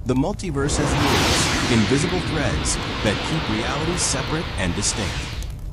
The multiverses rules, invisible threads that keep realities separate and distinct.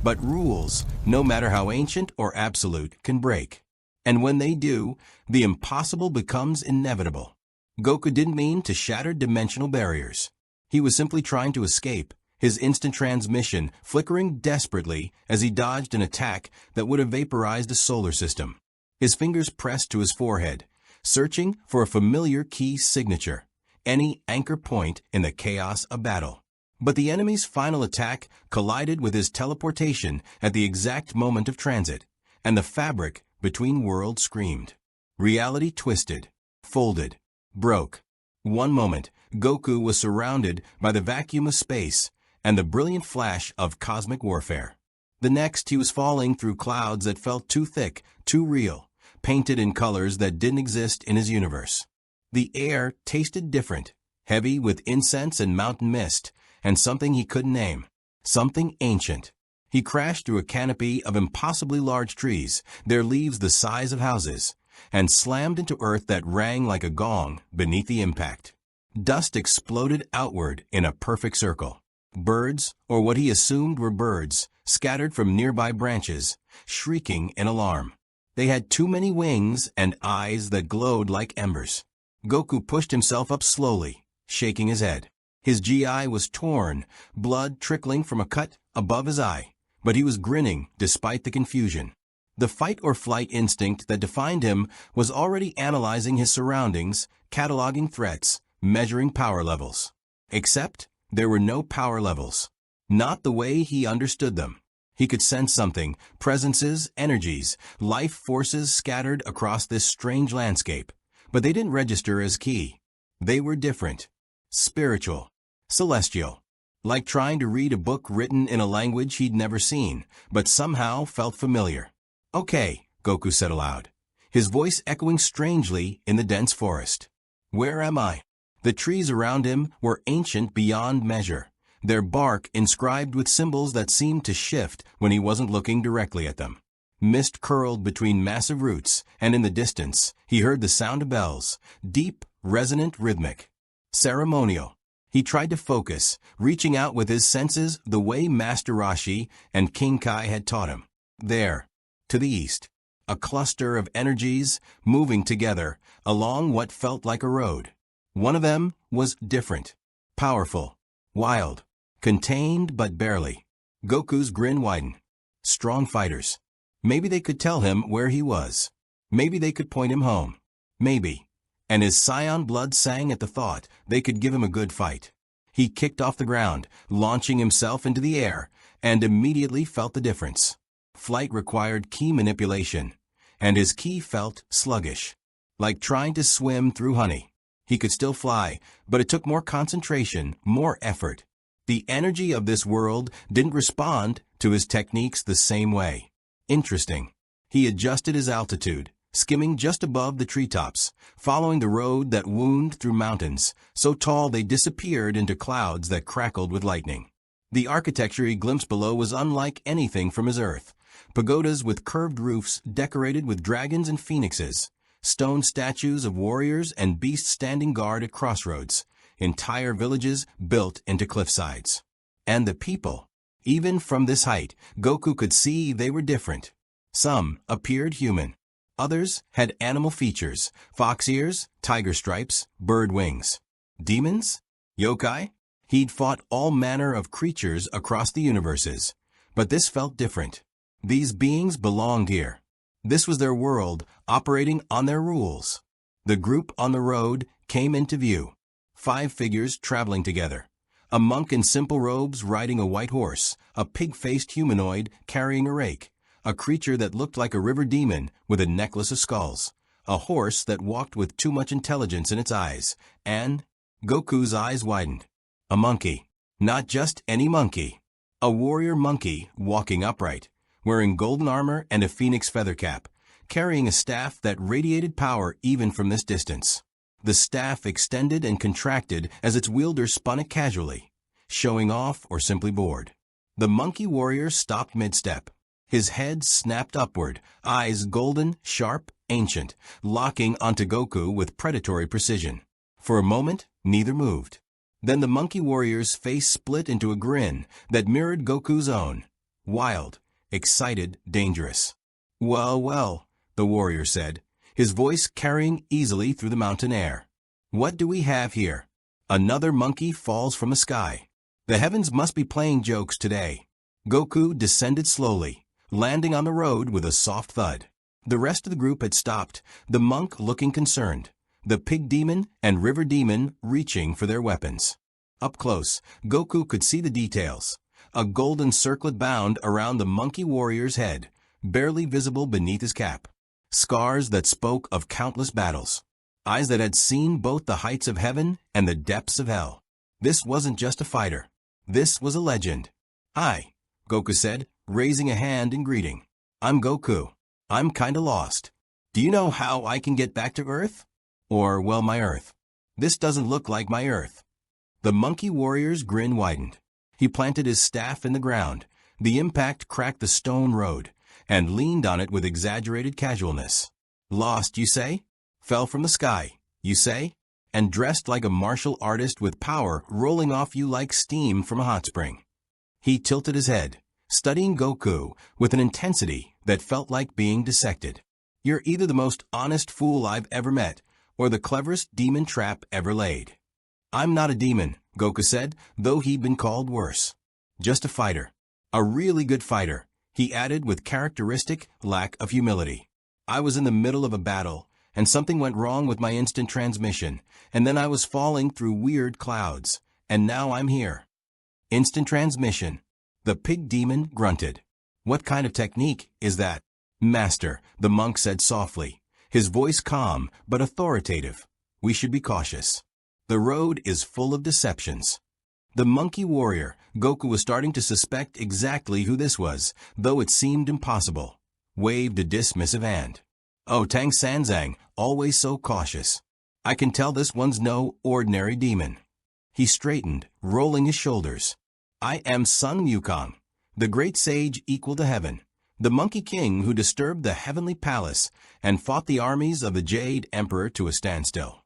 But rules, no matter how ancient or absolute, can break. And when they do, the impossible becomes inevitable. Goku didn't mean to shatter dimensional barriers. He was simply trying to escape, his instant transmission flickering desperately as he dodged an attack that would have vaporized a solar system. His fingers pressed to his forehead, searching for a familiar key signature, any anchor point in the chaos of battle. But the enemy's final attack collided with his teleportation at the exact moment of transit, and the fabric between worlds screamed. Reality twisted, folded, broke. One moment, Goku was surrounded by the vacuum of space and the brilliant flash of cosmic warfare. The next, he was falling through clouds that felt too thick, too real, painted in colors that didn't exist in his universe. The air tasted different, heavy with incense and mountain mist, and something he couldn't name, something ancient. He crashed through a canopy of impossibly large trees, their leaves the size of houses, and slammed into earth that rang like a gong beneath the impact. Dust exploded outward in a perfect circle. Birds, or what he assumed were birds, scattered from nearby branches, shrieking in alarm. They had too many wings and eyes that glowed like embers. Goku pushed himself up slowly, shaking his head. His GI was torn, blood trickling from a cut above his eye, but he was grinning despite the confusion. The fight-or-flight instinct that defined him was already analyzing his surroundings, cataloging threats, measuring power levels. Except there were no power levels. Not the way he understood them. He could sense something, presences, energies, life forces scattered across this strange landscape, but they didn't register as key. They were different. Spiritual. Celestial. Like trying to read a book written in a language he'd never seen, but somehow felt familiar. "Okay," Goku said aloud, his voice echoing strangely in the dense forest. "Where am I?" The trees around him were ancient beyond measure, their bark inscribed with symbols that seemed to shift when he wasn't looking directly at them. Mist curled between massive roots, and in the distance, he heard the sound of bells, deep, resonant, rhythmic. Ceremonial. He tried to focus, reaching out with his senses the way Master Roshi and King Kai had taught him. There, to the east, a cluster of energies moving together along what felt like a road. One of them was different, powerful, wild, contained but barely. Goku's grin widened. Strong fighters. Maybe they could tell him where he was. Maybe they could point him home. Maybe. And his scion blood sang at the thought they could give him a good fight. He kicked off the ground, launching himself into the air, and immediately felt the difference. Flight required ki manipulation, and his ki felt sluggish, like trying to swim through honey. He could still fly, but it took more concentration, more effort. The energy of this world didn't respond to his techniques the same way. Interesting. He adjusted his altitude, skimming just above the treetops, following the road that wound through mountains, so tall they disappeared into clouds that crackled with lightning. The architecture he glimpsed below was unlike anything from his Earth. Pagodas with curved roofs decorated with dragons and phoenixes, stone statues of warriors and beasts standing guard at crossroads, entire villages built into cliffsides. And the people. Even from this height, Goku could see they were different. Some appeared human. Others had animal features, fox ears, tiger stripes, bird wings. Demons? Yokai? He'd fought all manner of creatures across the universes, but this felt different. These beings belonged here. This was their world, operating on their rules. The group on the road came into view. 5 figures traveling together. A monk in simple robes riding a white horse, a pig-faced humanoid carrying a rake, a creature that looked like a river demon with a necklace of skulls, a horse that walked with too much intelligence in its eyes, and Goku's eyes widened. A monkey. Not just any monkey. A warrior monkey walking upright, wearing golden armor and a phoenix feather cap, carrying a staff that radiated power even from this distance. The staff extended and contracted as its wielder spun it casually, showing off or simply bored. The monkey warrior stopped mid-step. His head snapped upward, eyes golden, sharp, ancient, locking onto Goku with predatory precision. For a moment, Neither moved. Then the monkey warrior's face split into a grin that mirrored Goku's own. Wild, excited, dangerous. "Well, well," the warrior said, his voice carrying easily through the mountain air. "What do we have here? Another monkey falls from the sky. The heavens must be playing jokes today." Goku descended slowly, landing on the road with a soft thud. The rest of the group had stopped, the monk looking concerned, the pig demon and river demon reaching for their weapons. Up close, Goku could see the details. A golden circlet bound around the monkey warrior's head, barely visible beneath his cap. Scars that spoke of countless battles. Eyes that had seen both the heights of heaven and the depths of hell. This wasn't just a fighter. This was a legend. "Hi," Goku said, raising a hand in greeting. "I'm Goku. I'm kinda lost. Do you know how I can get back to Earth? Or, well, my Earth. This doesn't look like my Earth." The monkey warrior's grin widened. He planted his staff in the ground. The impact cracked the stone road, and leaned on it with exaggerated casualness. "Lost, you say? Fell from the sky, you say? And dressed like a martial artist with power rolling off you like steam from a hot spring." He tilted his head, studying Goku with an intensity that felt like being dissected. "You're either the most honest fool I've ever met, or the cleverest demon trap ever laid." "I'm not a demon," Goku said, though he'd been called worse. "Just a fighter. A really good fighter," he added with characteristic lack of humility. "I was in the middle of a battle, and something went wrong with my instant transmission, and then I was falling through weird clouds, and now I'm here." "Instant transmission," the pig demon grunted. "What kind of technique is that?" "Master," the monk said softly, his voice calm but authoritative. "We should be cautious. The road is full of deceptions." The monkey warrior, Goku was starting to suspect exactly who this was, though it seemed impossible, waved a dismissive hand. "Oh, Tang Sanzang, always so cautious. I can tell this one's no ordinary demon." He straightened, rolling his shoulders. "I am Sun Wukong, the great sage equal to heaven, the monkey king who disturbed the heavenly palace and fought the armies of the Jade Emperor to a standstill."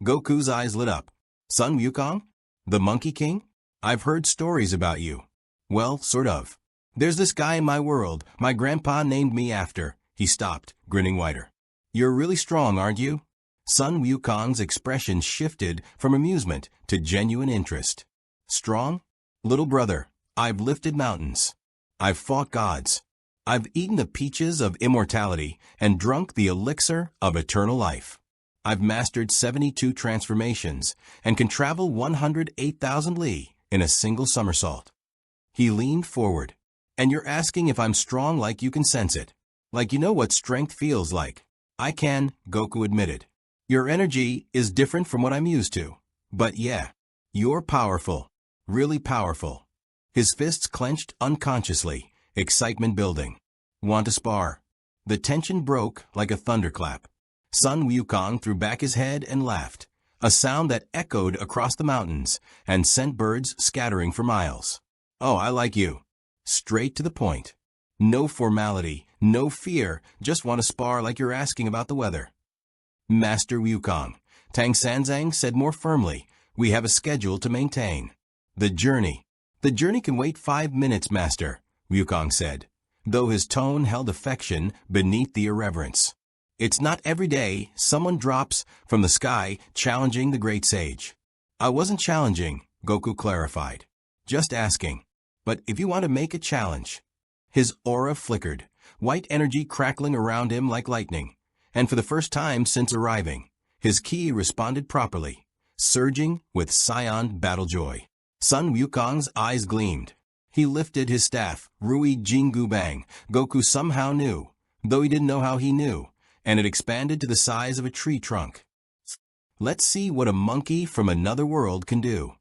Goku's eyes lit up. "Sun Wukong? The Monkey King? I've heard stories about you." "Well, sort of. There's this guy in my world my grandpa named me after." He stopped, grinning wider. "You're really strong, aren't you?" Sun Wukong's expression shifted from amusement to genuine interest. "Strong? Little brother, I've lifted mountains. I've fought gods. I've eaten the peaches of immortality and drunk the elixir of eternal life. I've mastered 72 transformations and can travel 108,000 li in a single somersault." He leaned forward. "And you're asking if I'm strong like you can sense it? Like you know what strength feels like?" "I can," Goku admitted. "Your energy is different from what I'm used to. But yeah, you're powerful. Really powerful." His fists clenched unconsciously, excitement building. "Want to spar?" The tension broke like a thunderclap. Sun Wukong threw back his head and laughed, a sound that echoed across the mountains and sent birds scattering for miles. "Oh, I like you. Straight to the point. No formality, no fear, just want to spar like you're asking about the weather." "Master Wukong," Tang Sanzang said more firmly, "we have a schedule to maintain. The journey can wait 5 minutes, Master," Wukong said, though his tone held affection beneath the irreverence. "It's not every day someone drops from the sky challenging the great sage." "I wasn't challenging," Goku clarified. "Just asking. But if you want to make a challenge." His aura flickered, white energy crackling around him like lightning, and for the first time since arriving, his ki responded properly, surging with scion battle joy. Sun Wukong's eyes gleamed. He lifted his staff, Rui Jingu Bang. Goku somehow knew, though he didn't know how he knew, and it expanded to the size of a tree trunk. Let's see what a monkey from another world can do.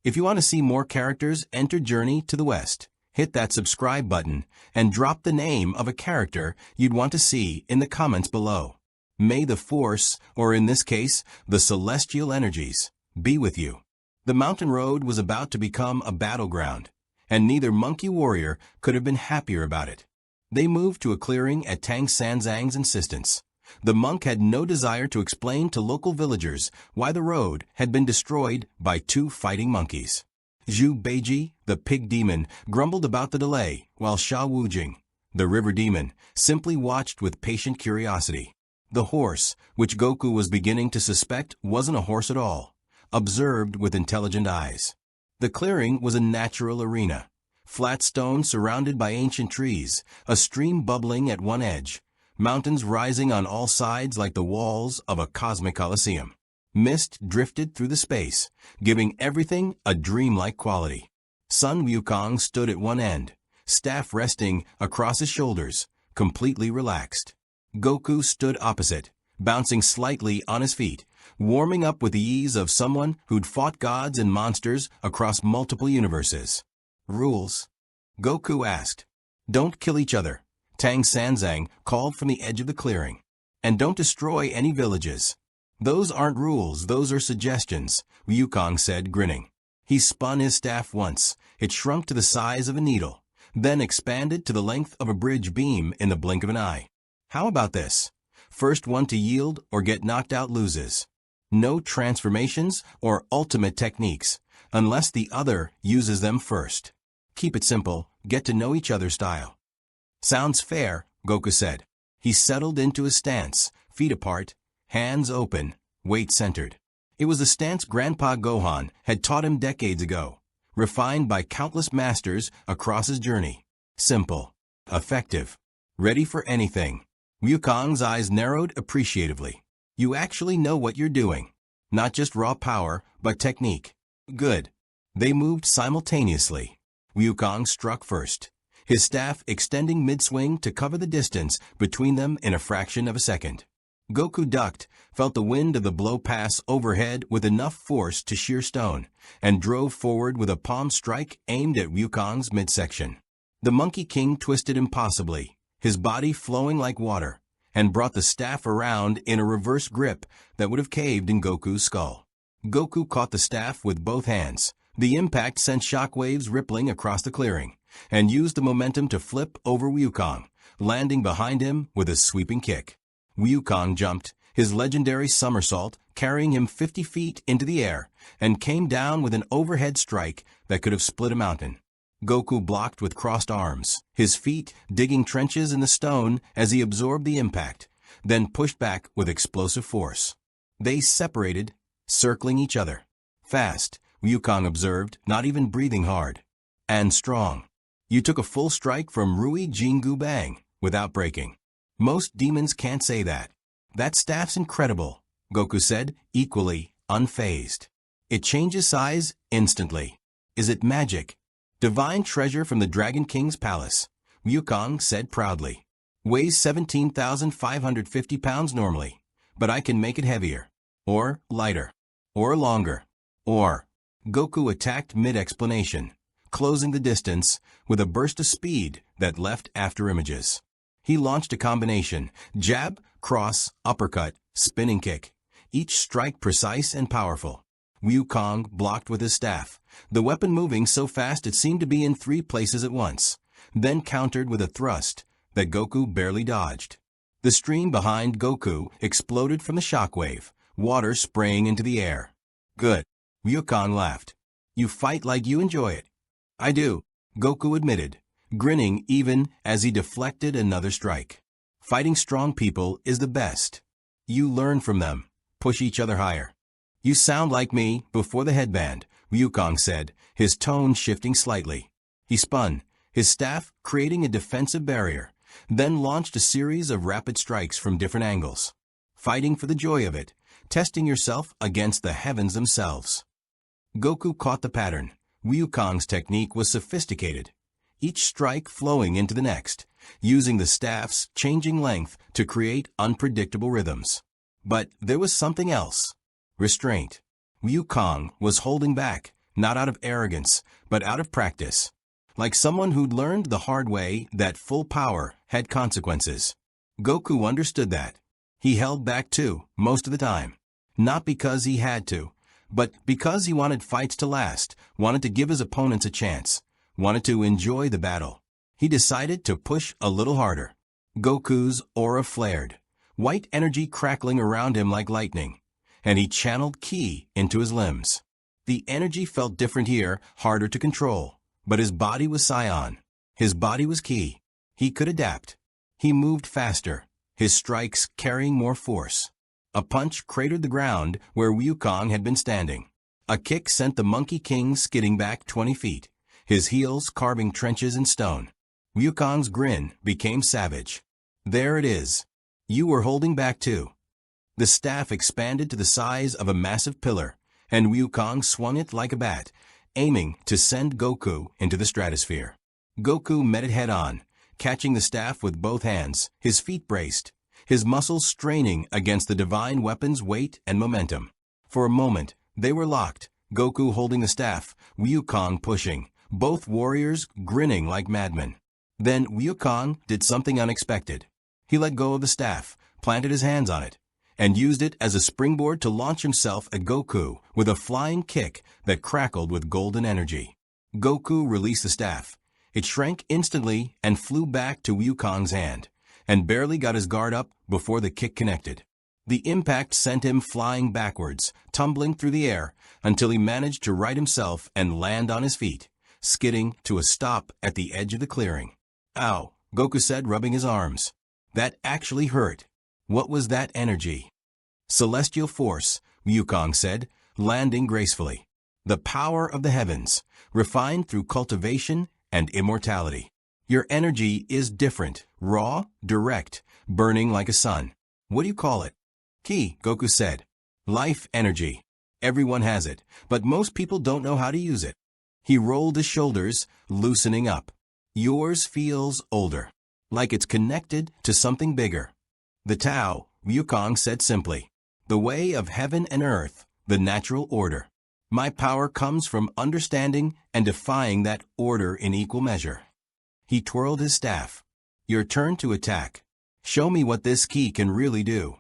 If you want to see more characters enter Journey to the West, hit that subscribe button and drop the name of a character you'd want to see in the comments below. May the Force, or in this case, the celestial energies, be with you. The mountain road was about to become a battleground, and neither monkey warrior could have been happier about it. They moved to a clearing at Tang Sanzang's insistence, The monk had no desire to explain to local villagers why the road had been destroyed by two fighting monkeys. Zhu Beiji, the pig demon, grumbled about the delay, while Sha Wujing, the river demon, simply watched with patient curiosity. The horse, which Goku was beginning to suspect wasn't a horse at all, observed with intelligent eyes. The clearing was a natural arena. Flat stone surrounded by ancient trees, a stream bubbling at one edge, mountains rising on all sides like the walls of a cosmic coliseum. Mist drifted through the space, giving everything a dreamlike quality. Sun Wukong stood at one end, staff resting across his shoulders, completely relaxed. Goku stood opposite, bouncing slightly on his feet, warming up with the ease of someone who'd fought gods and monsters across multiple universes. Rules? Goku asked. Don't kill each other, Tang Sanzang called from the edge of the clearing. And don't destroy any villages. Those aren't rules, those are suggestions, Wukong said, grinning. He spun his staff once. It shrunk to the size of a needle, then expanded to the length of a bridge beam in the blink of an eye. How about this? First one to yield or get knocked out loses. No transformations or ultimate techniques, unless the other uses them first. Keep it simple, get to know each other style. Sounds fair, Goku said. He settled into his stance, feet apart, hands open, weight centered. It was the stance Grandpa Gohan had taught him decades ago, refined by countless masters across his journey. Simple, effective, ready for anything. Wukong's eyes narrowed appreciatively. You actually know what you're doing. Not just raw power, but technique. Good. They moved simultaneously. Wukong struck first, his staff extending mid-swing to cover the distance between them in a fraction of a second. Goku ducked, felt the wind of the blow pass overhead with enough force to shear stone, and drove forward with a palm strike aimed at Wukong's midsection. The Monkey King twisted impossibly, his body flowing like water, and brought the staff around in a reverse grip that would have caved in Goku's skull. Goku caught the staff with both hands. The impact sent shockwaves rippling across the clearing, and used the momentum to flip over Wukong, landing behind him with a sweeping kick. Wukong jumped, his legendary somersault carrying him 50 feet into the air, and came down with an overhead strike that could have split a mountain. Goku blocked with crossed arms, his feet digging trenches in the stone as he absorbed the impact, then pushed back with explosive force. They separated, circling each other. Fast, Wukong observed, not even breathing hard. And strong. You took a full strike from Rui Jingu Bang, without breaking. Most demons can't say that. That staff's incredible, Goku said, equally unfazed. It changes size instantly. Is it magic? Divine treasure from the Dragon King's palace, Wukong said proudly. Weighs 17,550 pounds normally, but I can make it heavier, or lighter, or longer, or... Goku attacked mid-explanation, closing the distance with a burst of speed that left afterimages. He launched a combination, jab, cross, uppercut, spinning kick, each strike precise and powerful. Wukong blocked with his staff, the weapon moving so fast it seemed to be in 3 places at once, then countered with a thrust that Goku barely dodged. The stream behind Goku exploded from the shockwave, water spraying into the air. Good. Wukong laughed. You fight like you enjoy it. I do, Goku admitted, grinning even as he deflected another strike. Fighting strong people is the best. You learn from them, push each other higher. You sound like me before the headband, Wukong said, his tone shifting slightly. He spun, his staff creating a defensive barrier, then launched a series of rapid strikes from different angles. Fighting for the joy of it, testing yourself against the heavens themselves. Goku caught the pattern. Wukong's technique was sophisticated, each strike flowing into the next, using the staff's changing length to create unpredictable rhythms. But there was something else. Restraint. Wukong was holding back, not out of arrogance, but out of practice. Like someone who'd learned the hard way that full power had consequences. Goku understood that. He held back too, most of the time. Not because he had to, but because he wanted fights to last, wanted to give his opponents a chance, wanted to enjoy the battle. He decided to push a little harder. Goku's aura flared. white energy crackling around him like lightning, and he channeled ki into his limbs. The energy felt different here, harder to control, but his body was Scion. His body was ki. He could adapt. He moved faster, his strikes carrying more force. A punch cratered the ground where Wukong had been standing. A kick sent the Monkey King skidding back 20 feet, his heels carving trenches in stone. Wukong's grin became savage. There it is. You were holding back too. The staff expanded to the size of a massive pillar, and Wukong swung it like a bat, aiming to send Goku into the stratosphere. Goku met it head-on, catching the staff with both hands, his feet braced, his muscles straining against the divine weapon's weight and momentum. For a moment, they were locked, Goku holding the staff, Wukong pushing, both warriors grinning like madmen. Then Wukong did something unexpected. He let go of the staff, planted his hands on it, and used it as a springboard to launch himself at Goku with a flying kick that crackled with golden energy. Goku released the staff. It shrank instantly and flew back to Wukong's hand, and barely got his guard up before the kick connected. The impact sent him flying backwards, tumbling through the air, until he managed to right himself and land on his feet, skidding to a stop at the edge of the clearing. "Ow," Goku said, rubbing his arms. "That actually hurt." "What was that energy?" "Celestial force," Wukong said, landing gracefully. "The power of the heavens, refined through cultivation and immortality. Your energy is different, raw, direct, burning like a sun. What do you call it?" "Ki," Goku said. "Life energy. Everyone has it, but most people don't know how to use it." He rolled his shoulders, loosening up. "Yours feels older, like it's connected to something bigger." "The Tao," Wukong said simply. "The way of heaven and earth, the natural order. My power comes from understanding and defying that order in equal measure." He twirled his staff. "Your turn to attack. Show me what this ki can really do."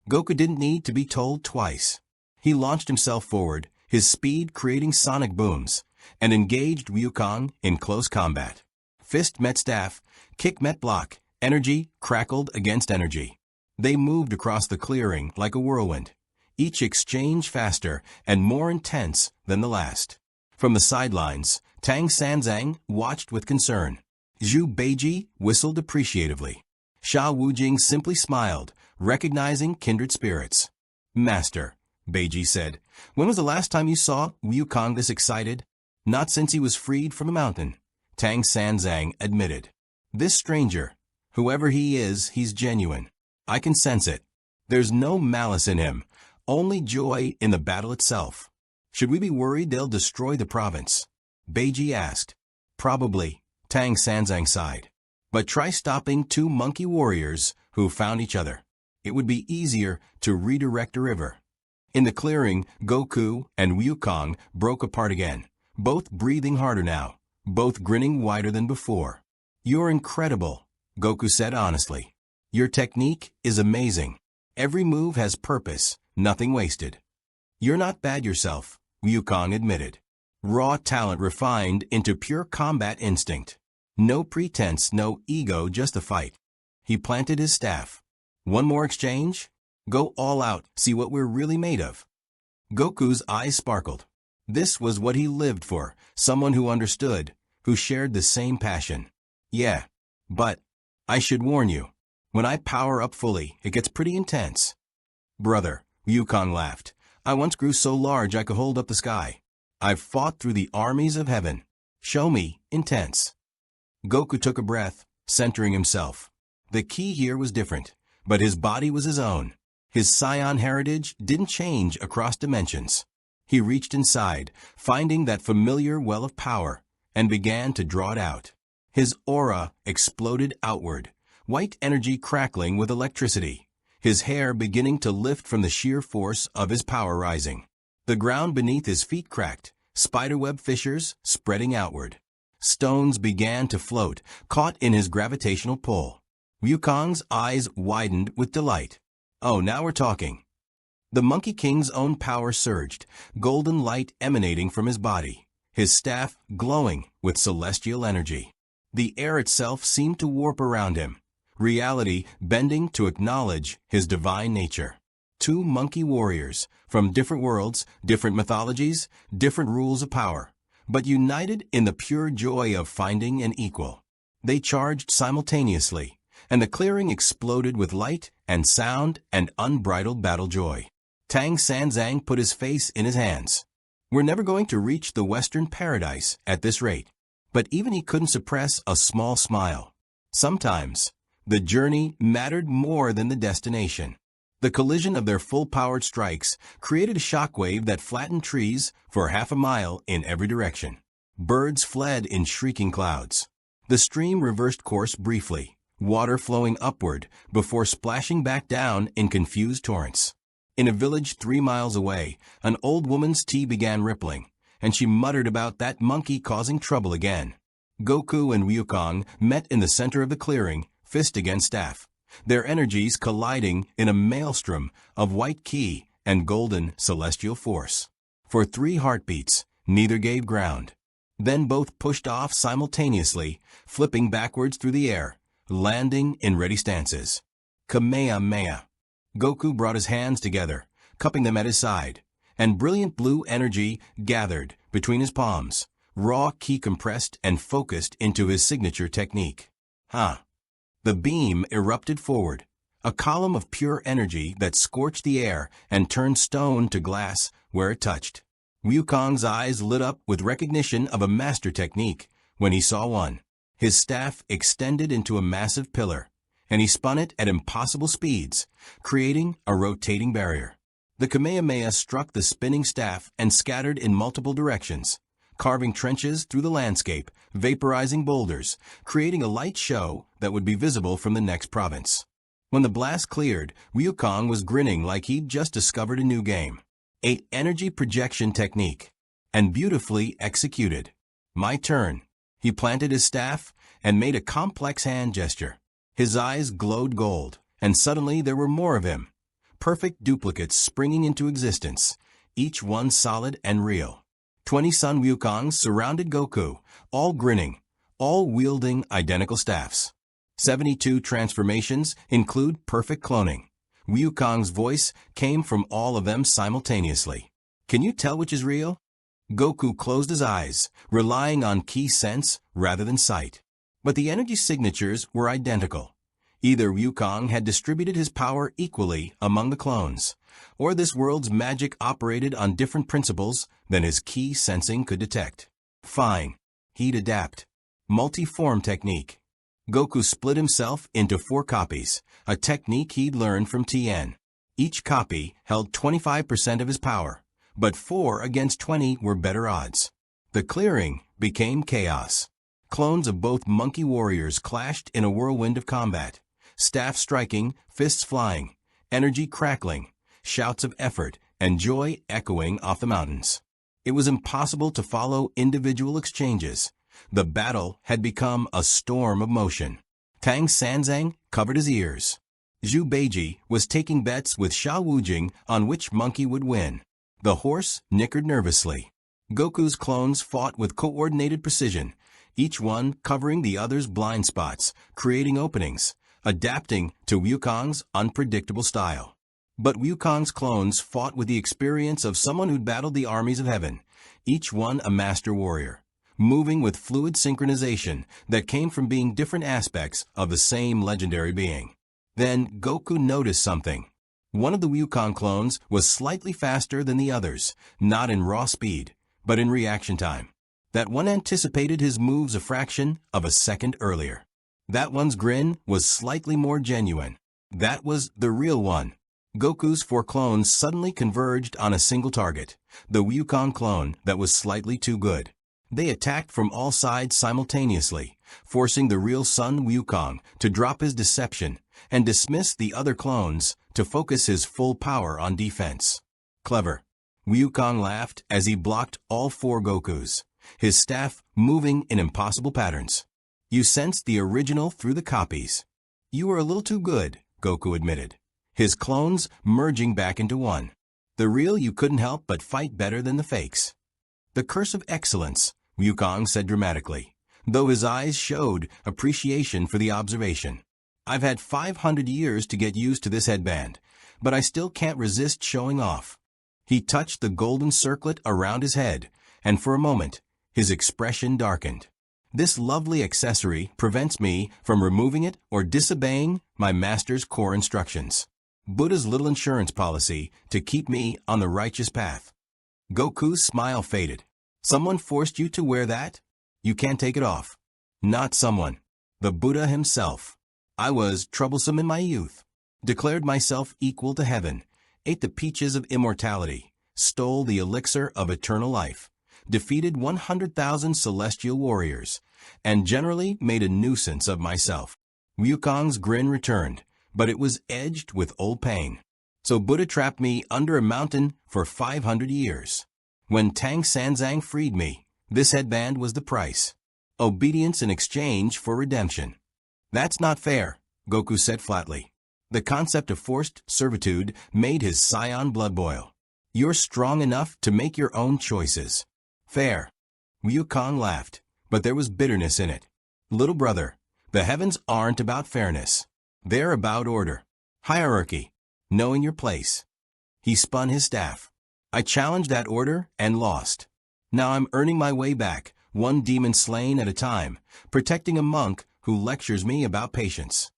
Goku didn't need to be told twice. He launched himself forward, his speed creating sonic booms, and engaged Wukong in close combat. Fist met staff, kick met block, energy crackled against energy. They moved across the clearing like a whirlwind, each exchange faster and more intense than the last. From the sidelines, Tang Sanzang watched with concern. Zhu Beiji whistled appreciatively. Sha Wujing simply smiled, recognizing kindred spirits. "Master," Beiji said, "when was the last time you saw Wukong this excited?" "Not since he was freed from the mountain," Tang Sanzang admitted. "This stranger, whoever he is, he's genuine. I can sense it. There's no malice in him, only joy in the battle itself." "Should we be worried they'll destroy the province?" Beiji asked. "Probably," Tang Sanzang sighed. "But try stopping two monkey warriors who found each other. It would be easier to redirect a river." In the clearing, Goku and Wukong broke apart again, both breathing harder now, both grinning wider than before. "You're incredible," Goku said honestly. "Your technique is amazing. Every move has purpose, nothing wasted." "You're not bad yourself," Wukong admitted. "Raw talent refined into pure combat instinct. No pretense, no ego, just a fight." He planted his staff. "One more exchange? Go all out, see what we're really made of." Goku's eyes sparkled. This was what he lived for, someone who understood, who shared the same passion. "Yeah, but I should warn you, when I power up fully, it gets pretty intense." "Brother," Wukong laughed, "I once grew so large I could hold up the sky. I've fought through the armies of heaven. Show me intense." Goku took a breath, centering himself. The ki here was different, but his body was his own. His Scion heritage didn't change across dimensions. He reached inside, finding that familiar well of power, and began to draw it out. His aura exploded outward, white energy crackling with electricity, his hair beginning to lift from the sheer force of his power rising. The ground beneath his feet cracked, spiderweb fissures spreading outward. Stones began to float, caught in his gravitational pull. Wukong's eyes widened with delight. "Oh, now we're talking." The Monkey King's own power surged, golden light emanating from his body, his staff glowing with celestial energy. The air itself seemed to warp around him. reality bending to acknowledge his divine nature. Two monkey warriors, from different worlds, different mythologies, different rules of power, but united in the pure joy of finding an equal. They charged simultaneously, and the clearing exploded with light and sound and unbridled battle joy. Tang Sanzang put his face in his hands. We're never going to reach the Western paradise at this rate. But even he couldn't suppress a small smile. Sometimes, the journey mattered more than the destination. The collision of their full-powered strikes created a shockwave that flattened trees for half a mile in every direction. Birds fled in shrieking clouds. The stream reversed course briefly, water flowing upward before splashing back down in confused torrents. In a village 3 miles away, an old woman's tea began rippling, and she muttered about that monkey causing trouble again. Goku and Wukong met in the center of the clearing, fist against staff, their energies colliding in a maelstrom of white ki and golden celestial force. For 3 heartbeats, neither gave ground. Then both pushed off simultaneously, flipping backwards through the air, landing in ready stances. Kamehameha. Goku brought his hands together, cupping them at his side, and brilliant blue energy gathered between his palms, raw ki compressed and focused into his signature technique. The beam erupted forward, a column of pure energy that scorched the air and turned stone to glass where it touched. Wukong's eyes lit up with recognition of a master technique when he saw one. His staff extended into a massive pillar, and he spun it at impossible speeds, creating a rotating barrier. The Kamehameha struck the spinning staff and scattered in multiple directions, carving trenches through the landscape, vaporizing boulders, creating a light show that would be visible from the next province. When the blast cleared, Wukong was grinning like he'd just discovered a new game. An energy projection technique, and beautifully executed. My turn. He planted his staff and made a complex hand gesture. His eyes glowed gold, and suddenly there were more of him. Perfect duplicates springing into existence, each one solid and real. 20 Sun Wukongs surrounded Goku, all grinning, all wielding identical staffs. 72 transformations include perfect cloning. Wukong's voice came from all of them simultaneously. Can you tell which is real? Goku closed his eyes, relying on ki sense rather than sight. But the energy signatures were identical. Either Wukong had distributed his power equally among the clones, or this world's magic operated on different principles than his ki sensing could detect. Fine. He'd adapt. Multi-form technique. Goku split himself into 4 copies, a technique he'd learned from Tien. Each copy held 25% of his power, but 4 against 20 were better odds. The clearing became chaos. Clones of both monkey warriors clashed in a whirlwind of combat, staff striking, fists flying, energy crackling, shouts of effort and joy echoing off the mountains. It was impossible to follow individual exchanges. The battle had become a storm of motion. Tang Sanzang covered his ears. Zhu Beiji was taking bets with Sha Wujing on which monkey would win. The horse nickered nervously. Goku's clones fought with coordinated precision, each one covering the other's blind spots, creating openings, adapting to Wukong's unpredictable style. But Wukong's clones fought with the experience of someone who'd battled the armies of heaven, each one a master warrior, moving with fluid synchronization that came from being different aspects of the same legendary being. Then Goku noticed something. One of the Wukong clones was slightly faster than the others, not in raw speed, but in reaction time. That one anticipated his moves a fraction of a second earlier. That one's grin was slightly more genuine. That was the real one. Goku's 4 clones suddenly converged on a single target, the Wukong clone that was slightly too good. They attacked from all sides simultaneously, forcing the real Sun Wukong to drop his deception and dismiss the other clones to focus his full power on defense. Clever. Wukong laughed as he blocked all 4 Gokus, his staff moving in impossible patterns. You sensed the original through the copies. You were a little too good, Goku admitted, his clones merging back into one. The real you couldn't help but fight better than the fakes. The curse of excellence, Wukong said dramatically, though his eyes showed appreciation for the observation. I've had 500 years to get used to this headband, but I still can't resist showing off. He touched the golden circlet around his head, and for a moment, his expression darkened. This lovely accessory prevents me from removing it or disobeying my master's core instructions. Buddha's little insurance policy to keep me on the righteous path. Goku's smile faded. Someone forced you to wear that? You can't take it off. Not someone. The Buddha himself. I was troublesome in my youth, declared myself equal to heaven, ate the peaches of immortality, stole the elixir of eternal life, defeated 100,000 celestial warriors, and generally made a nuisance of myself. Wukong's grin returned, but it was edged with old pain. So Buddha trapped me under a mountain for 500 years. When Tang Sanzang freed me, this headband was the price. Obedience in exchange for redemption. That's not fair, Goku said flatly. The concept of forced servitude made his scion blood boil. You're strong enough to make your own choices. Fair. Wukong laughed, but there was bitterness in it. Little brother, the heavens aren't about fairness. They're about order. Hierarchy. Knowing your place. He spun his staff. I challenged that order and lost. Now I'm earning my way back, one demon slain at a time, protecting a monk who lectures me about patience.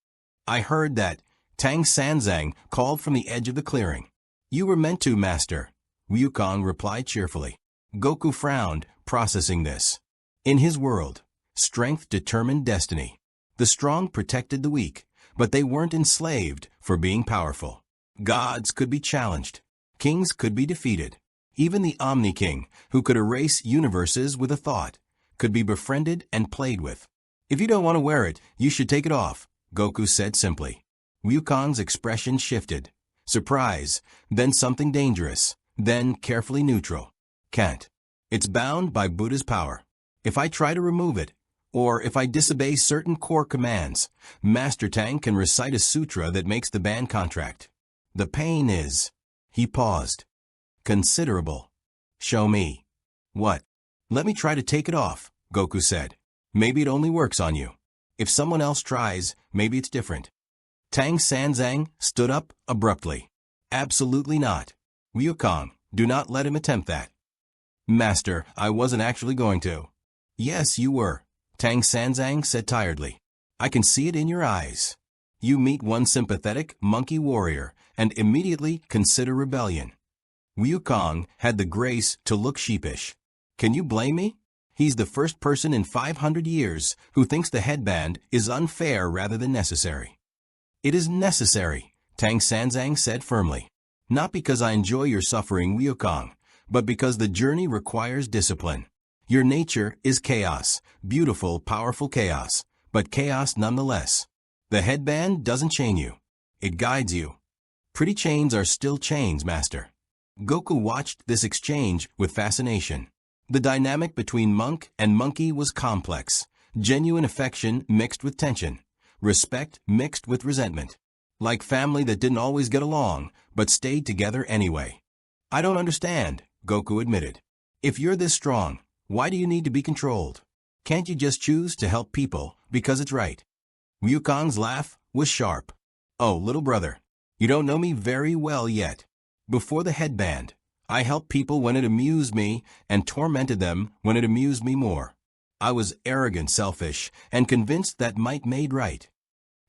I heard that Tang Sanzang called from the edge of the clearing. You were meant to, Master, Wukong replied cheerfully. Goku frowned, processing this. In his world, strength determined destiny. The strong protected the weak, but they weren't enslaved for being powerful. Gods could be challenged. Kings could be defeated. Even the Omni-King, who could erase universes with a thought, could be befriended and played with. If you don't want to wear it, you should take it off, Goku said simply. Wukong's expression shifted. Surprise, then something dangerous, then carefully neutral. Can't. It's bound by Buddha's power. If I try to remove it, or if I disobey certain core commands, Master Tang can recite a sutra that makes the band contract. The pain is... He paused. Considerable. Show me. What? Let me try to take it off, Goku said. Maybe it only works on you. If someone else tries, maybe it's different. Tang Sanzang stood up abruptly. Absolutely not. Wukong, do not let him attempt that. Master, I wasn't actually going to. Yes, you were, Tang Sanzang said tiredly. I can see it in your eyes. You meet one sympathetic monkey warrior and immediately consider rebellion. Wukong had the grace to look sheepish. Can you blame me? He's the first person in 500 years who thinks the headband is unfair rather than necessary. It is necessary, Tang Sanzang said firmly. Not because I enjoy your suffering, Wukong, but because the journey requires discipline. Your nature is chaos, beautiful, powerful chaos, but chaos nonetheless. The headband doesn't chain you. It guides you. Pretty chains are still chains, Master. Goku watched this exchange with fascination. The dynamic between monk and monkey was complex. Genuine affection mixed with tension. Respect mixed with resentment. Like family that didn't always get along, but stayed together anyway. I don't understand, Goku admitted. If you're this strong, why do you need to be controlled? Can't you just choose to help people because it's right? Wukong's laugh was sharp. Oh, little brother, you don't know me very well yet. Before the headband, I helped people when it amused me and tormented them when it amused me more. I was arrogant, selfish, and convinced that might made right.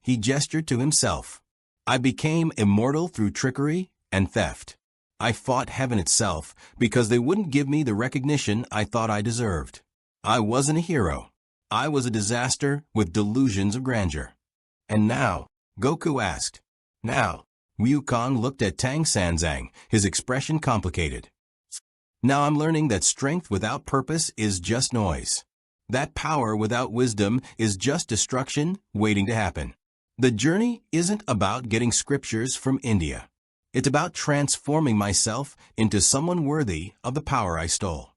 He gestured to himself. I became immortal through trickery and theft. I fought heaven itself because they wouldn't give me the recognition I thought I deserved. I wasn't a hero. I was a disaster with delusions of grandeur. And now, Goku asked. Now, Wukong looked at Tang Sanzang, his expression complicated. Now I'm learning that strength without purpose is just noise. That power without wisdom is just destruction waiting to happen. The journey isn't about getting scriptures from India. It's about transforming myself into someone worthy of the power I stole.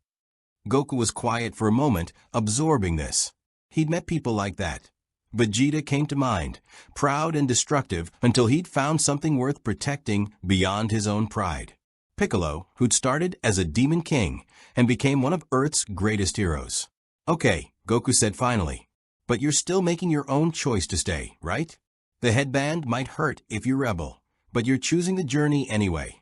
Goku was quiet for a moment, absorbing this. He'd met people like that. Vegeta came to mind, proud and destructive until he'd found something worth protecting beyond his own pride. Piccolo, who'd started as a demon king and became one of Earth's greatest heroes. Okay, Goku said finally, but you're still making your own choice to stay, right? The headband might hurt if you rebel, but you're choosing the journey anyway.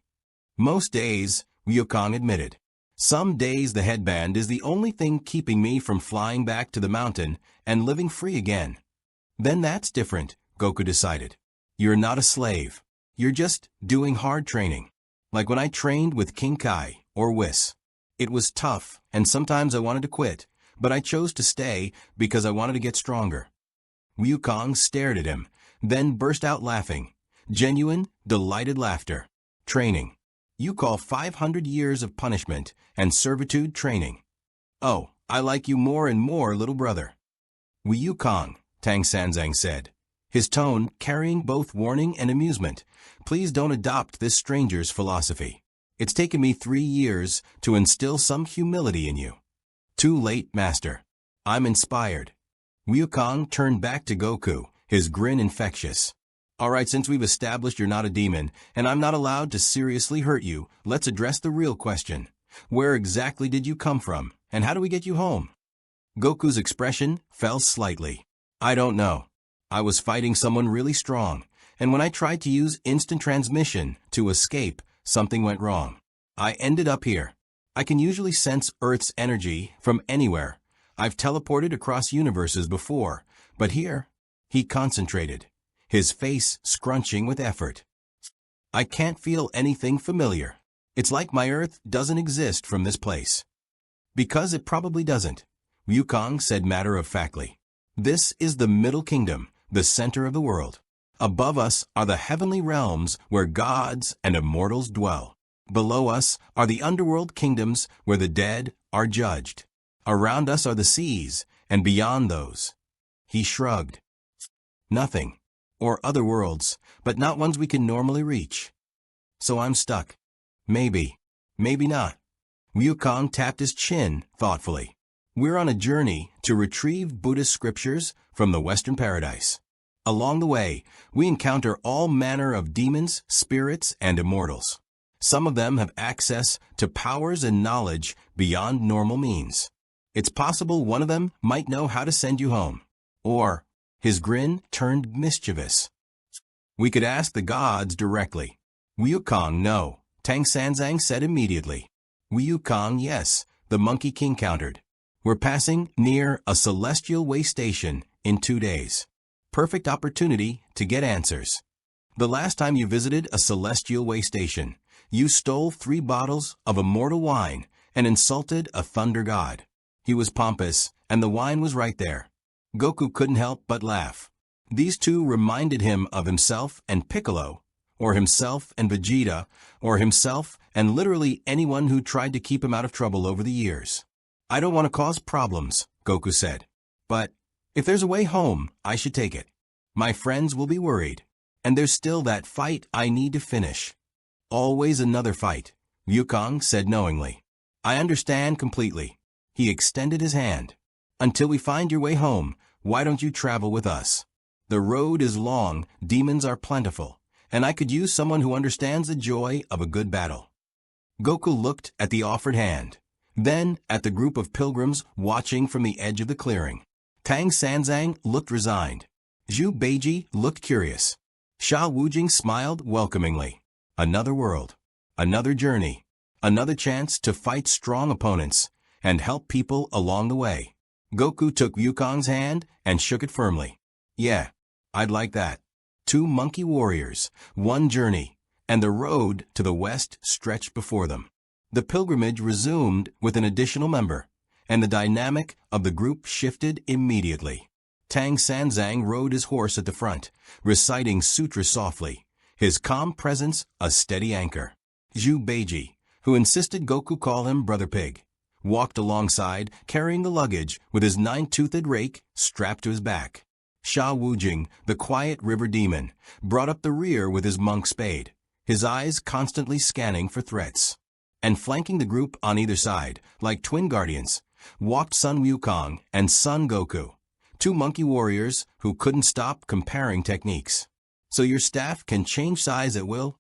Most days, Wukong admitted. Some days the headband is the only thing keeping me from flying back to the mountain and living free again. Then that's different, Goku decided. You're not a slave. You're just doing hard training. Like when I trained with King Kai or Whis. It was tough, and sometimes I wanted to quit, but I chose to stay because I wanted to get stronger. Wukong stared at him, then burst out laughing. Genuine, delighted laughter. Training. You call 500 years of punishment and servitude training. Oh, I like you more and more, little brother. Wukong, Tang Sanzang said, his tone carrying both warning and amusement. Please don't adopt this stranger's philosophy. It's taken me 3 years to instill some humility in you. Too late, master. I'm inspired. Wukong turned back to Goku, his grin infectious. Alright, since we've established you're not a demon, and I'm not allowed to seriously hurt you, let's address the real question. Where exactly did you come from, and how do we get you home? Goku's expression fell slightly. I don't know. I was fighting someone really strong, and when I tried to use instant transmission to escape, something went wrong. I ended up here. I can usually sense Earth's energy from anywhere. I've teleported across universes before, but here, he concentrated, his face scrunching with effort. I can't feel anything familiar. It's like my Earth doesn't exist from this place. Because it probably doesn't, Wukong said matter-of-factly. This is the Middle Kingdom, the center of the world. Above us are the heavenly realms where gods and immortals dwell. Below us are the underworld kingdoms where the dead are judged. Around us are the seas, and beyond those. He shrugged. Nothing. Or other worlds, but not ones we can normally reach. So I'm stuck. Maybe. Maybe not. Wukong tapped his chin thoughtfully. We're on a journey to retrieve Buddhist scriptures from the Western paradise. Along the way, we encounter all manner of demons, spirits, and immortals. Some of them have access to powers and knowledge beyond normal means. It's possible one of them might know how to send you home. Or, his grin turned mischievous. We could ask the gods directly. Wukong, no, Tang Sanzang said immediately. Wukong, yes, the Monkey King countered. We're passing near a celestial way station in 2 days. Perfect opportunity to get answers. The last time you visited a celestial way station, you stole 3 bottles of immortal wine and insulted a thunder god. He was pompous, and the wine was right there. Goku couldn't help but laugh. These two reminded him of himself and Piccolo, or himself and Vegeta, or himself and literally anyone who tried to keep him out of trouble over the years. I don't want to cause problems, Goku said. But if there's a way home, I should take it. My friends will be worried. And there's still that fight I need to finish. Always another fight, Wukong said knowingly. I understand completely. He extended his hand. Until we find your way home, why don't you travel with us? The road is long, demons are plentiful, and I could use someone who understands the joy of a good battle. Goku looked at the offered hand, then at the group of pilgrims watching from the edge of the clearing. Tang Sanzang looked resigned. Zhu Beiji looked curious. Sha Wujing smiled welcomingly. Another world, another journey, another chance to fight strong opponents and help people along the way. Goku took Wukong's hand and shook it firmly. Yeah, I'd like that. 2 monkey warriors, 1 journey, and the road to the west stretched before them. The pilgrimage resumed with an additional member, and the dynamic of the group shifted immediately. Tang Sanzang rode his horse at the front, reciting sutras softly, his calm presence a steady anchor. Zhu Beiji, who insisted Goku call him Brother Pig, walked alongside, carrying the luggage with his 9-toothed rake strapped to his back. Sha Wujing, the quiet river demon, brought up the rear with his monk spade, his eyes constantly scanning for threats. And flanking the group on either side, like twin guardians, walked Son Wukong and Son Goku, 2 monkey warriors who couldn't stop comparing techniques. So your staff can change size at will?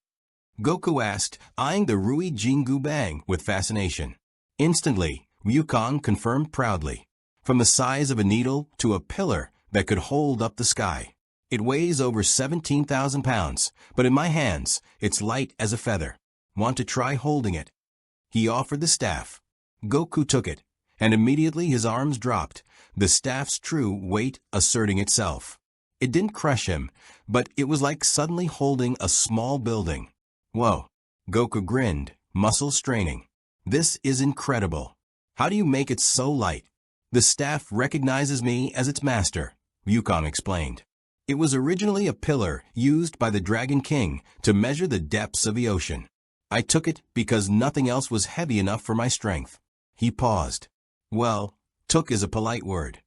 Goku asked, eyeing the Rui Jingu Bang with fascination. Instantly, Wukong confirmed proudly. From the size of a needle to a pillar that could hold up the sky. It weighs over 17,000 pounds, but in my hands, it's light as a feather. Want to try holding it?" He offered the staff. Goku took it, and immediately his arms dropped, the staff's true weight asserting itself. It didn't crush him, but it was like suddenly holding a small building. "Whoa." Goku grinned, muscles straining. "This is incredible. How do you make it so light?" "The staff recognizes me as its master," Yukon explained. "It was originally a pillar used by the Dragon King to measure the depths of the ocean. I took it because nothing else was heavy enough for my strength." He paused. "Well, took is a polite word.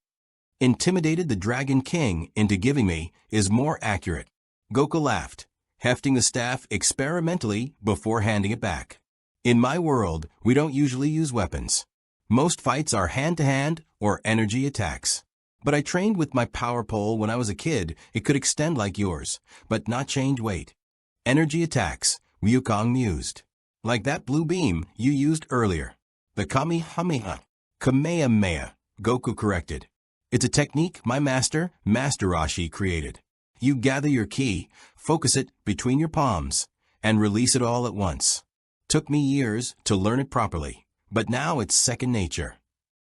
Intimidated the Dragon King into giving me is more accurate." Goku laughed, hefting the staff experimentally before handing it back. "In my world, we don't usually use weapons. Most fights are hand-to-hand or energy attacks. But I trained with my power pole when I was a kid. It could extend like yours, but not change weight." "Energy attacks," Ryukong mused. "Like that blue beam you used earlier." "The Kamehameha." "Kamehameha," Goku corrected. "It's a technique my master, Master Roshi, created. You gather your ki, focus it between your palms, and release it all at once. Took me years to learn it properly, but now it's second nature."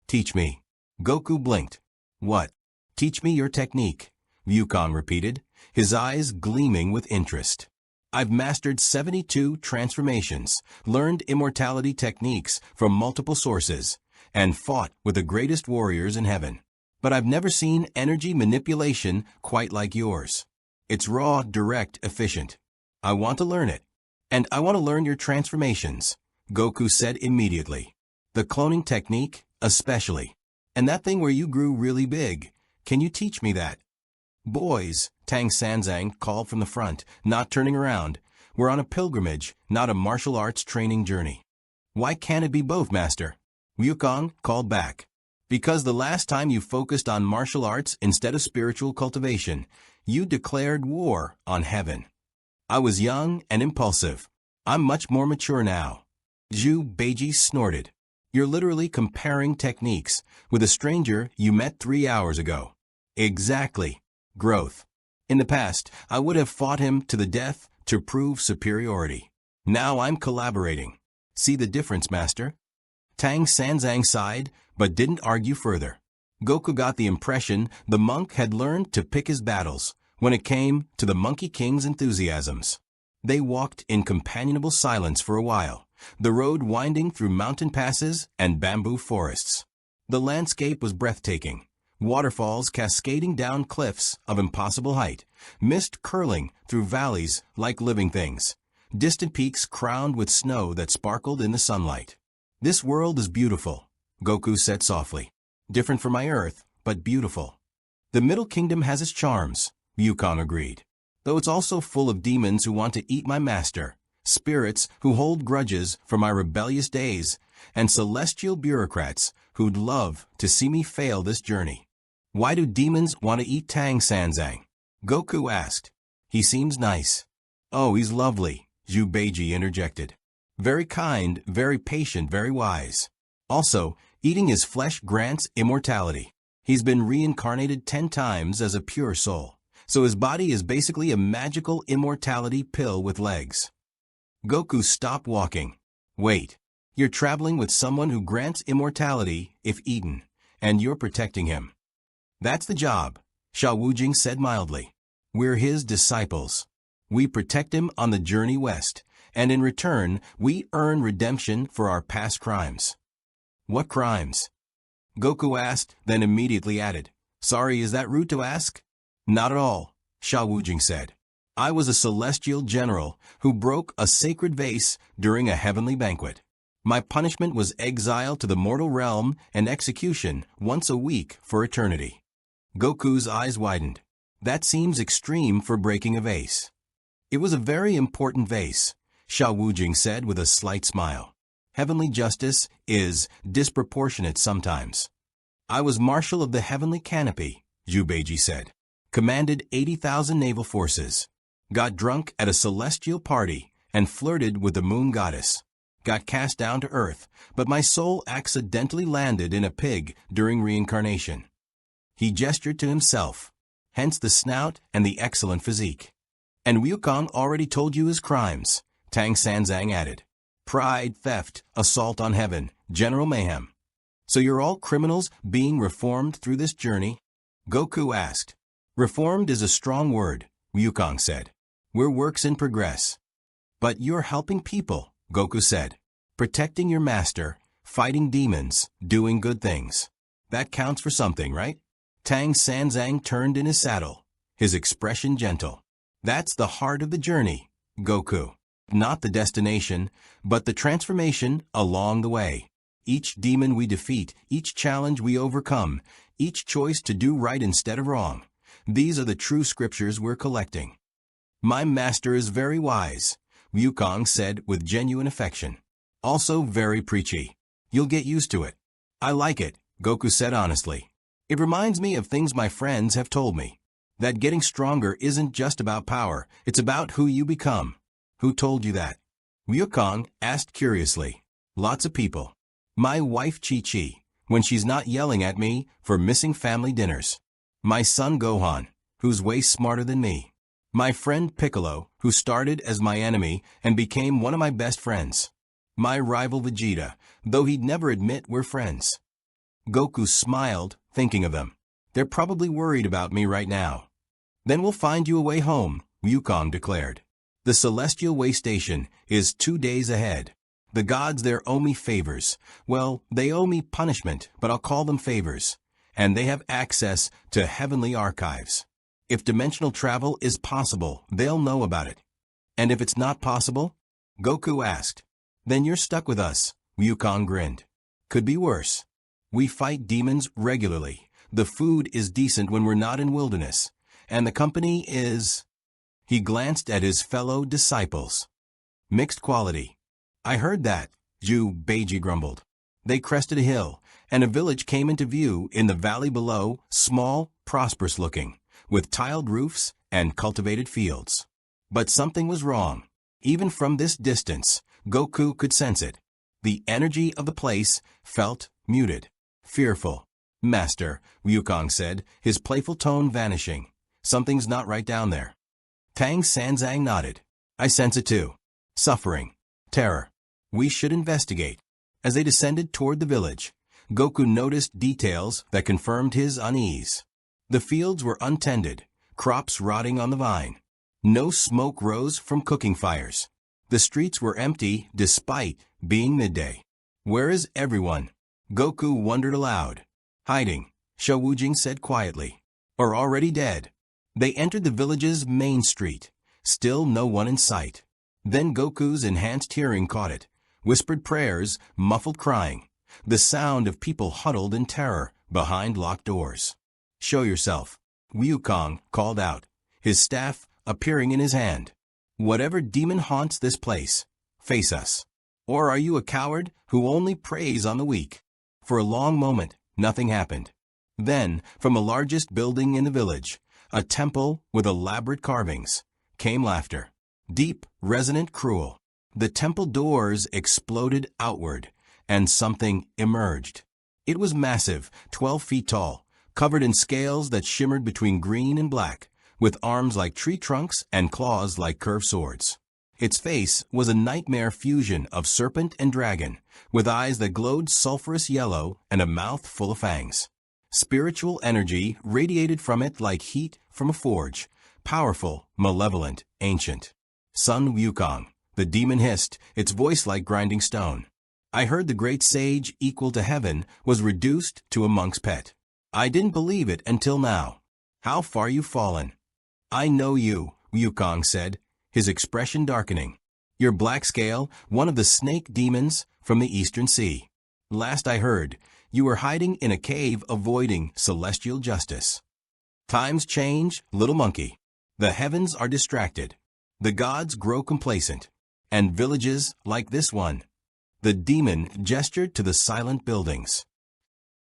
"Teach me." Goku blinked. "What?" "Teach me your technique," Ryukong repeated, his eyes gleaming with interest. "I've mastered 72 transformations, learned immortality techniques from multiple sources, and fought with the greatest warriors in heaven. But I've never seen energy manipulation quite like yours. It's raw, direct, efficient. I want to learn it. And I want to learn your transformations," Goku said immediately. "The cloning technique, especially. And that thing where you grew really big. Can you teach me that?" "Boys," Tang Sanzang called from the front, not turning around. "We're on a pilgrimage, not a martial arts training journey." "Why can't it be both, Master?" Ryukong called back. "Because the last time you focused on martial arts instead of spiritual cultivation, you declared war on heaven. I was young and impulsive. I'm much more mature now." Zhu Beiji snorted. "You're literally comparing techniques with a stranger you met 3 hours ago." "Exactly. Growth. In the past, I would have fought him to the death to prove superiority. Now I'm collaborating. See the difference, Master?" Tang Sanzang sighed, but didn't argue further. Goku got the impression the monk had learned to pick his battles when it came to the Monkey King's enthusiasms. They walked in companionable silence for a while, the road winding through mountain passes and bamboo forests. The landscape was breathtaking. Waterfalls cascading down cliffs of impossible height, mist curling through valleys like living things, distant peaks crowned with snow that sparkled in the sunlight. "This world is beautiful," Goku said softly. "Different from my Earth, but beautiful." "The Middle Kingdom has its charms," Yukon agreed. "Though it's also full of demons who want to eat my master, spirits who hold grudges for my rebellious days, and celestial bureaucrats who'd love to see me fail this journey." "Why do demons want to eat Tang Sanzang?" Goku asked. "He seems nice." "Oh, he's lovely," Zhu Beiji interjected. "Very kind, very patient, very wise. Also, eating his flesh grants immortality. He's been reincarnated 10 times as a pure soul, so his body is basically a magical immortality pill with legs." Goku stopped walking. "Wait, you're traveling with someone who grants immortality if eaten, and you're protecting him." "That's the job," Xiao Wujing said mildly. "We're his disciples. We protect him on the journey west, and in return, we earn redemption for our past crimes." "What crimes?" Goku asked, then immediately added, "Sorry, is that rude to ask?" "Not at all," Xiao Wujing said. "I was a celestial general who broke a sacred vase during a heavenly banquet. My punishment was exile to the mortal realm and execution once a week for eternity." Goku's eyes widened. "That seems extreme for breaking a vase." "It was a very important vase," Xiao Wujing said with a slight smile. "Heavenly justice is disproportionate sometimes." "I was Marshal of the Heavenly Canopy," Zhu Beiji said. "Commanded 80,000 naval forces. Got drunk at a celestial party and flirted with the moon goddess. Got cast down to earth, but my soul accidentally landed in a pig during reincarnation." He gestured to himself. hence the snout and the excellent physique. And Wukong already told you his crimes, Tang Sanzang added. Pride, theft, assault on heaven, general mayhem. So you're all criminals being reformed through this journey? Goku asked. Reformed is a strong word, Wukong said. We're works in progress. But you're helping people, Goku said. Protecting your master, fighting demons, doing good things. That counts for something, right? Tang Sanzang turned in his saddle, his expression gentle. That's the heart of the journey, Goku. Not the destination, but the transformation along the way. Each demon we defeat, each challenge we overcome, each choice to do right instead of wrong. These are the true scriptures we're collecting. My master is very wise, Wukong said with genuine affection. Also very preachy. You'll get used to it. I like it, Goku said honestly. It reminds me of things my friends have told me. That getting stronger isn't just about power, it's about who you become. Who told you that? Wukong asked curiously. Lots of people. My wife Chi-Chi, when she's not yelling at me for missing family dinners. My son Gohan, who's way smarter than me. My friend Piccolo, who started as my enemy and became one of my best friends. My rival Vegeta, though he'd never admit we're friends. Goku smiled, thinking of them. They're probably worried about me right now. Then we'll find you a way home, Wukong declared. The Celestial Way Station is 2 days ahead. The gods there owe me favors. Well, they owe me punishment, but I'll call them favors. And they have access to heavenly archives. If dimensional travel is possible, they'll know about it. And if it's not possible? Goku asked. Then you're stuck with us, Wukong grinned. Could be worse. We fight demons regularly. The food is decent when we're not in wilderness. And the company is... He glanced at his fellow disciples. Mixed quality. I heard that, Zhu Beiji grumbled. They crested a hill, and a village came into view in the valley below, small, prosperous looking, with tiled roofs and cultivated fields. But something was wrong. Even from this distance, Goku could sense it. The energy of the place felt muted, fearful. Master, Wukong said, his playful tone vanishing. Something's not right down there. Tang Sanzang nodded. I sense it too. Suffering. Terror. We should investigate. As they descended toward the village, Goku noticed details that confirmed his unease. The fields were untended, crops rotting on the vine. No smoke rose from cooking fires. The streets were empty despite being midday. Where is everyone? Goku wondered aloud. Hiding, Shou Wujing said quietly. Or already dead. They entered the village's main street. Still no one in sight. Then Goku's enhanced hearing caught it. Whispered prayers, muffled crying. The sound of people huddled in terror behind locked doors. Show yourself, Wukong called out, his staff appearing in his hand. Whatever demon haunts this place, face us. Or are you a coward who only preys on the weak? For a long moment, nothing happened. Then, from the largest building in the village, a temple with elaborate carvings, came laughter. Deep, resonant, cruel. The temple doors exploded outward, and something emerged. It was massive, 12 feet tall, covered in scales that shimmered between green and black, with arms like tree trunks and claws like curved swords. Its face was a nightmare fusion of serpent and dragon, with eyes that glowed sulphurous yellow and a mouth full of fangs. Spiritual energy radiated from it like heat from a forge, powerful, malevolent, ancient. Son Wukong, the demon hissed, its voice like grinding stone. I heard the great sage equal to heaven was reduced to a monk's pet. I didn't believe it until now. How far you've fallen. I know you, Wukong said, his expression darkening. You're Black Scale, one of the snake demons from the Eastern Sea. Last I heard, you were hiding in a cave avoiding celestial justice. Times change, little monkey. The heavens are distracted. The gods grow complacent. And villages like this one. The demon gestured to the silent buildings.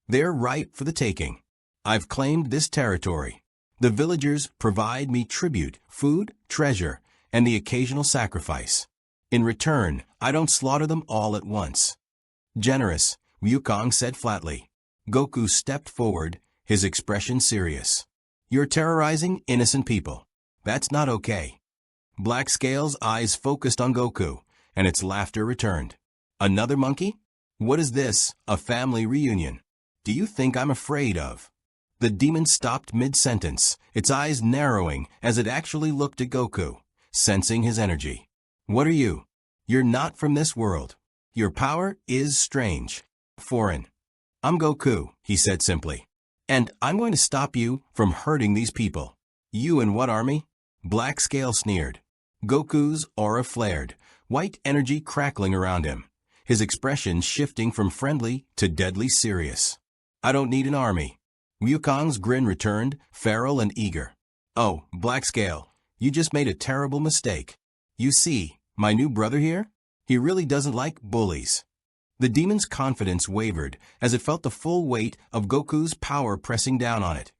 They're ripe for the taking. I've claimed this territory. The villagers provide me tribute, food, treasure, and the occasional sacrifice. In return, I don't slaughter them all at once. Generous, Wukong said flatly. Goku stepped forward, his expression serious. You're terrorizing innocent people. That's not okay. Black Scale's eyes focused on Goku, and its laughter returned. Another monkey? What is this, a family reunion? Do you think I'm afraid of? The demon stopped mid-sentence, its eyes narrowing as it actually looked at Goku, sensing his energy. What are you? You're not from this world. Your power is strange. Foreign. I'm Goku, he said simply. And I'm going to stop you from hurting these people. You and what army? Black Scale sneered. Goku's aura flared, white energy crackling around him, his expression shifting from friendly to deadly serious. I don't need an army. Wukong's grin returned, feral and eager. Oh, Black Scale, you just made a terrible mistake. You see, my new brother here? He really doesn't like bullies. The demon's confidence wavered as it felt the full weight of Goku's power pressing down on it.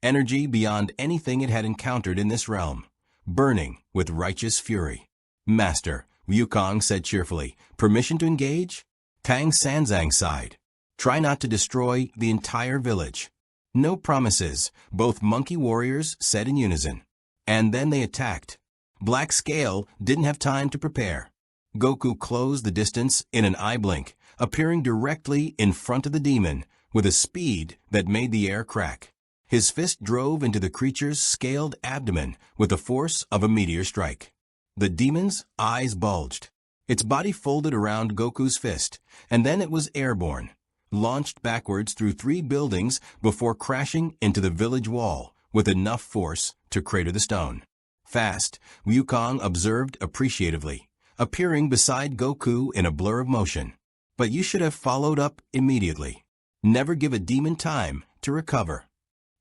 Energy beyond anything it had encountered in this realm, burning with righteous fury. Master, Wukong said cheerfully, permission to engage? Tang Sanzang sighed. Try not to destroy the entire village. No promises, both monkey warriors said in unison. And then they attacked. Black Scale didn't have time to prepare. Goku closed the distance in an eye blink, appearing directly in front of the demon with a speed that made the air crack. His fist drove into the creature's scaled abdomen with the force of a meteor strike. The demon's eyes bulged. Its body folded around Goku's fist, and then it was airborne, launched backwards through 3 buildings before crashing into the village wall with enough force to crater the stone. Fast, Wukong observed appreciatively, appearing beside Goku in a blur of motion. But you should have followed up immediately. Never give a demon time to recover.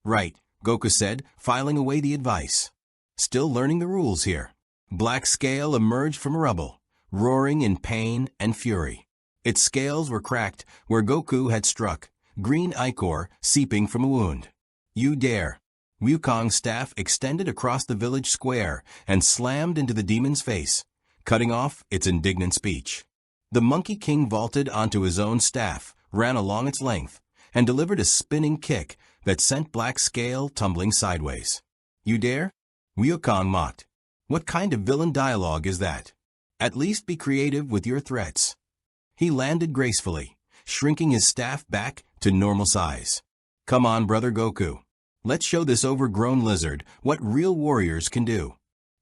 Right, Goku said, filing away the advice. Still learning the rules here. Black Scale emerged from rubble, roaring in pain and fury. Its scales were cracked where Goku had struck, green ichor seeping from a wound. You dare. Wukong's staff extended across the village square and slammed into the demon's face, cutting off its indignant speech. The Monkey King vaulted onto his own staff, ran along its length, and delivered a spinning kick that sent Black Scale tumbling sideways. You dare? Wukong mocked. What kind of villain dialogue is that? At least be creative with your threats. He landed gracefully, shrinking his staff back to normal size. Come on, brother Goku. Let's show this overgrown lizard what real warriors can do.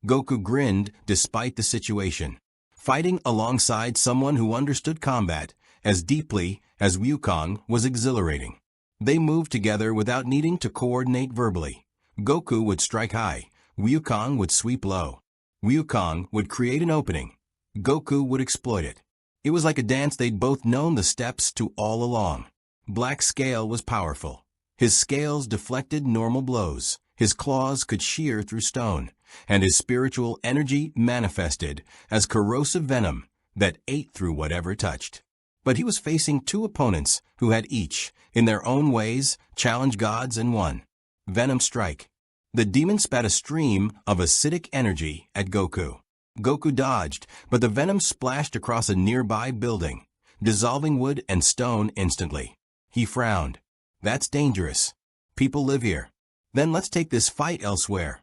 Goku grinned despite the situation, fighting alongside someone who understood combat as deeply as Wukong was exhilarating. They moved together without needing to coordinate verbally. Goku would strike high, Wukong would sweep low. Wukong would create an opening. Goku would exploit it. It was like a dance they'd both known the steps to all along. Black Scale was powerful. His scales deflected normal blows, his claws could shear through stone, and his spiritual energy manifested as corrosive venom that ate through whatever touched. But he was facing 2 opponents who had each, in their own ways, challenged gods and won. Venom strike. The demon spat a stream of acidic energy at Goku. Goku dodged, but the venom splashed across a nearby building, dissolving wood and stone instantly. He frowned. That's dangerous. People live here. Then let's take this fight elsewhere.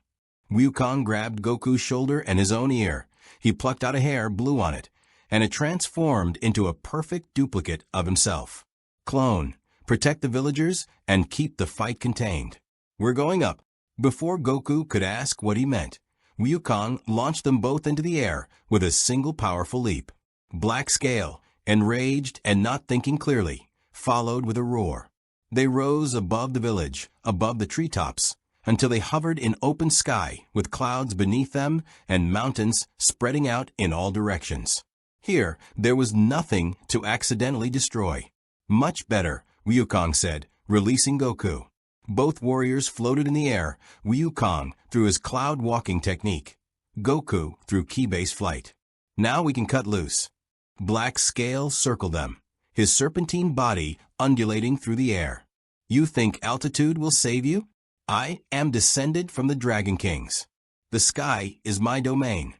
Wukong grabbed Goku's shoulder and his own ear. He plucked out a hair, blew on it, and it transformed into a perfect duplicate of himself. Clone, protect the villagers, and keep the fight contained. We're going up. Before Goku could ask what he meant, Wukong launched them both into the air with a single powerful leap. Black Scale, enraged and not thinking clearly, followed with a roar. They rose above the village, above the treetops, until they hovered in open sky with clouds beneath them and mountains spreading out in all directions. Here, there was nothing to accidentally destroy. Much better, Wukong said, releasing Goku. Both warriors floated in the air, Wukong through his cloud-walking technique, Goku through ki-base flight. Now we can cut loose. Black Scale circled them, his serpentine body undulating through the air. You think altitude will save you? I am descended from the Dragon Kings. The sky is my domain.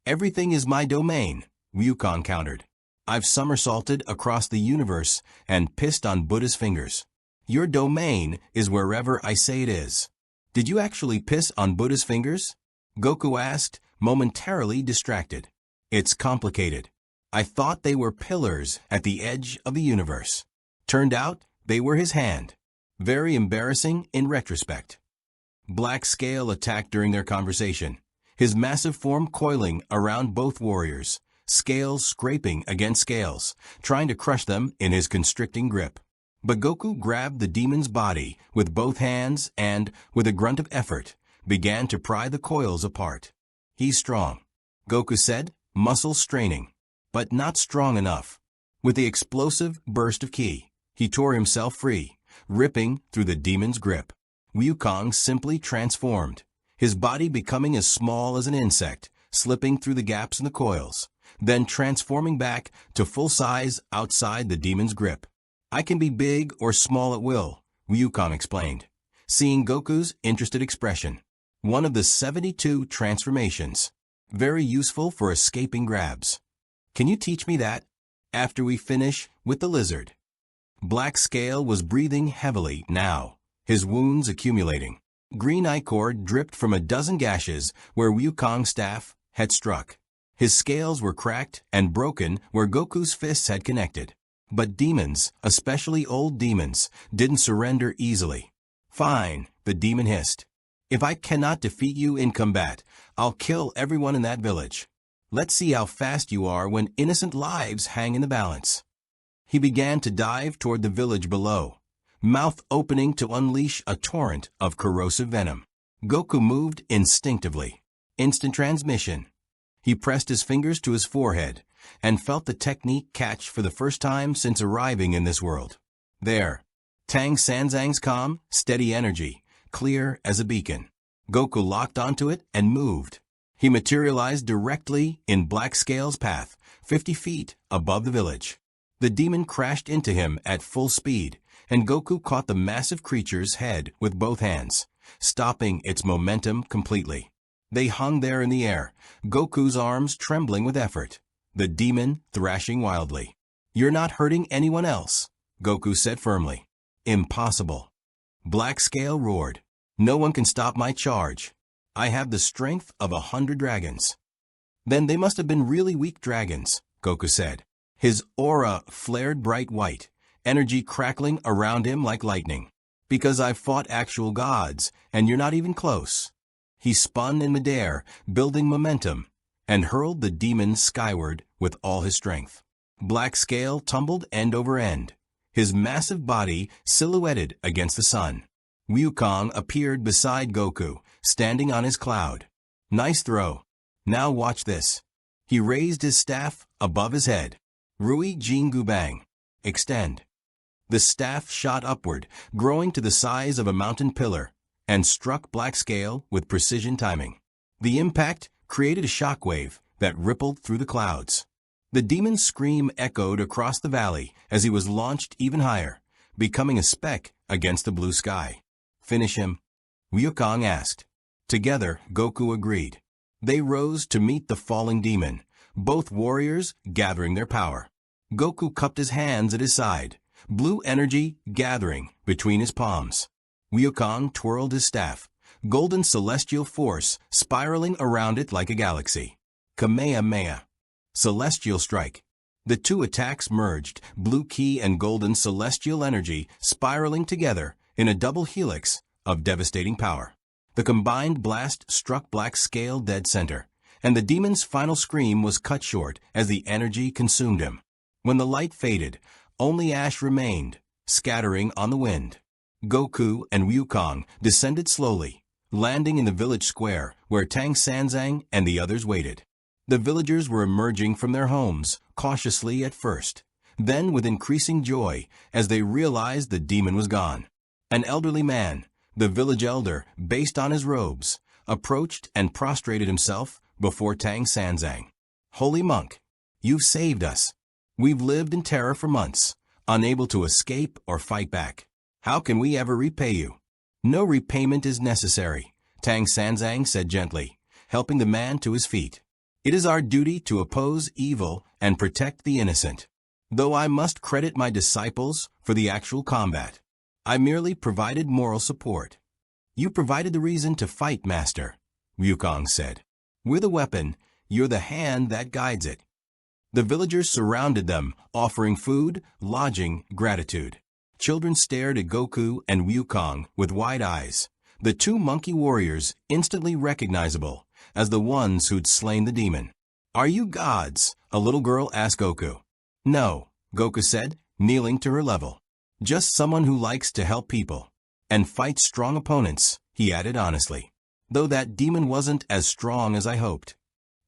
Everything is my domain, Wukong countered. I've somersaulted across the universe and pissed on Buddha's fingers. Your domain is wherever I say it is. Did you actually piss on Buddha's fingers? Goku asked, momentarily distracted. It's complicated. I thought they were pillars at the edge of the universe. Turned out they were his hand. Very embarrassing in retrospect. Black Scale attacked during their conversation, his massive form coiling around both warriors, scales scraping against scales, trying to crush them in his constricting grip. But Goku grabbed the demon's body with both hands and, with a grunt of effort, began to pry the coils apart. He's strong, Goku said, muscles straining, but not strong enough. With the explosive burst of ki, he tore himself free, ripping through the demon's grip. Wukong simply transformed, his body becoming as small as an insect, slipping through the gaps in the coils, then transforming back to full size outside the demon's grip. I can be big or small at will, Wukong explained, seeing Goku's interested expression. One of the 72 transformations. Very useful for escaping grabs. Can you teach me that? After we finish with the lizard. Black Scale was breathing heavily now, his wounds accumulating. Green ichor dripped from a dozen gashes where Wukong's staff had struck. His scales were cracked and broken where Goku's fists had connected. But demons, especially old demons, didn't surrender easily. Fine, the demon hissed. If I cannot defeat you in combat, I'll kill everyone in that village. Let's see how fast you are when innocent lives hang in the balance. He began to dive toward the village below, mouth opening to unleash a torrent of corrosive venom. Goku moved instinctively. Instant transmission. He pressed his fingers to his forehead and felt the technique catch for the first time since arriving in this world. There. Tang Sanzang's calm, steady energy, clear as a beacon. Goku locked onto it and moved. He materialized directly in Black Scale's path, 50 feet above the village. The demon crashed into him at full speed, and Goku caught the massive creature's head with both hands, stopping its momentum completely. They hung there in the air, Goku's arms trembling with effort, the demon thrashing wildly. You're not hurting anyone else, Goku said firmly. Impossible. Black Scale roared. No one can stop my charge. I have the strength of 100 dragons. Then they must have been really weak dragons, Goku said. His aura flared bright white, energy crackling around him like lightning. Because I've fought actual gods, and you're not even close. He spun in midair, building momentum, and hurled the demon skyward with all his strength. Black Scale tumbled end over end, his massive body silhouetted against the sun. Wukong appeared beside Goku, standing on his cloud. Nice throw. Now watch this. He raised his staff above his head. Rui Jingu Bang. Extend. The staff shot upward, growing to the size of a mountain pillar, and struck Black Scale with precision timing. The impact created a shockwave that rippled through the clouds. The demon's scream echoed across the valley as he was launched even higher, becoming a speck against the blue sky. Finish him? Wukong asked. Together, Goku agreed. They rose to meet the falling demon, both warriors gathering their power. Goku cupped his hands at his side, blue energy gathering between his palms. Wukong twirled his staff, golden celestial force spiraling around it like a galaxy. Kamehameha. Celestial strike. The two attacks merged, blue ki and golden celestial energy spiraling together in a double helix of devastating power. The combined blast struck Black Scale dead center, and the demon's final scream was cut short as the energy consumed him. When the light faded, only ash remained, scattering on the wind. Goku and Wukong descended slowly, landing in the village square where Tang Sanzang and the others waited. The villagers were emerging from their homes, cautiously at first, then with increasing joy as they realized the demon was gone. An elderly man, the village elder, based on his robes, approached and prostrated himself before Tang Sanzang. Holy monk, you've saved us. We've lived in terror for months, unable to escape or fight back. How can we ever repay you? No repayment is necessary, Tang Sanzang said gently, helping the man to his feet. It is our duty to oppose evil and protect the innocent. Though I must credit my disciples for the actual combat, I merely provided moral support. You provided the reason to fight, Master, Wukong said. We're the weapon, you're the hand that guides it. The villagers surrounded them, offering food, lodging, gratitude. Children stared at Goku and Wukong with wide eyes, the two monkey warriors instantly recognizable as the ones who'd slain the demon. Are you gods? A little girl asked Goku. No, Goku said, kneeling to her level. Just someone who likes to help people. And fight strong opponents, he added honestly. Though that demon wasn't as strong as I hoped.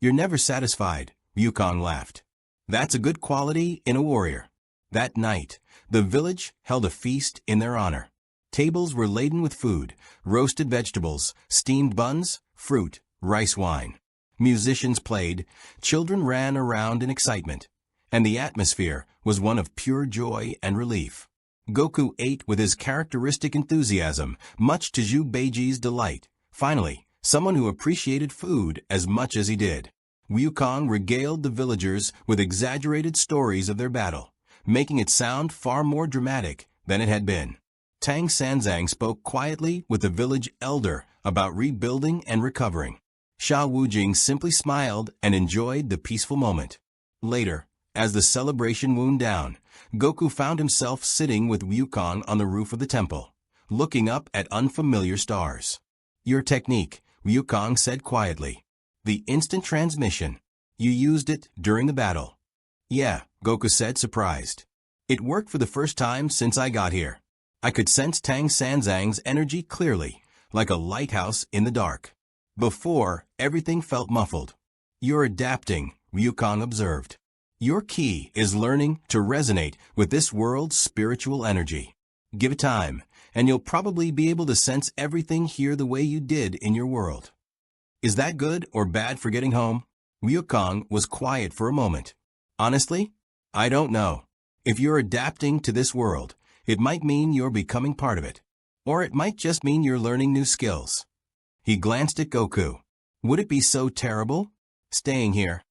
You're never satisfied, Wukong laughed. That's a good quality in a warrior. That night, the village held a feast in their honor. Tables were laden with food, roasted vegetables, steamed buns, fruit, rice wine. Musicians played, children ran around in excitement, and the atmosphere was one of pure joy and relief. Goku ate with his characteristic enthusiasm, much to Zhu Beiji's delight. Finally, someone who appreciated food as much as he did. Wukong regaled the villagers with exaggerated stories of their battle, making it sound far more dramatic than it had been. Tang Sanzang spoke quietly with the village elder about rebuilding and recovering. Sha Wujing simply smiled and enjoyed the peaceful moment. Later, as the celebration wound down, Goku found himself sitting with Wukong on the roof of the temple, looking up at unfamiliar stars. Your technique, Wukong said quietly. The instant transmission. You used it during the battle. Yeah, Goku said surprised. It worked for the first time since I got here. I could sense Tang Sanzang's energy clearly, like a lighthouse in the dark. Before, everything felt muffled. You're adapting, Wukong observed. Your key is learning to resonate with this world's spiritual energy. Give it time, and you'll probably be able to sense everything here the way you did in your world. Is that good or bad for getting home? Wukong was quiet for a moment. Honestly, I don't know. If you're adapting to this world, it might mean you're becoming part of it. Or it might just mean you're learning new skills. He glanced at Goku. Would it be so terrible? Staying here.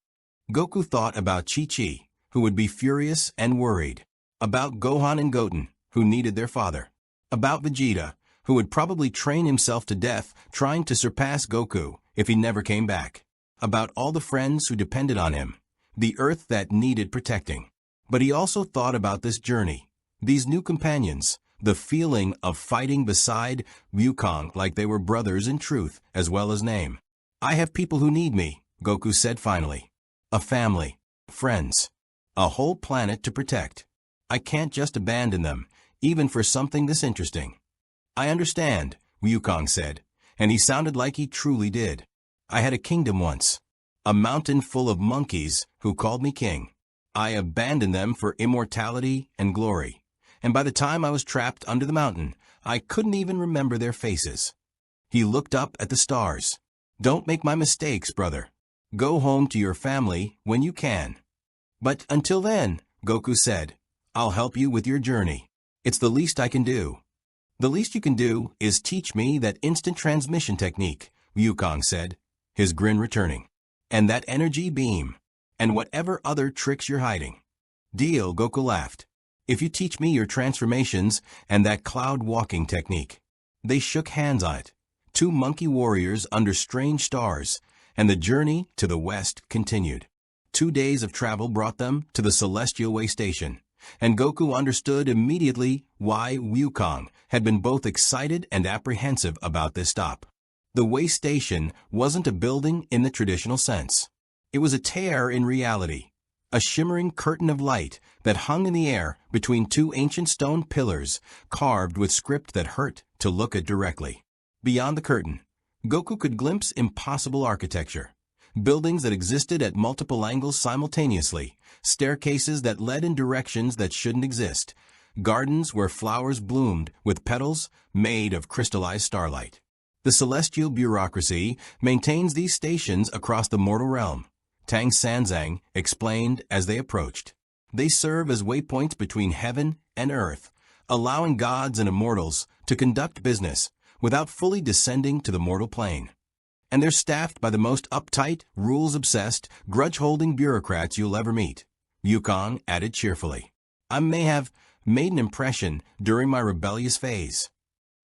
Goku thought about Chi-Chi, who would be furious and worried. About Gohan and Goten, who needed their father. About Vegeta, who would probably train himself to death trying to surpass Goku if he never came back. About all the friends who depended on him. The Earth that needed protecting. But he also thought about this journey. These new companions. The feeling of fighting beside Wukong like they were brothers in truth as well as name. I have people who need me, Goku said finally. A family, friends, a whole planet to protect. I can't just abandon them, even for something this interesting. I understand, Wukong said, and he sounded like he truly did. I had a kingdom once, a mountain full of monkeys who called me king. I abandoned them for immortality and glory. And by the time I was trapped under the mountain, I couldn't even remember their faces. He looked up at the stars. Don't make my mistakes, brother. Go home to your family when you can. But until then, Goku said, I'll help you with your journey. It's the least I can do. The least you can do is teach me that instant transmission technique, Wukong said, his grin returning. And that energy beam. And whatever other tricks you're hiding. Deal, Goku laughed. If you teach me your transformations and that cloud walking technique. They shook hands on it. Two monkey warriors under strange stars, and the journey to the west continued. 2 days of travel brought them to the celestial way station, and Goku understood immediately why Wukong had been both excited and apprehensive about this stop. The way station wasn't a building in the traditional sense. It was a tear in reality. A shimmering curtain of light that hung in the air between two ancient stone pillars carved with script that hurt to look at directly. Beyond the curtain, Goku could glimpse impossible architecture. Buildings that existed at multiple angles simultaneously, staircases that led in directions that shouldn't exist, gardens where flowers bloomed with petals made of crystallized starlight. The celestial bureaucracy maintains these stations across the mortal realm. Tang Sanzang explained as they approached. They serve as waypoints between heaven and earth, allowing gods and immortals to conduct business without fully descending to the mortal plane. And they're staffed by the most uptight, rules-obsessed, grudge-holding bureaucrats you'll ever meet, Wukong added cheerfully. I may have made an impression during my rebellious phase.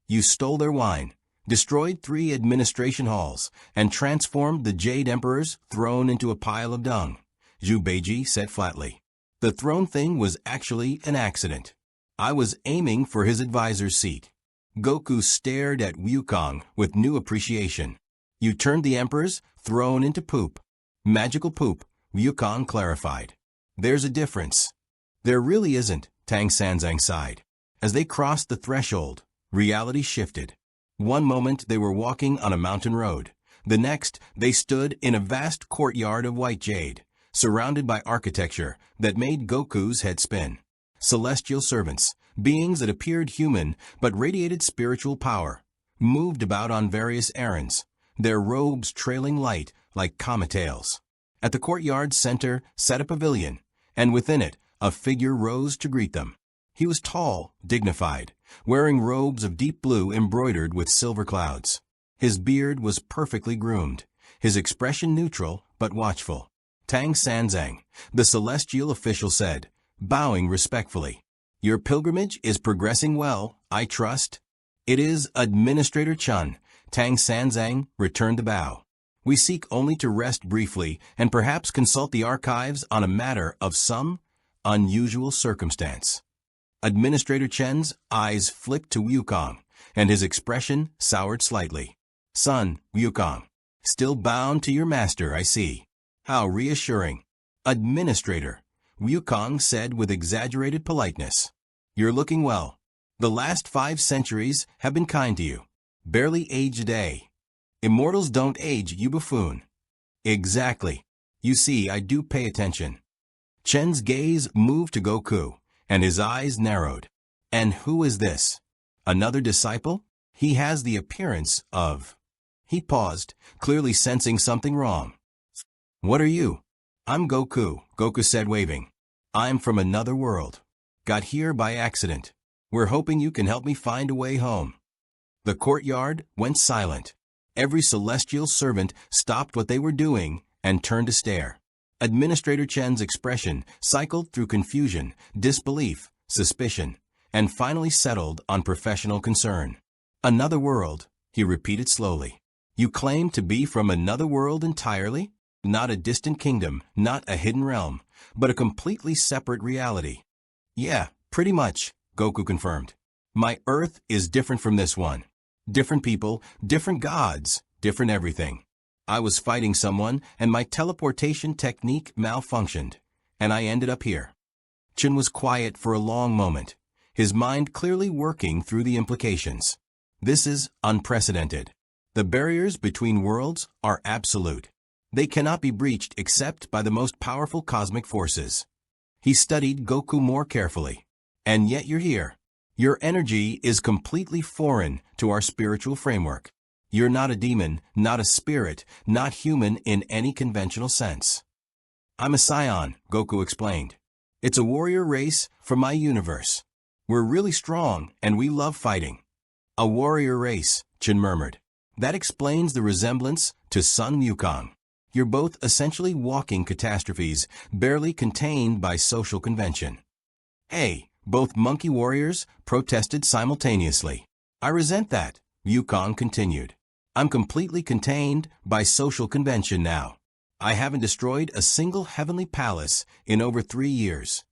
You stole their wine. destroyed 3 administration halls, and transformed the Jade Emperor's throne into a pile of dung. Zhu Beiji said flatly. The throne thing was actually an accident. I was aiming for his advisor's seat. Goku stared at Wukong with new appreciation. You turned the Emperor's throne into poop. Magical poop, Wukong clarified. There's a difference. There really isn't, Tang Sanzang sighed. As they crossed the threshold, reality shifted. One moment they were walking on a mountain road. The next, they stood in a vast courtyard of white jade, surrounded by architecture that made Goku's head spin. Celestial servants, beings that appeared human but radiated spiritual power, moved about on various errands, their robes trailing light like comet tails. At the courtyard's center sat a pavilion, and within it a figure rose to greet them. He was tall, dignified, wearing robes of deep blue embroidered with silver clouds. His beard was perfectly groomed, his expression neutral but watchful. Tang Sanzang, the celestial official said, bowing respectfully. Your pilgrimage is progressing well, I trust. It is, Administrator Chun. Tang Sanzang returned the bow. We seek only to rest briefly and perhaps consult the archives on a matter of some unusual circumstance. Administrator Chen's eyes flicked to Wukong, and his expression soured slightly. Son, Wukong, still bound to your master, I see. How reassuring. Administrator, Wukong said with exaggerated politeness. You're looking well. The last 5 centuries have been kind to you. Barely aged a day. Immortals don't age, you buffoon. Exactly. You see, I do pay attention. Chen's gaze moved to Goku, and his eyes narrowed. And who is this? Another disciple? He has the appearance of... He paused, clearly sensing something wrong. What are you? I'm Goku, Goku said, waving. I'm from another world. Got here by accident. We're hoping you can help me find a way home. The courtyard went silent. Every celestial servant stopped what they were doing and turned to stare. Administrator Chen's expression cycled through confusion, disbelief, suspicion, and finally settled on professional concern. Another world, he repeated slowly. You claim to be from another world entirely? Not a distant kingdom, not a hidden realm, but a completely separate reality. Yeah, pretty much, Goku confirmed. My Earth is different from this one. Different people, different gods, different everything. I was fighting someone and my teleportation technique malfunctioned, and I ended up here. Chin was quiet for a long moment, his mind clearly working through the implications. This is unprecedented. The barriers between worlds are absolute. They cannot be breached except by the most powerful cosmic forces. He studied Goku more carefully. And yet you're here. Your energy is completely foreign to our spiritual framework. You're not a demon, not a spirit, not human in any conventional sense. I'm a scion, Goku explained. It's a warrior race from my universe. We're really strong and we love fighting. A warrior race, Chin murmured. That explains the resemblance to Sun Wukong. You're both essentially walking catastrophes, barely contained by social convention. Hey, both monkey warriors protested simultaneously. I resent that, Wukong continued. I'm completely contained by social convention now. I haven't destroyed a single heavenly palace in over 3 years.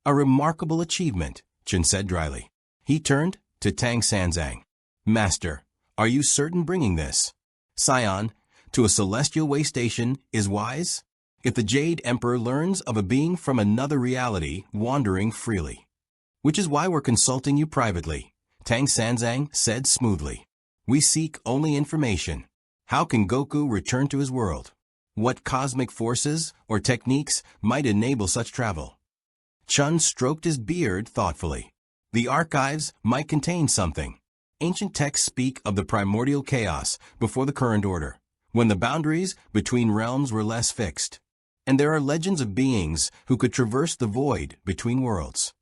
A remarkable achievement, Chin said dryly. He turned to Tang Sanzang. Master, are you certain bringing this? Scion, to a celestial way station is wise? If the Jade Emperor learns of a being from another reality wandering freely. Which is why we're consulting you privately, Tang Sanzang said smoothly. We seek only information. How can Goku return to his world? What cosmic forces or techniques might enable such travel? Chun stroked his beard thoughtfully. The archives might contain something. Ancient texts speak of the primordial chaos before the current order, when the boundaries between realms were less fixed. And there are legends of beings who could traverse the void between worlds.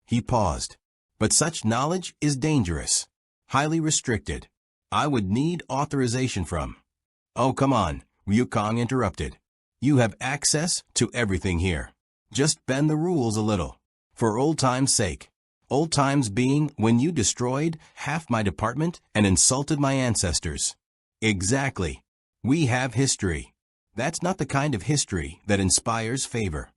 He paused. But such knowledge is dangerous, highly restricted. I would need authorization from... Oh, come on, Wukong interrupted. You have access to everything here. Just bend the rules a little. For old time's sake. Old times being when you destroyed half my department and insulted my ancestors. Exactly. We have history. That's not the kind of history that inspires favor.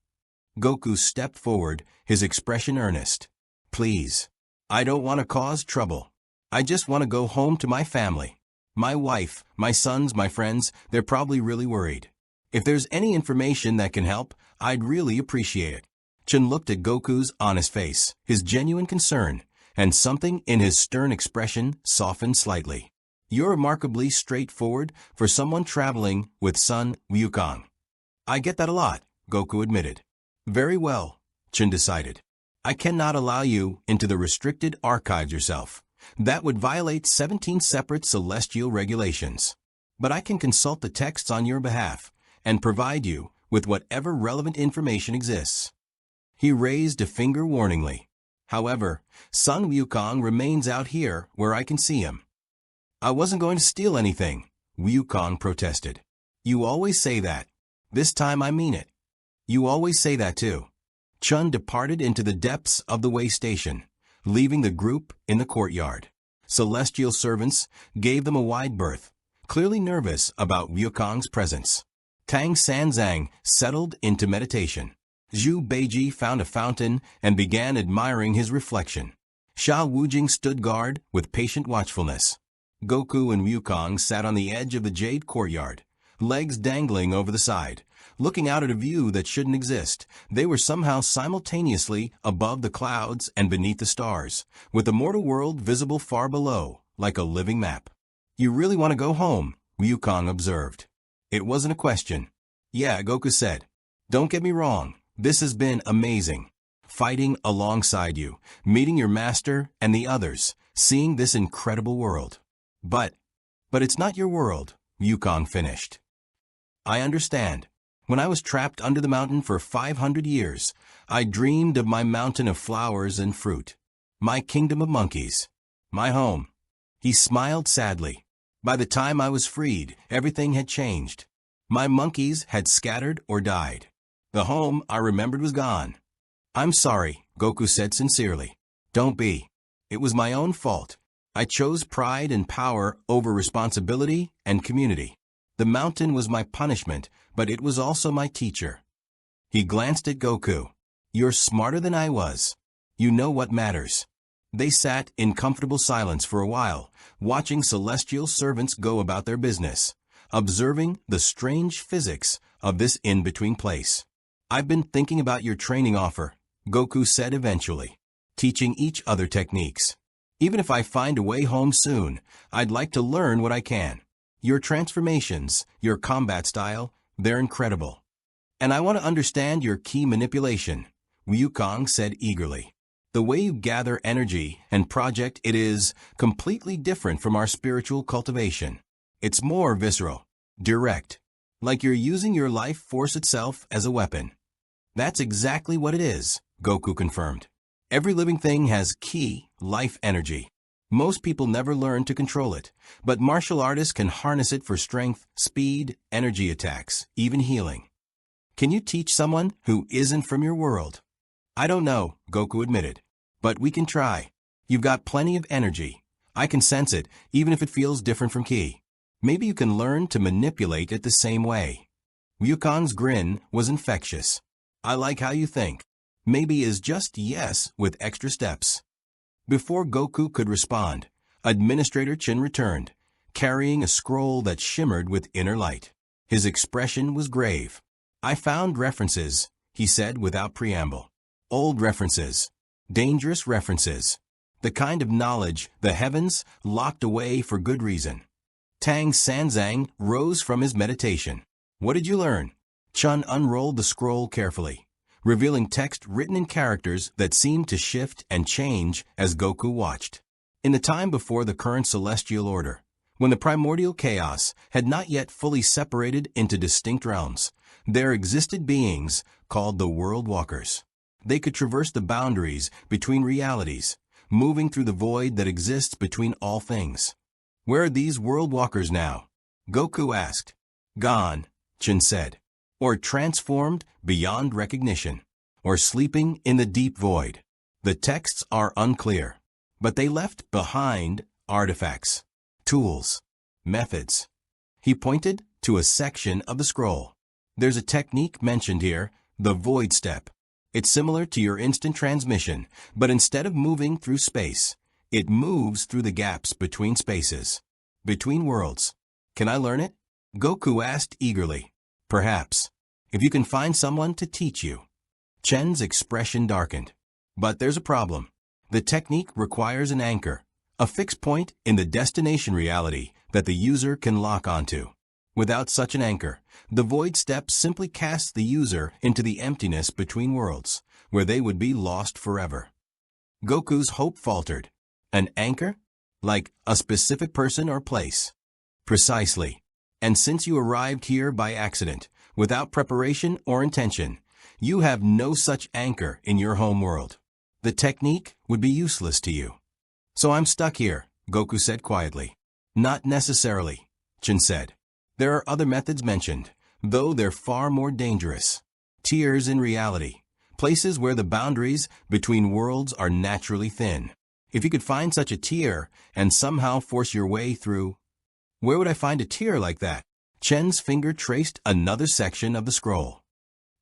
Goku stepped forward, his expression earnest. Please. I don't want to cause trouble. I just want to go home to my family. My wife, my sons, my friends, they're probably really worried. If there's any information that can help, I'd really appreciate it. Chun looked at Goku's honest face, his genuine concern, and something in his stern expression softened slightly. You're remarkably straightforward for someone traveling with Sun Wukong. I get that a lot, Goku admitted. Very well, Chun decided. I cannot allow you into the restricted archives yourself. That would violate 17 separate celestial regulations. But I can consult the texts on your behalf and provide you with whatever relevant information exists. He raised a finger warningly. However, Sun Wukong remains out here where I can see him. I wasn't going to steal anything, Wukong protested. You always say that. This time I mean it. You always say that too. Chun departed into the depths of the way station, leaving the group in the courtyard. Celestial servants gave them a wide berth, clearly nervous about Wukong's presence. Tang Sanzang settled into meditation. Zhu Beiji found a fountain and began admiring his reflection. Sha Wujing stood guard with patient watchfulness. Goku and Wukong sat on the edge of the jade courtyard, legs dangling over the side, looking out at a view that shouldn't exist. They were somehow simultaneously above the clouds and beneath the stars, with the mortal world visible far below, like a living map. You really want to go home, Wukong observed. It wasn't a question. Yeah, Goku said. Don't get me wrong. This has been amazing. Fighting alongside you, meeting your master and the others, seeing this incredible world. But it's not your world, Wukong finished. I understand. When I was trapped under the mountain for 500 years, I dreamed of my mountain of flowers and fruit. My kingdom of monkeys. My home. He smiled sadly. By the time I was freed, everything had changed. My monkeys had scattered or died. The home I remembered was gone. I'm sorry, Goku said sincerely. Don't be. It was my own fault. I chose pride and power over responsibility and community. The mountain was my punishment, but it was also my teacher. He glanced at Goku. You're smarter than I was. You know what matters. They sat in comfortable silence for a while, watching celestial servants go about their business, observing the strange physics of this in-between place. I've been thinking about your training offer, Goku said eventually, teaching each other techniques. Even if I find a way home soon, I'd like to learn what I can. Your transformations, your combat style, they're incredible. And I want to understand your key manipulation, Wukong said eagerly. The way you gather energy and project it is completely different from our spiritual cultivation. It's more visceral, direct, like you're using your life force itself as a weapon. That's exactly what it is, Goku confirmed. Every living thing has key, life energy. Most people never learn to control it, but martial artists can harness it for strength, speed, energy attacks, even healing. Can you teach someone who isn't from your world? I don't know, Goku admitted, but we can try. You've got plenty of energy. I can sense it, even if it feels different from Ki. Maybe you can learn to manipulate it the same way. Wukong's grin was infectious. I like how you think. Maybe is just yes with extra steps. Before Goku could respond, Administrator Chin returned, carrying a scroll that shimmered with inner light. His expression was grave. I found references, he said without preamble. Old references. Dangerous references. The kind of knowledge the heavens locked away for good reason. Tang Sanzang rose from his meditation. What did you learn? Chun unrolled the scroll carefully, revealing text written in characters that seemed to shift and change as Goku watched. In the time before the current celestial order, when the primordial chaos had not yet fully separated into distinct realms, there existed beings called the World Walkers. They could traverse the boundaries between realities, moving through the void that exists between all things. Where are these World Walkers now? Goku asked. Gone, Chin said. Or transformed beyond recognition, or sleeping in the deep void. The texts are unclear, but they left behind artifacts, tools, methods. He pointed to a section of the scroll. There's a technique mentioned here, the void step. It's similar to your instant transmission, but instead of moving through space, it moves through the gaps between spaces, between worlds. Can I learn it? Goku asked eagerly. Perhaps, if you can find someone to teach you. Chen's expression darkened. But there's a problem. The technique requires an anchor, a fixed point in the destination reality that the user can lock onto. Without such an anchor, the void step simply casts the user into the emptiness between worlds, where they would be lost forever. Goku's hope faltered. An anchor? Like a specific person or place? Precisely. And since you arrived here by accident, without preparation or intention, you have no such anchor in your home world. The technique would be useless to you. So I'm stuck here, Goku said quietly. Not necessarily, Chen said. There are other methods mentioned, though they're far more dangerous. Tiers in reality, places where the boundaries between worlds are naturally thin. If you could find such a tier and somehow force your way through, where would I find a tier like that? Chen's finger traced another section of the scroll.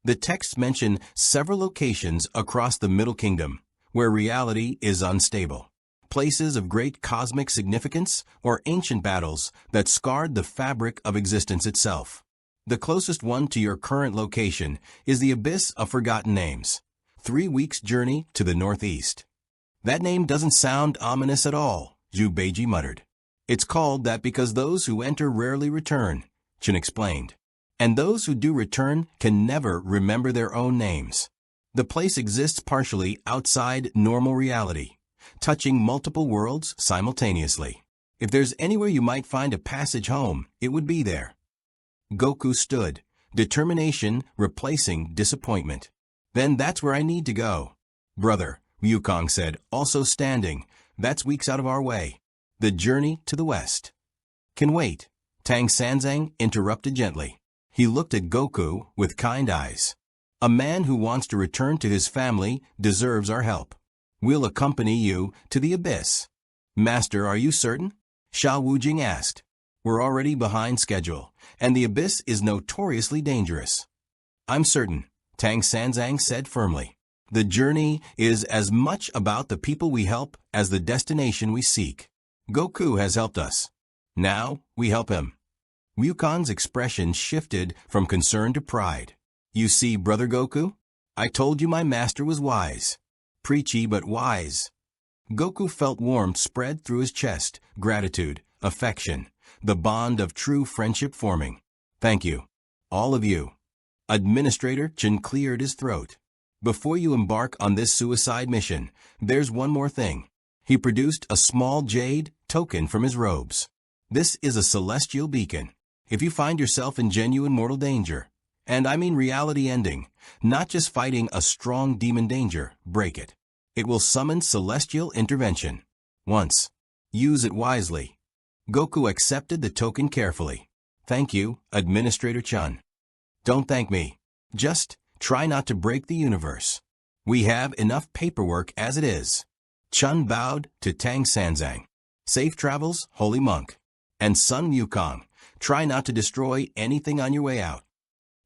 The texts mention several locations across the Middle Kingdom, where reality is unstable. Places of great cosmic significance or ancient battles that scarred the fabric of existence itself. The closest one to your current location is the Abyss of Forgotten Names, 3 weeks' journey to the northeast. That name doesn't sound ominous at all, Zhu Beiji muttered. It's called that because those who enter rarely return, Chen explained. And those who do return can never remember their own names. The place exists partially outside normal reality, touching multiple worlds simultaneously. If there's anywhere you might find a passage home, it would be there. Goku stood, determination replacing disappointment. Then that's where I need to go. Brother, Wukong said, also standing, that's weeks out of our way. The journey to the west can wait, Tang Sanzang interrupted gently. He looked at Goku with kind eyes. A man who wants to return to his family deserves our help. We'll accompany you to the abyss. Master, are you certain? Xiao Wujing asked. We're already behind schedule, and the abyss is notoriously dangerous. I'm certain, Tang Sanzang said firmly. The journey is as much about the people we help as the destination we seek. Goku has helped us. Now, we help him. Wukong's expression shifted from concern to pride. You see, Brother Goku? I told you my master was wise. Preachy but wise. Goku felt warmth spread through his chest, gratitude, affection, the bond of true friendship forming. Thank you. All of you. Administrator Chen cleared his throat. Before you embark on this suicide mission, there's one more thing. He produced a small jade token from his robes. This is a celestial beacon. If you find yourself in genuine mortal danger, and I mean reality ending, not just fighting a strong demon danger, break it. It will summon celestial intervention. Once. Use it wisely. Goku accepted the token carefully. Thank you, Administrator Chun. Don't thank me. Just try not to break the universe. We have enough paperwork as it is. Chun bowed to Tang Sanzang. Safe travels, holy monk. And Sun Wukong, try not to destroy anything on your way out.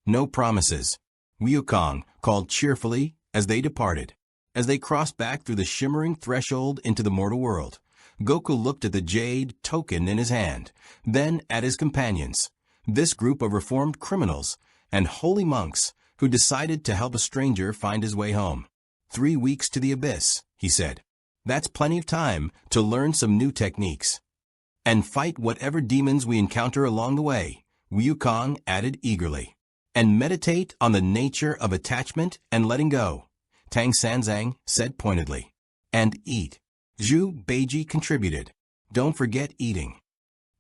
No promises. Wukong called cheerfully as they departed. As they crossed back through the shimmering threshold into the mortal world, Goku looked at the jade token in his hand, then at his companions, this group of reformed criminals and holy monks who decided to help a stranger find his way home. 3 weeks to the abyss, he said. That's plenty of time to learn some new techniques. And fight whatever demons we encounter along the way, Wukong added eagerly. And meditate on the nature of attachment and letting go, Tang Sanzang said pointedly. And eat. Zhu Beiji contributed. Don't forget eating.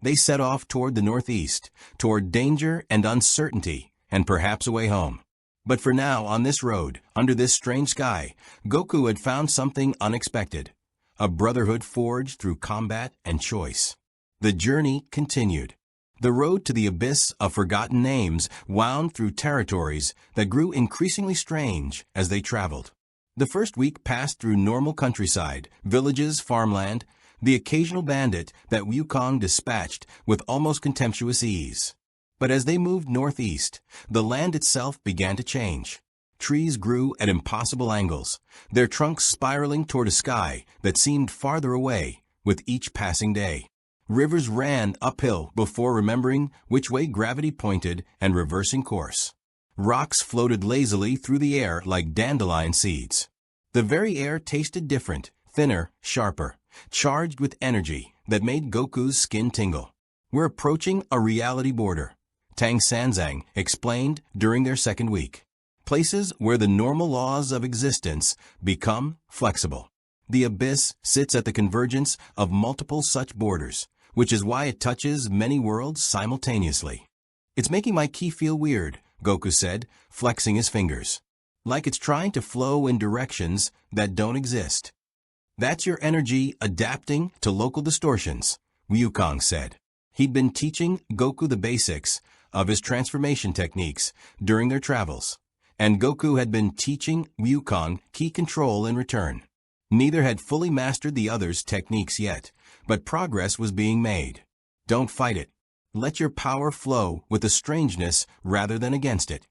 They set off toward the northeast, toward danger and uncertainty, and perhaps a way home. But for now, on this road, under this strange sky, Goku had found something unexpected. A brotherhood forged through combat and choice. The journey continued. The road to the abyss of forgotten names wound through territories that grew increasingly strange as they traveled. The first week passed through normal countryside, villages, farmland, the occasional bandit that Wukong dispatched with almost contemptuous ease. But as they moved northeast, the land itself began to change. Trees grew at impossible angles, their trunks spiraling toward a sky that seemed farther away with each passing day. Rivers ran uphill before remembering which way gravity pointed and reversing course. Rocks floated lazily through the air like dandelion seeds. The very air tasted different, thinner, sharper, charged with energy that made Goku's skin tingle. "We're approaching a reality border," Tang Sanzang explained during their second week. "Places where the normal laws of existence become flexible. The abyss sits at the convergence of multiple such borders, which is why it touches many worlds simultaneously." "It's making my ki feel weird," Goku said, flexing his fingers. "Like it's trying to flow in directions that don't exist." "That's your energy adapting to local distortions," Wukong said. He'd been teaching Goku the basics of his transformation techniques during their travels, and Goku had been teaching Wukong ki control in return. Neither had fully mastered the other's techniques yet, but progress was being made. "Don't fight it. Let your power flow with the strangeness rather than against it."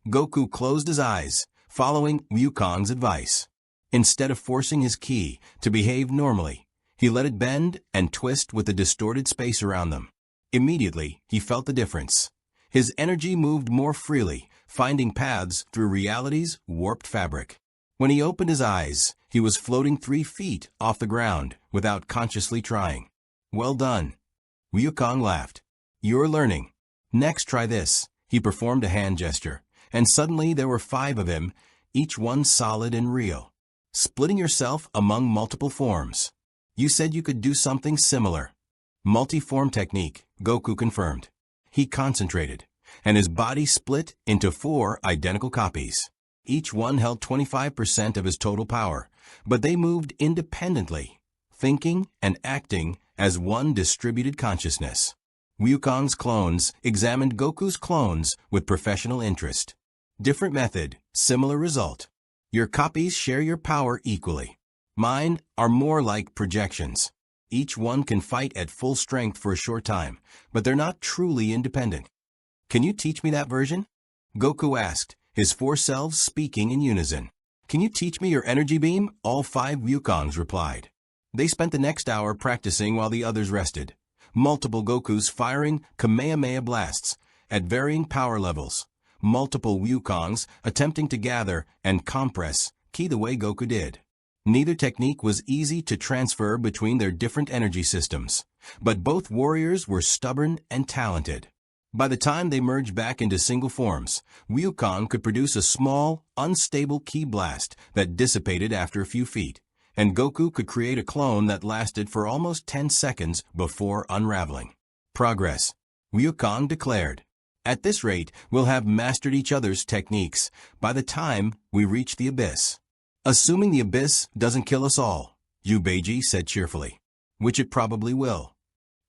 Goku closed his eyes, following Wukong's advice. Instead of forcing his ki to behave normally, he let it bend and twist with the distorted space around them. Immediately, he felt the difference. His energy moved more freely, finding paths through reality's warped fabric. When he opened his eyes, he was floating 3 feet off the ground without consciously trying. "Well done." Wukong laughed. "You're learning. Next, try this." He performed a hand gesture, and suddenly there were 5 of him, each one solid and real. "Splitting yourself among multiple forms. You said you could do something similar." "Multi-form technique," Goku confirmed. He concentrated, and his body split into 4 identical copies. Each one held 25% of his total power, but they moved independently, thinking and acting as one distributed consciousness. Wukong's clones examined Goku's clones with professional interest. "Different method, similar result. Your copies share your power equally. Mine are more like projections. Each one can fight at full strength for a short time, but they're not truly independent." "Can you teach me that version?" Goku asked, his 4 selves speaking in unison. "Can you teach me your energy beam?" All 5 Wukongs replied. They spent the next hour practicing while the others rested. Multiple Gokus firing Kamehameha blasts at varying power levels. Multiple Wukongs attempting to gather and compress ki the way Goku did. Neither technique was easy to transfer between their different energy systems, but both warriors were stubborn and talented. By the time they merged back into single forms, Wukong could produce a small, unstable ki blast that dissipated after a few feet, and Goku could create a clone that lasted for almost 10 seconds before unraveling. "Progress," Wukong declared. "At this rate, we'll have mastered each other's techniques by the time we reach the abyss." "Assuming the abyss doesn't kill us all," Yubeiji said cheerfully. "Which it probably will."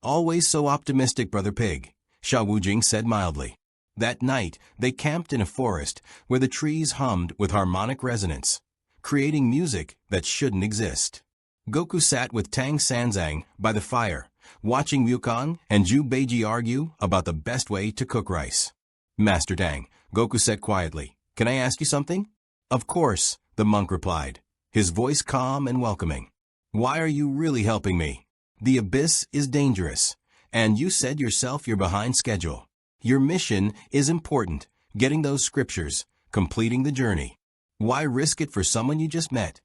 "Always so optimistic, Brother Pig," Xiao Wujing said mildly. That night, they camped in a forest where the trees hummed with harmonic resonance, creating music that shouldn't exist. Goku sat with Tang Sanzang by the fire, watching Wukong and Zhu Beiji argue about the best way to cook rice. "Master Tang," Goku said quietly, "can I ask you something?" "Of course," the monk replied, his voice calm and welcoming. "Why are you really helping me? The abyss is dangerous, and you said yourself you're behind schedule. Your mission is important, getting those scriptures, completing the journey. Why risk it for someone you just met?"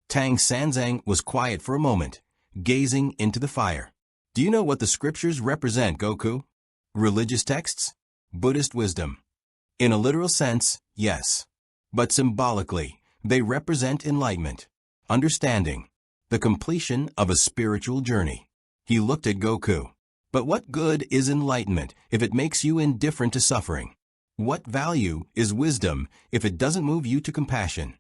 Tang Sanzang was quiet for a moment, gazing into the fire. "Do you know what the scriptures represent, Goku?" "Religious texts? Buddhist wisdom?" "In a literal sense, yes. But symbolically, they represent enlightenment, understanding, the completion of a spiritual journey." He looked at Goku. "But what good is enlightenment if it makes you indifferent to suffering? What value is wisdom if it doesn't move you to compassion?"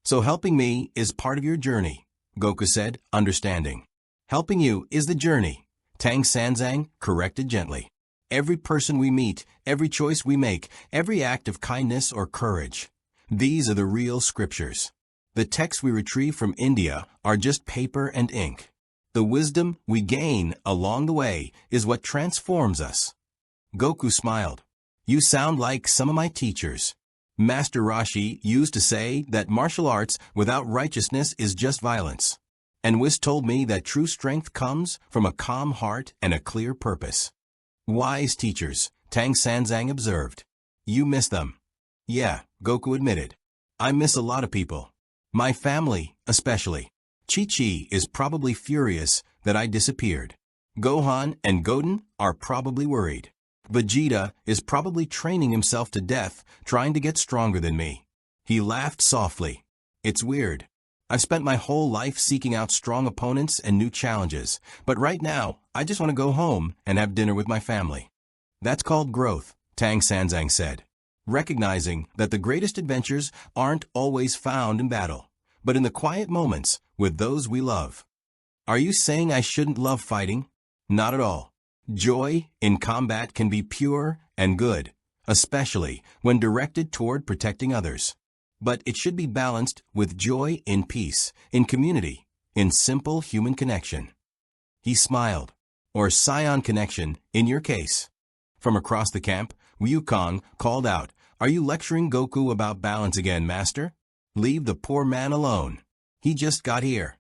"So helping me is part of your journey," Goku said, understanding. "Helping you is the journey," Tang Sanzang corrected gently. "Every person we meet, every choice we make, every act of kindness or courage. These are the real scriptures." The texts we retrieve from India are just paper and ink. The wisdom we gain along the way is what transforms us. Goku smiled. You sound like some of my teachers. Master Roshi used to say that martial arts without righteousness is just violence. And Whis told me that true strength comes from a calm heart and a clear purpose. Wise teachers, Tang Sanzang observed. You miss them. Yeah, Goku admitted. I miss a lot of people. My family, especially. Chi-Chi is probably furious that I disappeared. Gohan and Goten are probably worried. Vegeta is probably training himself to death, trying to get stronger than me. He laughed softly. It's weird. I've spent my whole life seeking out strong opponents and new challenges, but right now, I just want to go home and have dinner with my family. That's called growth, Tang Sanzang said, recognizing that the greatest adventures aren't always found in battle, but in the quiet moments with those we love. Are you saying I shouldn't love fighting? Not at all. Joy in combat can be pure and good, especially when directed toward protecting others. But it should be balanced with joy in peace, in community, in simple human connection. He smiled. Or scion connection, in your case. From across the camp, Wukong called out, Are you lecturing Goku about balance again, Master? Leave the poor man alone. He just got here.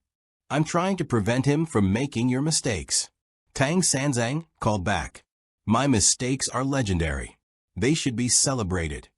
I'm trying to prevent him from making your mistakes. Tang Sanzang called back. My mistakes are legendary. They should be celebrated.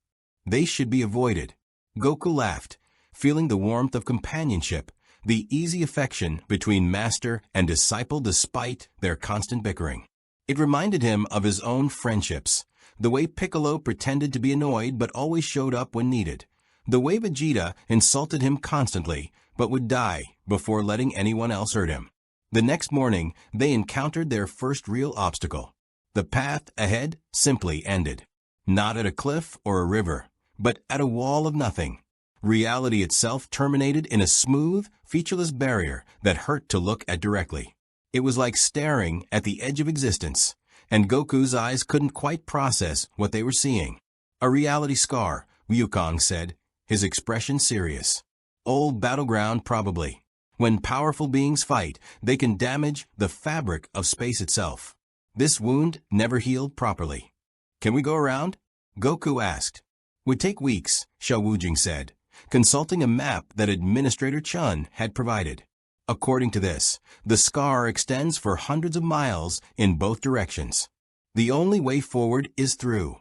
They should be avoided. Goku laughed, feeling the warmth of companionship, the easy affection between master and disciple despite their constant bickering. It reminded him of his own friendships, the way Piccolo pretended to be annoyed but always showed up when needed, the way Vegeta insulted him constantly but would die before letting anyone else hurt him. The next morning, they encountered their first real obstacle. The path ahead simply ended. Not at a cliff or a river, but at a wall of nothing. Reality itself terminated in a smooth, featureless barrier that hurt to look at directly. It was like staring at the edge of existence, and Goku's eyes couldn't quite process what they were seeing. A reality scar, Wukong said, his expression serious. Old battleground probably. When powerful beings fight, they can damage the fabric of space itself. This wound never healed properly. Can we go around? Goku asked. Would take weeks, Xiao Wujing said, consulting a map that Administrator Chun had provided. According to this, the scar extends for hundreds of miles in both directions. The only way forward is through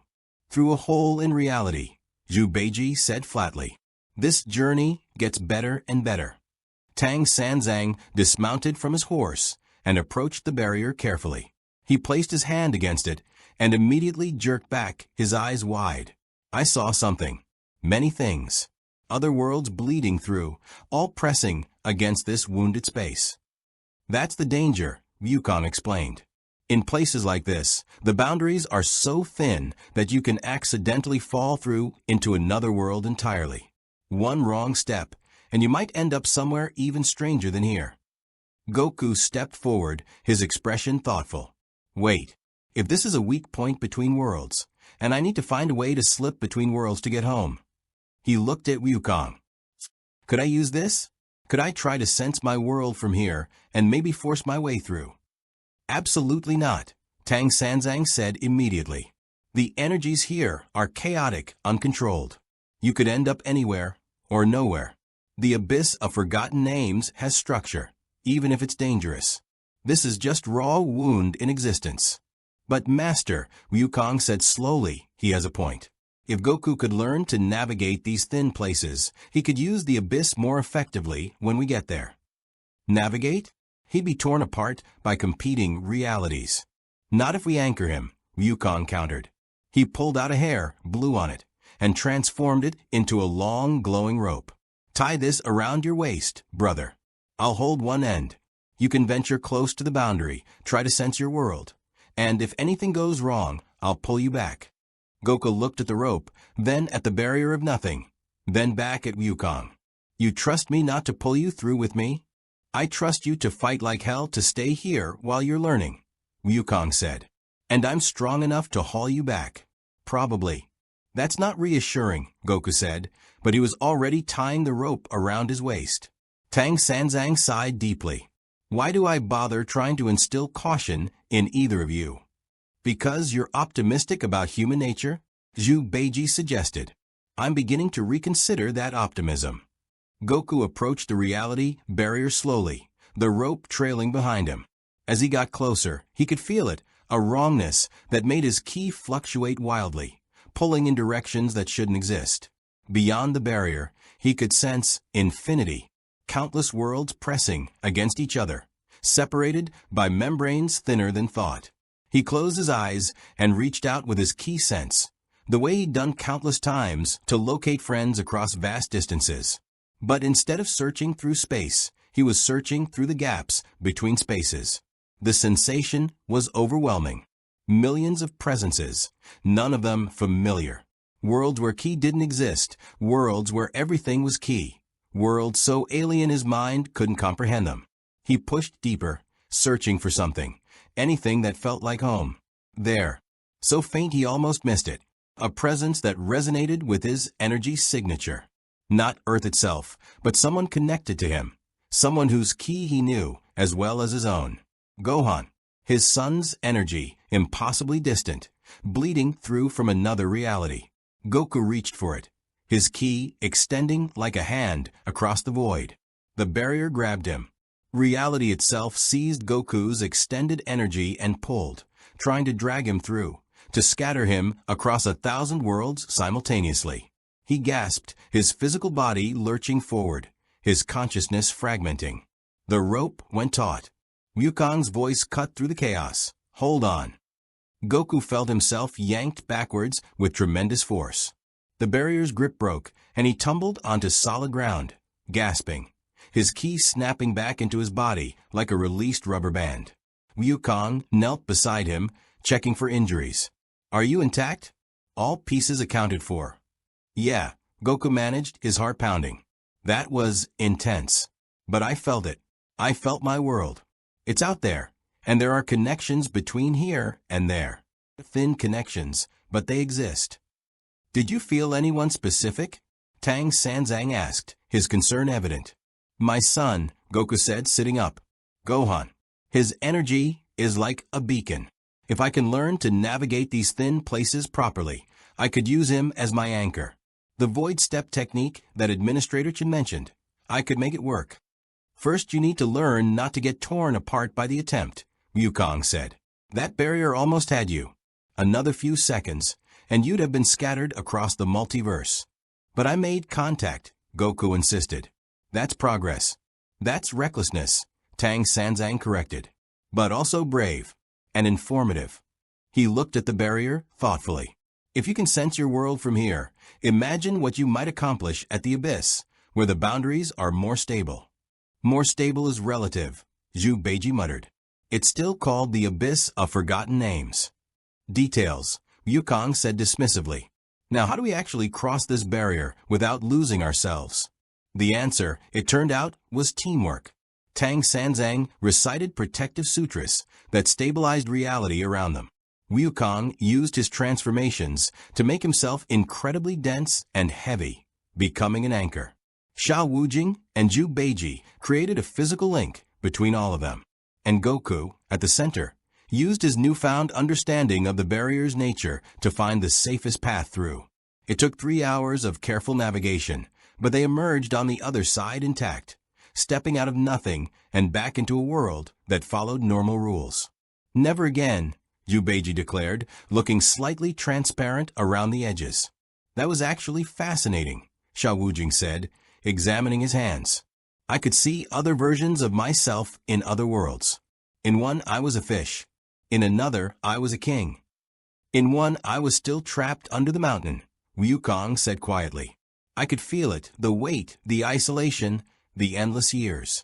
a hole in reality, Zhu Beiji said flatly. This journey gets better and better. Tang Sanzang dismounted from his horse and approached the barrier carefully. He placed his hand against it and immediately jerked back, his eyes wide. I saw something. Many things. Other worlds bleeding through, all pressing against this wounded space. That's the danger, Wukong explained. In places like this, the boundaries are so thin that you can accidentally fall through into another world entirely. One wrong step, and you might end up somewhere even stranger than here. Goku stepped forward, his expression thoughtful. Wait, if this is a weak point between worlds, and I need to find a way to slip between worlds to get home. He looked at Wukong. Could I use this? Could I try to sense my world from here and maybe force my way through? Absolutely not, Tang Sanzang said immediately. The energies here are chaotic, uncontrolled. You could end up anywhere or nowhere. The abyss of forgotten names has structure, even if it's dangerous. This is just raw wound in existence. But Master, Wukong said slowly, he has a point. If Goku could learn to navigate these thin places, he could use the abyss more effectively when we get there. Navigate? He'd be torn apart by competing realities. Not if we anchor him, Wukong countered. He pulled out a hair, blew on it, and transformed it into a long, glowing rope. Tie this around your waist, brother. I'll hold one end. You can venture close to the boundary, try to sense your world. And if anything goes wrong, I'll pull you back. Goku looked at the rope, then at the barrier of nothing, then back at Wukong. You trust me not to pull you through with me? I trust you to fight like hell to stay here while you're learning, Wukong said. And I'm strong enough to haul you back. Probably. That's not reassuring, Goku said, but he was already tying the rope around his waist. Tang Sanzang sighed deeply. Why do I bother trying to instill caution in either of you? Because you're optimistic about human nature? Zhu Beiji suggested. I'm beginning to reconsider that optimism. Goku approached the reality barrier slowly, the rope trailing behind him. As he got closer, he could feel it, a wrongness that made his ki fluctuate wildly, pulling in directions that shouldn't exist. Beyond the barrier, he could sense infinity, countless worlds pressing against each other, separated by membranes thinner than thought. He closed his eyes and reached out with his ki sense, the way he'd done countless times to locate friends across vast distances. But instead of searching through space, he was searching through the gaps between spaces. The sensation was overwhelming. Millions of presences, none of them familiar. Worlds where ki didn't exist, worlds where everything was ki. Worlds so alien his mind couldn't comprehend them. He pushed deeper, searching for something, anything that felt like home. There, so faint he almost missed it, a presence that resonated with his energy signature. Not Earth itself, but someone connected to him, someone whose ki he knew as well as his own. Gohan, his son's energy, impossibly distant, bleeding through from another reality. Goku reached for it, his ki extending like a hand across the void. The barrier grabbed him. Reality itself seized Goku's extended energy and pulled, trying to drag him through, to scatter him across 1,000 worlds simultaneously. He gasped, his physical body lurching forward, his consciousness fragmenting. The rope went taut. Wukong's voice cut through the chaos. Hold on. Goku felt himself yanked backwards with tremendous force. The barrier's grip broke, and he tumbled onto solid ground, gasping, his ki snapping back into his body like a released rubber band. Wukong knelt beside him, checking for injuries. Are you intact? All pieces accounted for. Yeah, Goku managed, his heart pounding. That was intense. But I felt it. I felt my world. It's out there, and there are connections between here and there. Thin connections, but they exist. Did you feel anyone specific? Tang Sanzang asked, his concern evident. My son, Goku said, sitting up. Gohan. His energy is like a beacon. If I can learn to navigate these thin places properly, I could use him as my anchor. The void step technique that Administrator Chen mentioned, I could make it work. First, you need to learn not to get torn apart by the attempt, Wukong said. That barrier almost had you. Another few seconds, and you'd have been scattered across the multiverse. But I made contact, Goku insisted. That's progress. That's recklessness, Tang Sanzang corrected. But also brave and informative. He looked at the barrier thoughtfully. If you can sense your world from here, imagine what you might accomplish at the abyss, where the boundaries are more stable. More stable is relative, Zhu Beiji muttered. It's still called the Abyss of Forgotten Names. Details, Wukong said dismissively. Now how do we actually cross this barrier without losing ourselves? The answer, it turned out, was teamwork. Tang Sanzang recited protective sutras that stabilized reality around them. Wukong used his transformations to make himself incredibly dense and heavy, becoming an anchor. Xiao Wujing and Zhu Beiji created a physical link between all of them. And Goku, at the center, used his newfound understanding of the barrier's nature to find the safest path through. It took 3 hours of careful navigation, but they emerged on the other side intact, stepping out of nothing and back into a world that followed normal rules. Never again, Zhu Beiji declared, looking slightly transparent around the edges. That was actually fascinating, Xiao Wujing said, examining his hands. I could see other versions of myself in other worlds. In one, I was a fish. In another, I was a king. In one, I was still trapped under the mountain, Wukong said quietly. I could feel it, the weight, the isolation, the endless years.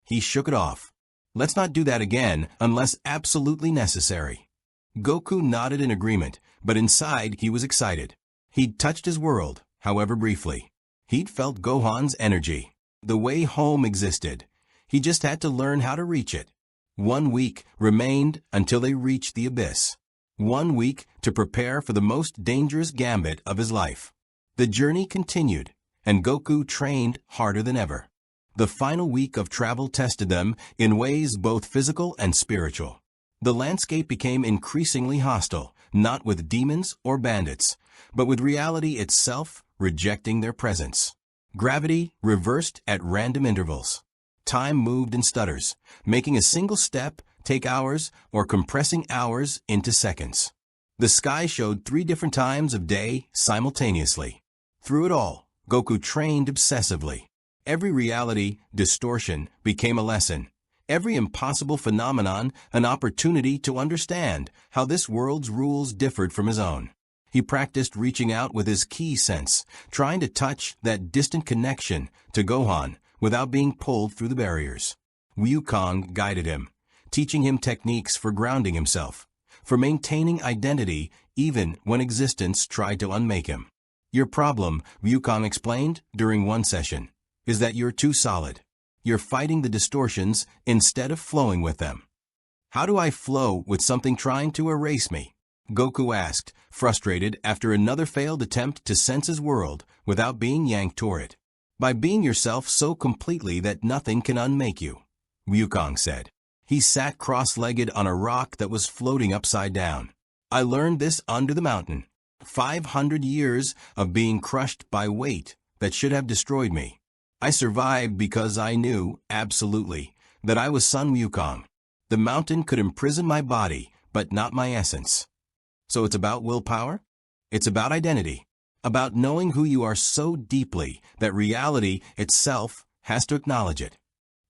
He shook it off. Let's not do that again unless absolutely necessary. Goku nodded in agreement, but inside he was excited. He'd touched his world, however briefly. He'd felt Gohan's energy, the way home existed. He just had to learn how to reach it. 1 week remained until they reached the abyss. 1 week to prepare for the most dangerous gambit of his life. The journey continued, and Goku trained harder than ever. The final week of travel tested them in ways both physical and spiritual. The landscape became increasingly hostile, not with demons or bandits, but with reality itself rejecting their presence. Gravity reversed at random intervals. Time moved in stutters, making a single step take hours or compressing hours into seconds. The sky showed 3 different times of day simultaneously. Through it all, Goku trained obsessively. Every reality distortion became a lesson. Every impossible phenomenon an opportunity to understand how this world's rules differed from his own. He practiced reaching out with his ki sense, trying to touch that distant connection to Gohan without being pulled through the barriers. Wukong guided him, teaching him techniques for grounding himself, for maintaining identity even when existence tried to unmake him. Your problem, Wukong explained during one session, is that you're too solid. You're fighting the distortions instead of flowing with them. How do I flow with something trying to erase me? Goku asked, frustrated after another failed attempt to sense his world without being yanked toward it. By being yourself so completely that nothing can unmake you, Wukong said. He sat cross-legged on a rock that was floating upside down. I learned this under the mountain. 500 years of being crushed by weight that should have destroyed me. I survived because I knew, absolutely, that I was Sun Wukong. The mountain could imprison my body, but not my essence. So it's about willpower? It's about identity. About knowing who you are so deeply that reality itself has to acknowledge it.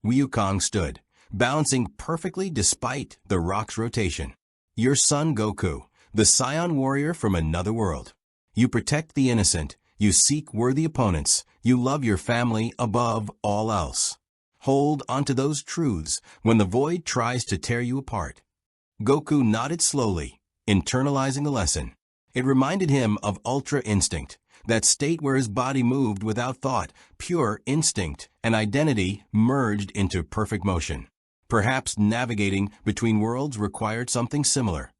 Wukong stood, balancing perfectly despite the rock's rotation. Your son Goku, the Scion warrior from another world. You protect the innocent, you seek worthy opponents, you love your family above all else. Hold onto those truths when the void tries to tear you apart. Goku nodded slowly, internalizing the lesson. It reminded him of ultra instinct, that state where his body moved without thought, pure instinct and identity merged into perfect motion. Perhaps navigating between worlds required something similar,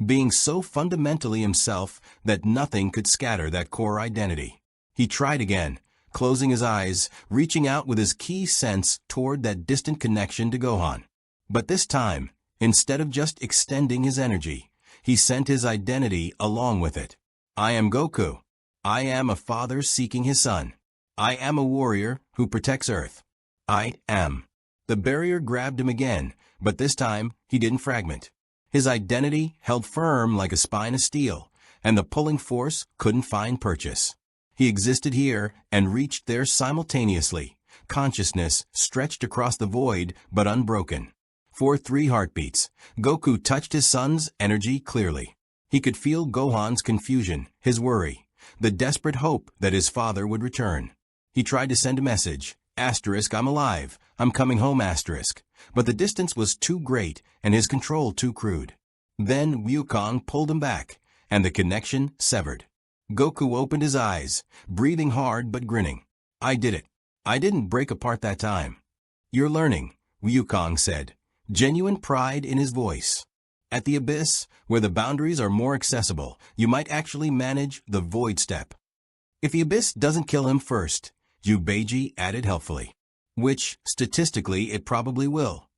being so fundamentally himself that nothing could scatter that core identity. He tried again, closing his eyes, reaching out with his ki sense toward that distant connection to Gohan. But this time, instead of just extending his energy, he sent his identity along with it. I am Goku. I am a father seeking his son. I am a warrior who protects Earth. I am. The barrier grabbed him again, but this time he didn't fragment. His identity held firm like a spine of steel, and the pulling force couldn't find purchase. He existed here and reached there simultaneously, consciousness stretched across the void but unbroken. For 3 heartbeats, Goku touched his son's energy clearly. He could feel Gohan's confusion, his worry, the desperate hope that his father would return. He tried to send a message, asterisk, I'm alive, I'm coming home, asterisk, but the distance was too great and his control too crude. Then Wukong pulled him back, and the connection severed. Goku opened his eyes, breathing hard but grinning. I did it. I didn't break apart that time. You're learning, Wukong said, genuine pride in his voice. At the abyss, where the boundaries are more accessible, you might actually manage the void step. If the abyss doesn't kill him first, Yubeiji added helpfully. Which, statistically, it probably will.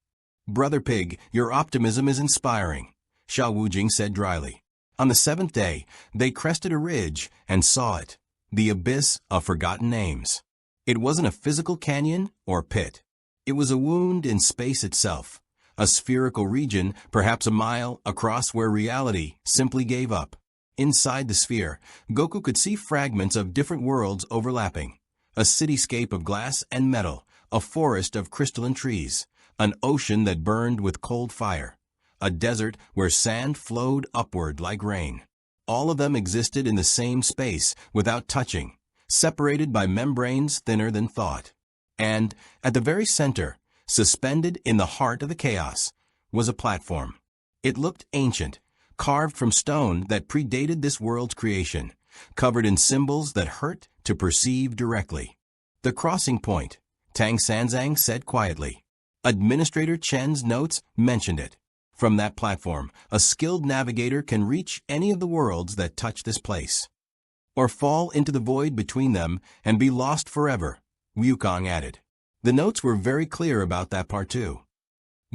Brother Pig, your optimism is inspiring, Xiao Wujing said dryly. On the 7th day, they crested a ridge and saw it, the abyss of forgotten names. It wasn't a physical canyon or pit. It was a wound in space itself, a spherical region perhaps a mile across where reality simply gave up. Inside the sphere, Goku could see fragments of different worlds overlapping. A cityscape of glass and metal, a forest of crystalline trees, an ocean that burned with cold fire, a desert where sand flowed upward like rain. All of them existed in the same space without touching, separated by membranes thinner than thought. And, at the very center, suspended in the heart of the chaos, was a platform. It looked ancient, carved from stone that predated this world's creation, covered in symbols that hurt to perceive directly. The crossing point, Tang Sanzang said quietly. Administrator Chen's notes mentioned it. From that platform, a skilled navigator can reach any of the worlds that touch this place, or fall into the void between them and be lost forever, Wukong added. The notes were very clear about that part too.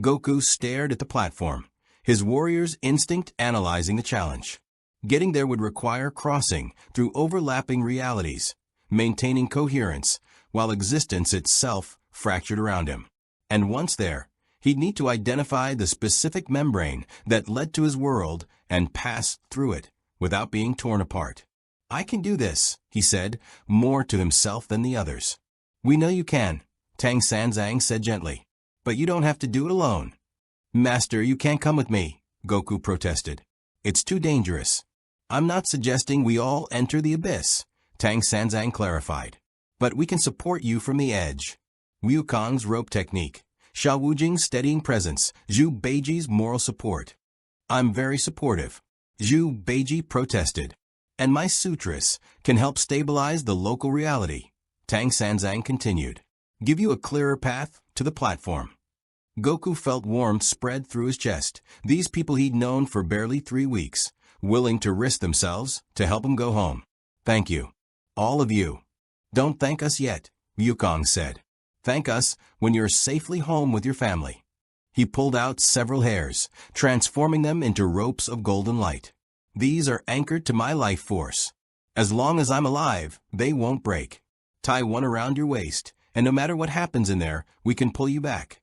Goku stared at the platform, his warrior's instinct analyzing the challenge. Getting there would require crossing through overlapping realities, maintaining coherence, while existence itself fractured around him. And once there, he'd need to identify the specific membrane that led to his world and pass through it without being torn apart. I can do this, he said, more to himself than the others. We know you can, Tang Sanzang said gently. But you don't have to do it alone. Master, you can't come with me, Goku protested. It's too dangerous. I'm not suggesting we all enter the abyss, Tang Sanzang clarified. But we can support you from the edge. Wukong's rope technique, Xiao Wujing's steadying presence, Zhu Beiji's moral support. I'm very supportive, Zhu Beiji protested. And my sutras can help stabilize the local reality, Tang Sanzang continued. Give you a clearer path to the platform. Goku felt warmth spread through his chest. These people he'd known for barely 3 weeks, willing to risk themselves to help him go home. Thank you. All of you. Don't thank us yet, Wukong said. Thank us when you're safely home with your family. He pulled out several hairs, transforming them into ropes of golden light. These are anchored to my life force. As long as I'm alive, they won't break. Tie one around your waist, and no matter what happens in there, we can pull you back.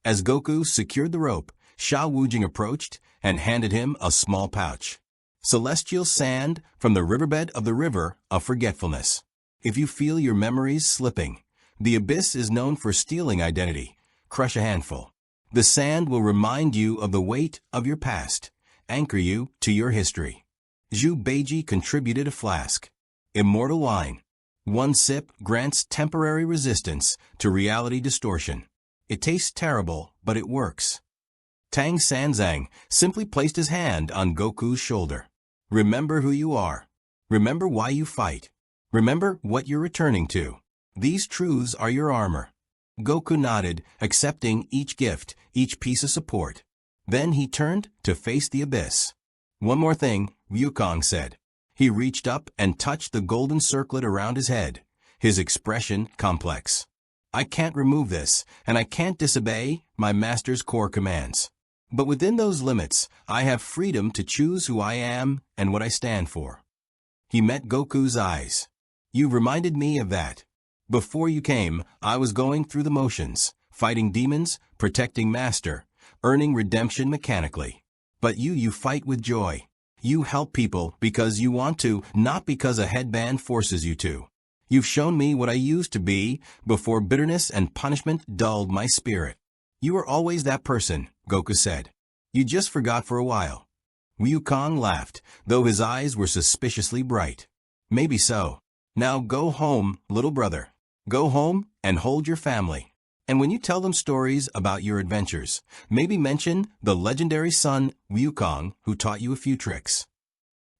As Goku secured the rope, Xiao Wujing approached and handed him a small pouch. Celestial sand from the riverbed of the river of forgetfulness. If you feel your memories slipping, the abyss is known for stealing identity. Crush a handful. The sand will remind you of the weight of your past, anchor you to your history. Zhu Beiji contributed a flask. Immortal wine. 1 sip grants temporary resistance to reality distortion. It tastes terrible, but it works. Tang Sanzang simply placed his hand on Goku's shoulder. Remember who you are. Remember why you fight. Remember what you're returning to. These truths are your armor. Goku nodded, accepting each gift, each piece of support. Then he turned to face the abyss. One more thing, Wukong said. He reached up and touched the golden circlet around his head, his expression complex. I can't remove this, and I can't disobey my master's core commands. But within those limits, I have freedom to choose who I am and what I stand for. He met Goku's eyes. You reminded me of that. Before you came, I was going through the motions, fighting demons, protecting Master, earning redemption mechanically. But you fight with joy. You help people because you want to, not because a headband forces you to. You've shown me what I used to be before bitterness and punishment dulled my spirit. You were always that person, Goku said. You just forgot for a while. Wukong laughed, though his eyes were suspiciously bright. Maybe so. Now go home, little brother. Go home and hold your family. And when you tell them stories about your adventures, maybe mention the legendary son, Wukong, who taught you a few tricks.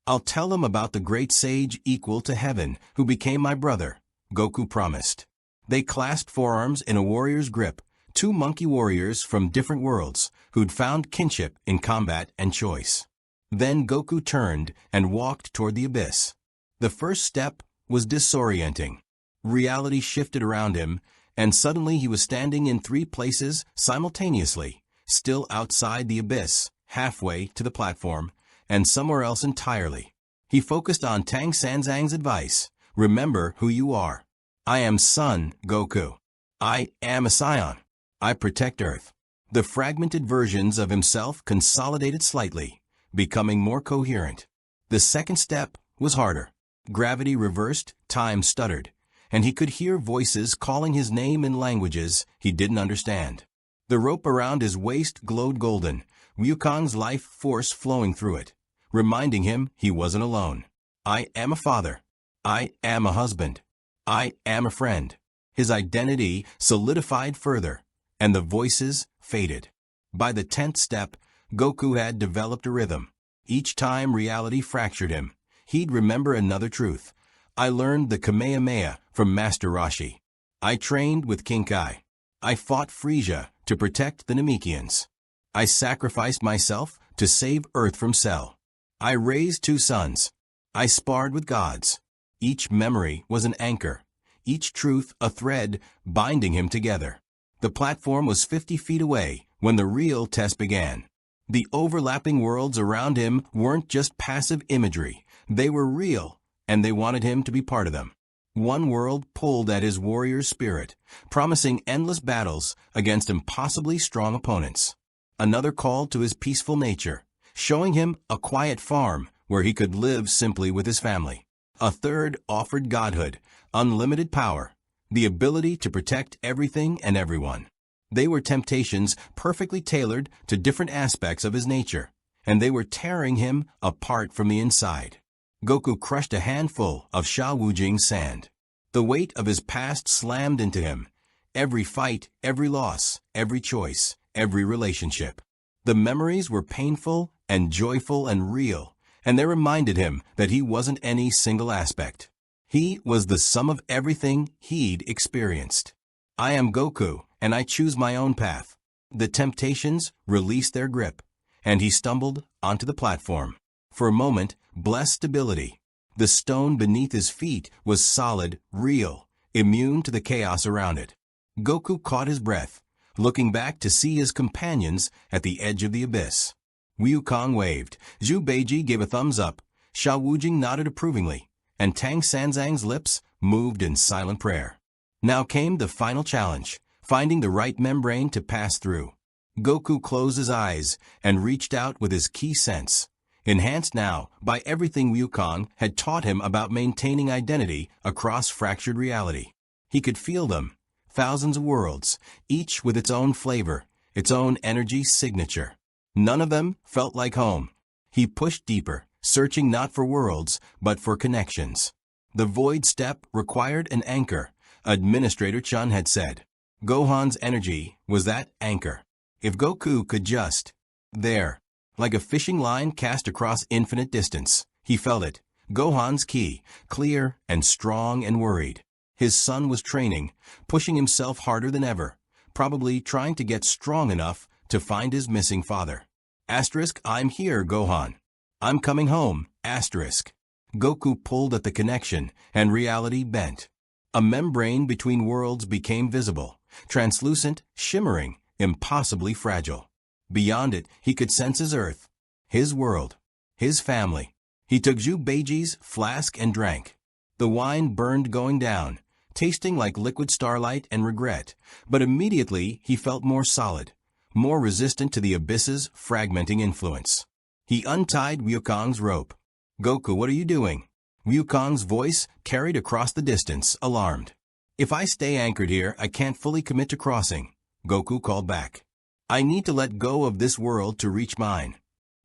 I'll tell them about the great sage equal to heaven, who became my brother, Goku promised. They clasped forearms in a warrior's grip, 2 monkey warriors from different worlds, who'd found kinship in combat and choice. Then Goku turned and walked toward the abyss. The first step was disorienting. Reality shifted around him, and suddenly he was standing in 3 places simultaneously, still outside the abyss, halfway to the platform, and somewhere else entirely. He focused on Tang Sanzang's advice. Remember who you are. I am Son Goku. I am a scion. I protect Earth. The fragmented versions of himself consolidated slightly, becoming more coherent. The second step was harder. Gravity reversed, time stuttered, and he could hear voices calling his name in languages he didn't understand. The rope around his waist glowed golden, Wukong's life force flowing through it, reminding him he wasn't alone. I am a father. I am a husband. I am a friend. His identity solidified further, and the voices faded. By the 10th step, Goku had developed a rhythm. Each time reality fractured him, he'd remember another truth. I learned the Kamehameha from Master Roshi. I trained with King Kai. I fought Frisia to protect the Namekians. I sacrificed myself to save Earth from Cell. I raised 2 sons. I sparred with gods. Each memory was an anchor, each truth a thread binding him together. The platform was 50 feet away when the real test began. The overlapping worlds around him weren't just passive imagery. They were real, and they wanted him to be part of them. One world pulled at his warrior spirit, promising endless battles against impossibly strong opponents. Another called to his peaceful nature, showing him a quiet farm where he could live simply with his family. A third offered godhood, unlimited power, the ability to protect everything and everyone. They were temptations perfectly tailored to different aspects of his nature, and they were tearing him apart from the inside. Goku crushed a handful of Sha Wujing's sand. The weight of his past slammed into him. Every fight, every loss, every choice, every relationship. The memories were painful and joyful and real, and they reminded him that he wasn't any single aspect. He was the sum of everything he'd experienced. I am Goku, and I choose my own path. The temptations released their grip, and he stumbled onto the platform. For a moment, blessed stability. The stone beneath his feet was solid, real, immune to the chaos around it. Goku caught his breath, looking back to see his companions at the edge of the abyss. Wukong waved, Zhu Beiji gave a thumbs up, Sha Wujing nodded approvingly, and Tang Sanzang's lips moved in silent prayer. Now came the final challenge, finding the right membrane to pass through. Goku closed his eyes and reached out with his key sense, enhanced now by everything Wukong had taught him about maintaining identity across fractured reality. He could feel them, thousands of worlds, each with its own flavor, its own energy signature. None of them felt like home. He pushed deeper, searching not for worlds, but for connections. The void step required an anchor, Administrator Chun had said. Gohan's energy was that anchor. If Goku could just, there, like a fishing line cast across infinite distance, he felt it, Gohan's key, clear and strong and worried. His son was training, pushing himself harder than ever, probably trying to get strong enough to find his missing father. Asterisk, I'm here, Gohan. I'm coming home, asterisk. Goku pulled at the connection, and reality bent. A membrane between worlds became visible, translucent, shimmering, impossibly fragile. Beyond it, he could sense his Earth, his world, his family. He took Zhu Beiji's flask and drank. The wine burned going down, tasting like liquid starlight and regret, but immediately he felt more solid, more resistant to the abyss's fragmenting influence. He untied Wukong's rope. Goku, what are you doing? Wukong's voice carried across the distance, alarmed. If I stay anchored here, I can't fully commit to crossing, Goku called back. I need to let go of this world to reach mine.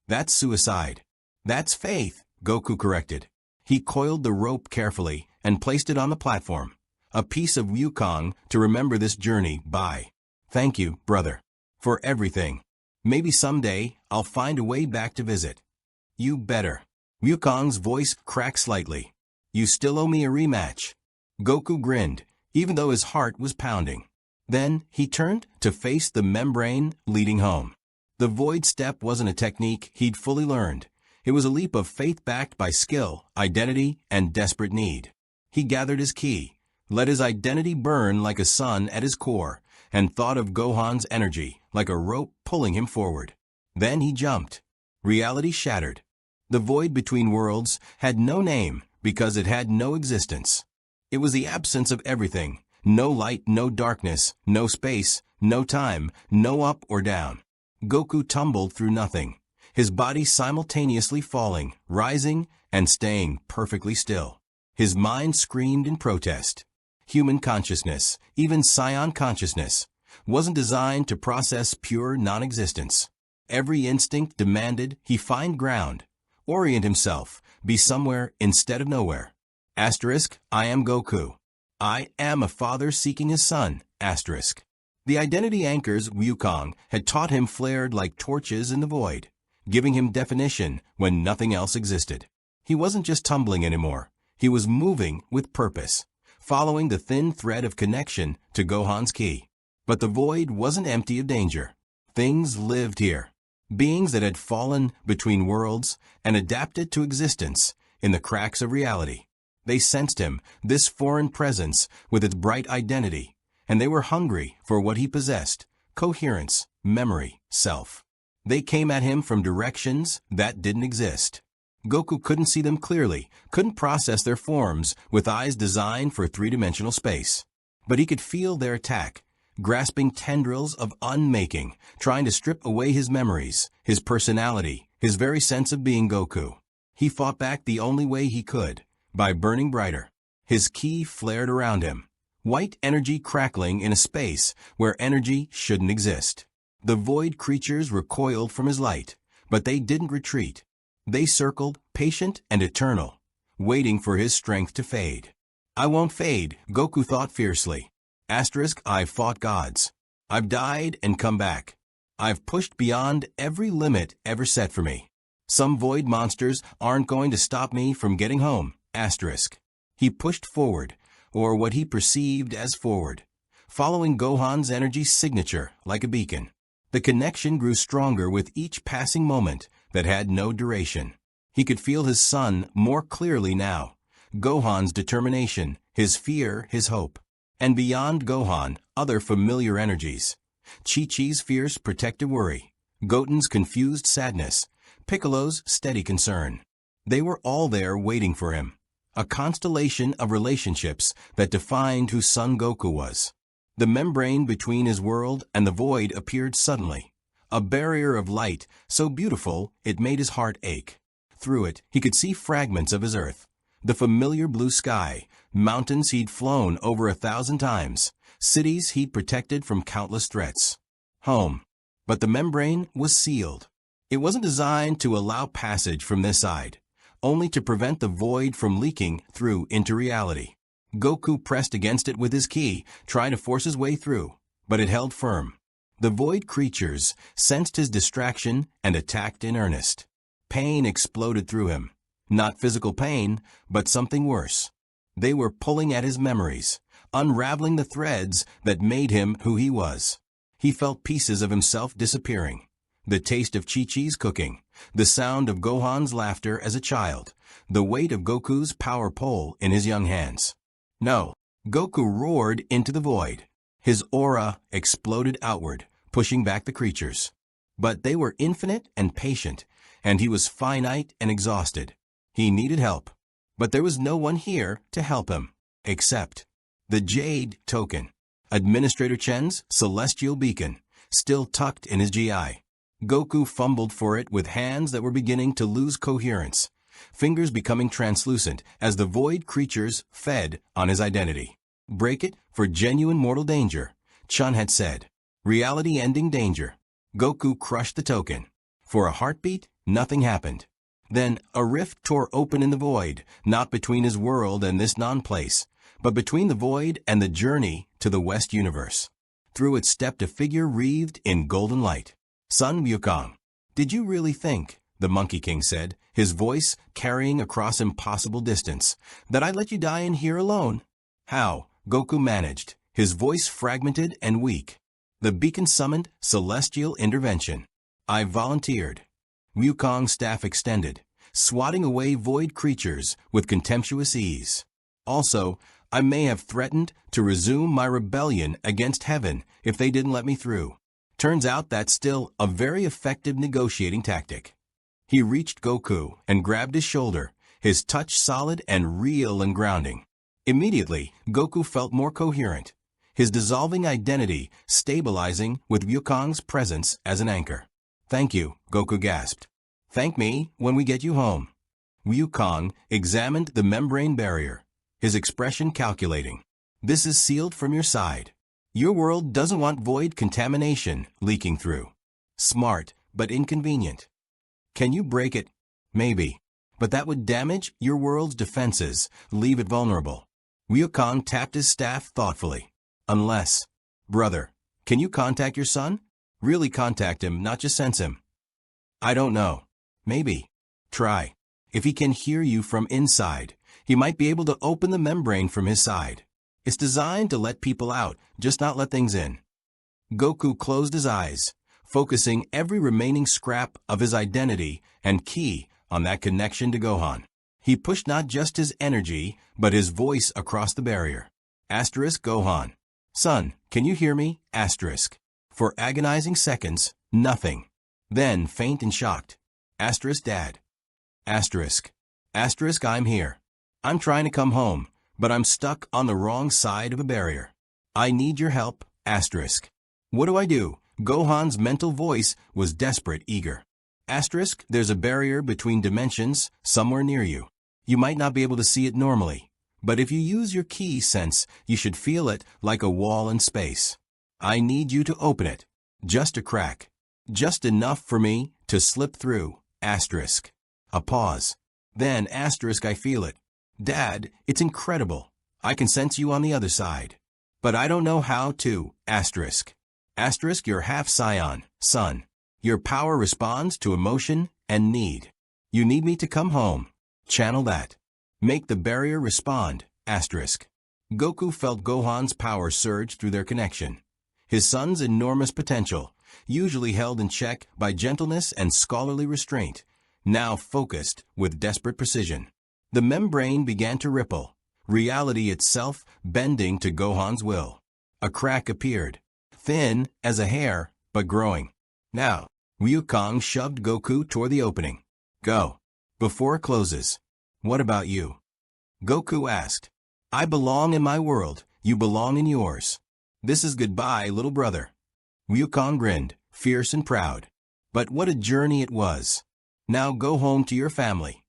That's suicide. That's faith, Goku corrected. He coiled the rope carefully and placed it on the platform, a piece of Wukong to remember this journey by. Thank you, brother, for everything. Maybe someday I'll find a way back to visit. You better. Wukong's voice cracked slightly. You still owe me a rematch. Goku grinned, even though his heart was pounding. Then he turned to face the membrane leading home. The void step wasn't a technique he'd fully learned. It was a leap of faith backed by skill, identity, and desperate need. He gathered his ki, let his identity burn like a sun at his core, and thought of Gohan's energy like a rope pulling him forward. Then he jumped. Reality shattered. The void between worlds had no name because it had no existence. It was the absence of everything. No light, no darkness, no space, no time, no up or down. Goku tumbled through nothing, his body simultaneously falling, rising, and staying perfectly still. His mind screamed in protest. Human consciousness, even Scion consciousness, wasn't designed to process pure non-existence. Every instinct demanded he find ground, orient himself, be somewhere instead of nowhere. Asterisk, I am Goku. I am a father seeking his son, asterisk. The identity anchors Wukong had taught him flared like torches in the void, giving him definition when nothing else existed. He wasn't just tumbling anymore. He was moving with purpose, following the thin thread of connection to Gohan's ki. But the void wasn't empty of danger. Things lived here. Beings that had fallen between worlds and adapted to existence in the cracks of reality. They sensed him, this foreign presence with its bright identity, and they were hungry for what he possessed: coherence, memory, self. They came at him from directions that didn't exist. Goku couldn't see them clearly, couldn't process their forms with eyes designed for three-dimensional space. But he could feel their attack, grasping tendrils of unmaking, trying to strip away his memories, his personality, his very sense of being Goku. He fought back the only way he could, by burning brighter. His ki flared around him, white energy crackling in a space where energy shouldn't exist. The void creatures recoiled from his light, but they didn't retreat. They circled, patient and eternal, waiting for his strength to fade. I won't fade, Goku thought fiercely. I've fought gods. I've died and come back. I've pushed beyond every limit ever set for me. Some void monsters aren't going to stop me from getting home. He pushed forward, or what he perceived as forward, following Gohan's energy signature like a beacon. The connection grew stronger with each passing moment that had no duration. He could feel his son more clearly now, Gohan's determination, his fear, his hope. And beyond Gohan, other familiar energies. Chi-Chi's fierce protective worry, Goten's confused sadness, Piccolo's steady concern. They were all there waiting for him. A constellation of relationships that defined who Son Goku was. The membrane between his world and the void appeared suddenly. A barrier of light so beautiful it made his heart ache. Through it, he could see fragments of his Earth. The familiar blue sky, mountains he'd flown over 1,000 times, cities he'd protected from countless threats. Home. But the membrane was sealed. It wasn't designed to allow passage from this side, only to prevent the void from leaking through into reality. Goku pressed against it with his ki, trying to force his way through, but it held firm. The void creatures sensed his distraction and attacked in earnest. Pain exploded through him. Not physical pain, but something worse. They were pulling at his memories, unraveling the threads that made him who he was. He felt pieces of himself disappearing. The taste of Chi-Chi's cooking, the sound of Gohan's laughter as a child, the weight of Goku's power pole in his young hands. No, Goku roared into the void. His aura exploded outward, pushing back the creatures. But they were infinite and patient, and he was finite and exhausted. He needed help, but there was no one here to help him, except the Jade Token, Administrator Chen's celestial beacon, still tucked in his GI. Goku fumbled for it with hands that were beginning to lose coherence, fingers becoming translucent as the void creatures fed on his identity. Break it for genuine mortal danger, Chun had said. Reality-ending danger. Goku crushed the token. For a heartbeat, nothing happened. Then a rift tore open in the void, not between his world and this non-place, but between the void and the journey to the West Universe. Through it stepped a figure wreathed in golden light. Son Wukong. Did you really think, the Monkey King said, his voice carrying across impossible distance, that I'd let you die in here alone? How? Goku managed, his voice fragmented and weak. The beacon summoned celestial intervention. I volunteered. Wukong's staff extended, swatting away void creatures with contemptuous ease. Also, I may have threatened to resume my rebellion against heaven if they didn't let me through. Turns out that's still a very effective negotiating tactic. He reached Goku and grabbed his shoulder, his touch solid and real and grounding. Immediately, Goku felt more coherent, his dissolving identity stabilizing with Wukong's presence as an anchor. Thank you, Goku gasped. Thank me when we get you home. Wukong examined the membrane barrier, his expression calculating. This is sealed from your side. Your world doesn't want void contamination leaking through. Smart, but inconvenient. Can you break it? Maybe. But that would damage your world's defenses, leave it vulnerable. Wukong tapped his staff thoughtfully. Unless, brother, can you contact your son? Really contact him, not just sense him. I don't know. Maybe. Try. If he can hear you from inside, he might be able to open the membrane from his side. It's designed to let people out, just not let things in. Goku closed his eyes, focusing every remaining scrap of his identity and ki on that connection to Gohan. He pushed not just his energy, but his voice across the barrier. Asterisk Gohan. Son, can you hear me? Asterisk. For agonizing seconds, nothing. Then, faint and shocked. Asterisk Dad. Asterisk. Asterisk I'm here. I'm trying to come home, but I'm stuck on the wrong side of a barrier. I need your help. Asterisk. What do I do? Gohan's mental voice was desperate, eager. Asterisk, there's a barrier between dimensions somewhere near you. You might not be able to see it normally, but if you use your ki sense, you should feel it like a wall in space. I need you to open it. Just a crack. Just enough for me to slip through. Asterisk. A pause. Then, asterisk, I feel it. Dad, it's incredible. I can sense you on the other side. But I don't know how to. Asterisk. Asterisk, you're half Scion, son. Your power responds to emotion and need. You need me to come home. Channel that. Make the barrier respond. Asterisk. Goku felt Gohan's power surge through their connection. His son's enormous potential, usually held in check by gentleness and scholarly restraint, now focused with desperate precision. The membrane began to ripple, reality itself bending to Gohan's will. A crack appeared, thin as a hair, but growing. Now, Wukong shoved Goku toward the opening. Go. Before it closes. What about you? Goku asked. I belong in my world, you belong in yours. This is goodbye, little brother. Wukong grinned, fierce and proud. But what a journey it was. Now go home to your family.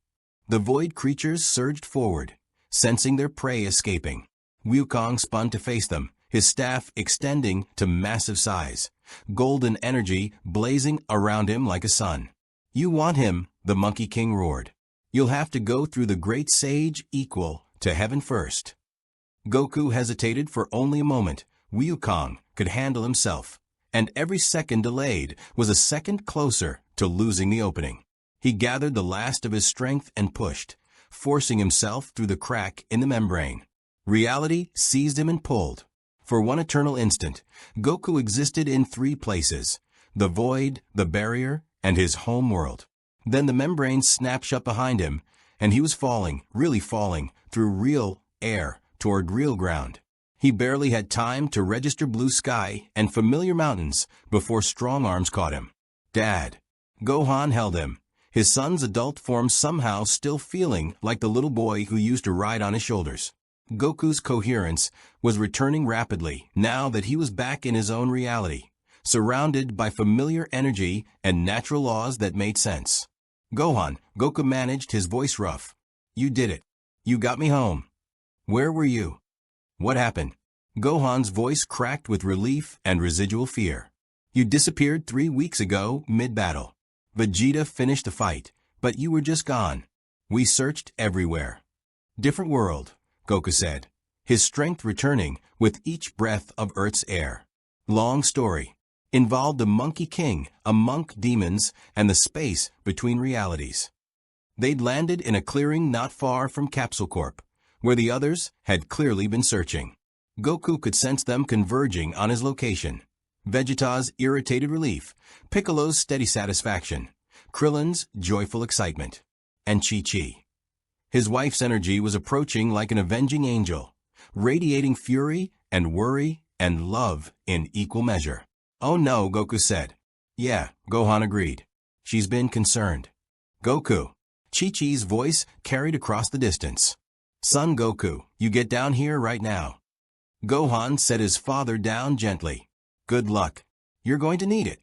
The void creatures surged forward, sensing their prey escaping. Wukong spun to face them, his staff extending to massive size, golden energy blazing around him like a sun. You want him, the Monkey King roared. You'll have to go through the great sage equal to heaven first. Goku hesitated for only a moment. Wukong could handle himself, and every second delayed was a second closer to losing the opening. He gathered the last of his strength and pushed, forcing himself through the crack in the membrane. Reality seized him and pulled. For one eternal instant, Goku existed in three places: the void, the barrier, and his home world. Then the membrane snapped shut behind him, and he was falling, really falling, through real air toward real ground. He barely had time to register blue sky and familiar mountains before strong arms caught him. Dad. Gohan held him, his son's adult form somehow still feeling like the little boy who used to ride on his shoulders. Goku's coherence was returning rapidly now that he was back in his own reality, surrounded by familiar energy and natural laws that made sense. Gohan, Goku managed, his voice rough. You did it. You got me home. Where were you? What happened? Gohan's voice cracked with relief and residual fear. You disappeared 3 weeks ago, mid-battle. Vegeta finished the fight, but you were just gone. We searched everywhere. Different world, Goku said, his strength returning with each breath of Earth's air. Long story. Involved a Monkey King, a monk, demons, and the space between realities. They'd landed in a clearing not far from Capsule Corp, where the others had clearly been searching. Goku could sense them converging on his location. Vegeta's irritated relief, Piccolo's steady satisfaction, Krillin's joyful excitement, and Chi-Chi. His wife's energy was approaching like an avenging angel, radiating fury and worry and love in equal measure. Oh no, Goku said. Yeah, Gohan agreed. She's been concerned. Goku. Chi-Chi's voice carried across the distance. Son Goku, you get down here right now. Gohan set his father down gently. Good luck. You're going to need it.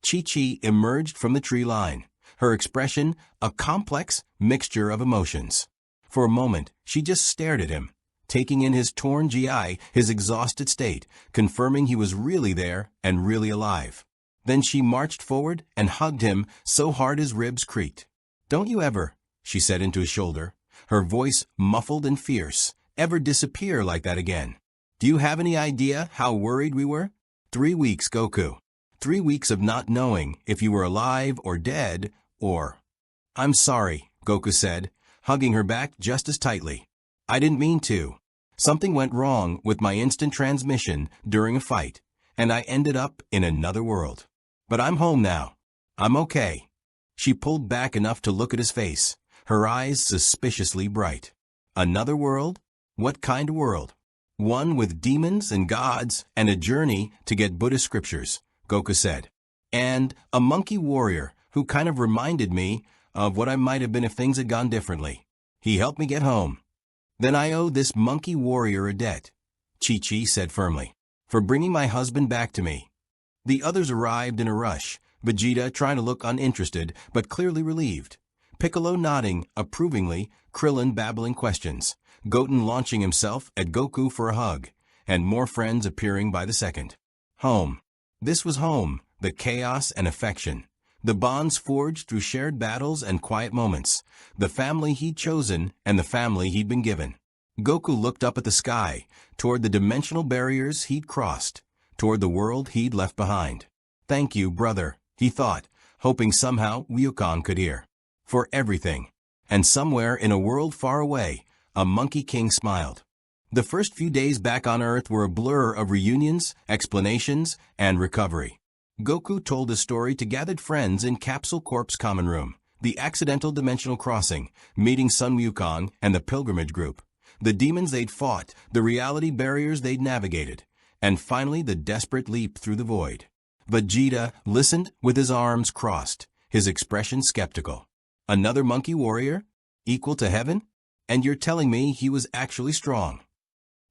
Chi-Chi emerged from the tree line, her expression a complex mixture of emotions. For a moment, she just stared at him, taking in his torn GI, his exhausted state, confirming he was really there and really alive. Then she marched forward and hugged him so hard his ribs creaked. Don't you ever, she said into his shoulder, her voice muffled and fierce, ever disappear like that again. Do you have any idea how worried we were? 3 weeks, Goku. 3 weeks of not knowing if you were alive or dead or... I'm sorry, Goku said, hugging her back just as tightly. I didn't mean to. Something went wrong with my instant transmission during a fight, and I ended up in another world. But I'm home now. I'm okay. She pulled back enough to look at his face, her eyes suspiciously bright. Another world? What kind of world? One with demons and gods and a journey to get Buddhist scriptures, Goku said. And a monkey warrior who kind of reminded me of what I might have been if things had gone differently. He helped me get home. Then I owe this monkey warrior a debt, Chi-Chi said firmly, for bringing my husband back to me. The others arrived in a rush, Vegeta trying to look uninterested but clearly relieved, Piccolo nodding approvingly, Krillin babbling questions, Goten launching himself at Goku for a hug, and more friends appearing by the second. Home. This was home, the chaos and affection, the bonds forged through shared battles and quiet moments, the family he'd chosen and the family he'd been given. Goku looked up at the sky, toward the dimensional barriers he'd crossed, toward the world he'd left behind. Thank you, brother, he thought, hoping somehow Ryukan could hear. For everything. And somewhere in a world far away, a Monkey King smiled. The first few days back on Earth were a blur of reunions, explanations, and recovery. Goku told his story to gathered friends in Capsule Corp's common room, the accidental dimensional crossing, meeting Sun Wukong and the pilgrimage group, the demons they'd fought, the reality barriers they'd navigated, and finally the desperate leap through the void. Vegeta listened with his arms crossed, his expression skeptical. Another monkey warrior? Equal to heaven? And you're telling me he was actually strong?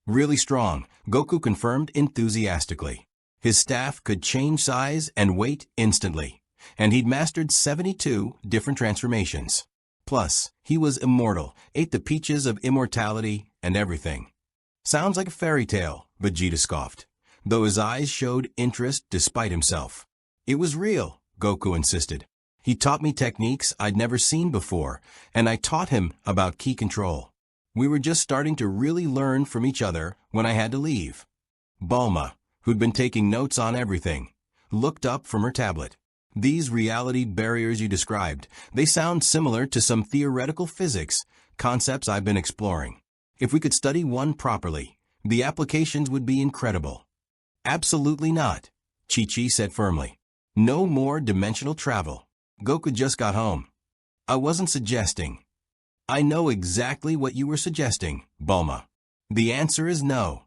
Really strong, Goku confirmed enthusiastically. His staff could change size and weight instantly, and he'd mastered 72 different transformations. Plus, he was immortal, ate the peaches of immortality and everything. Sounds like a fairy tale, Vegeta scoffed, though his eyes showed interest despite himself. It was real, Goku insisted. He taught me techniques I'd never seen before, and I taught him about ki control. We were just starting to really learn from each other when I had to leave. Bulma, who'd been taking notes on everything, looked up from her tablet. These reality barriers you described, they sound similar to some theoretical physics, concepts I've been exploring. If we could study one properly, the applications would be incredible. Absolutely not, Chi-Chi said firmly. No more dimensional travel. Goku just got home. I wasn't suggesting. I know exactly what you were suggesting, Bulma. The answer is no.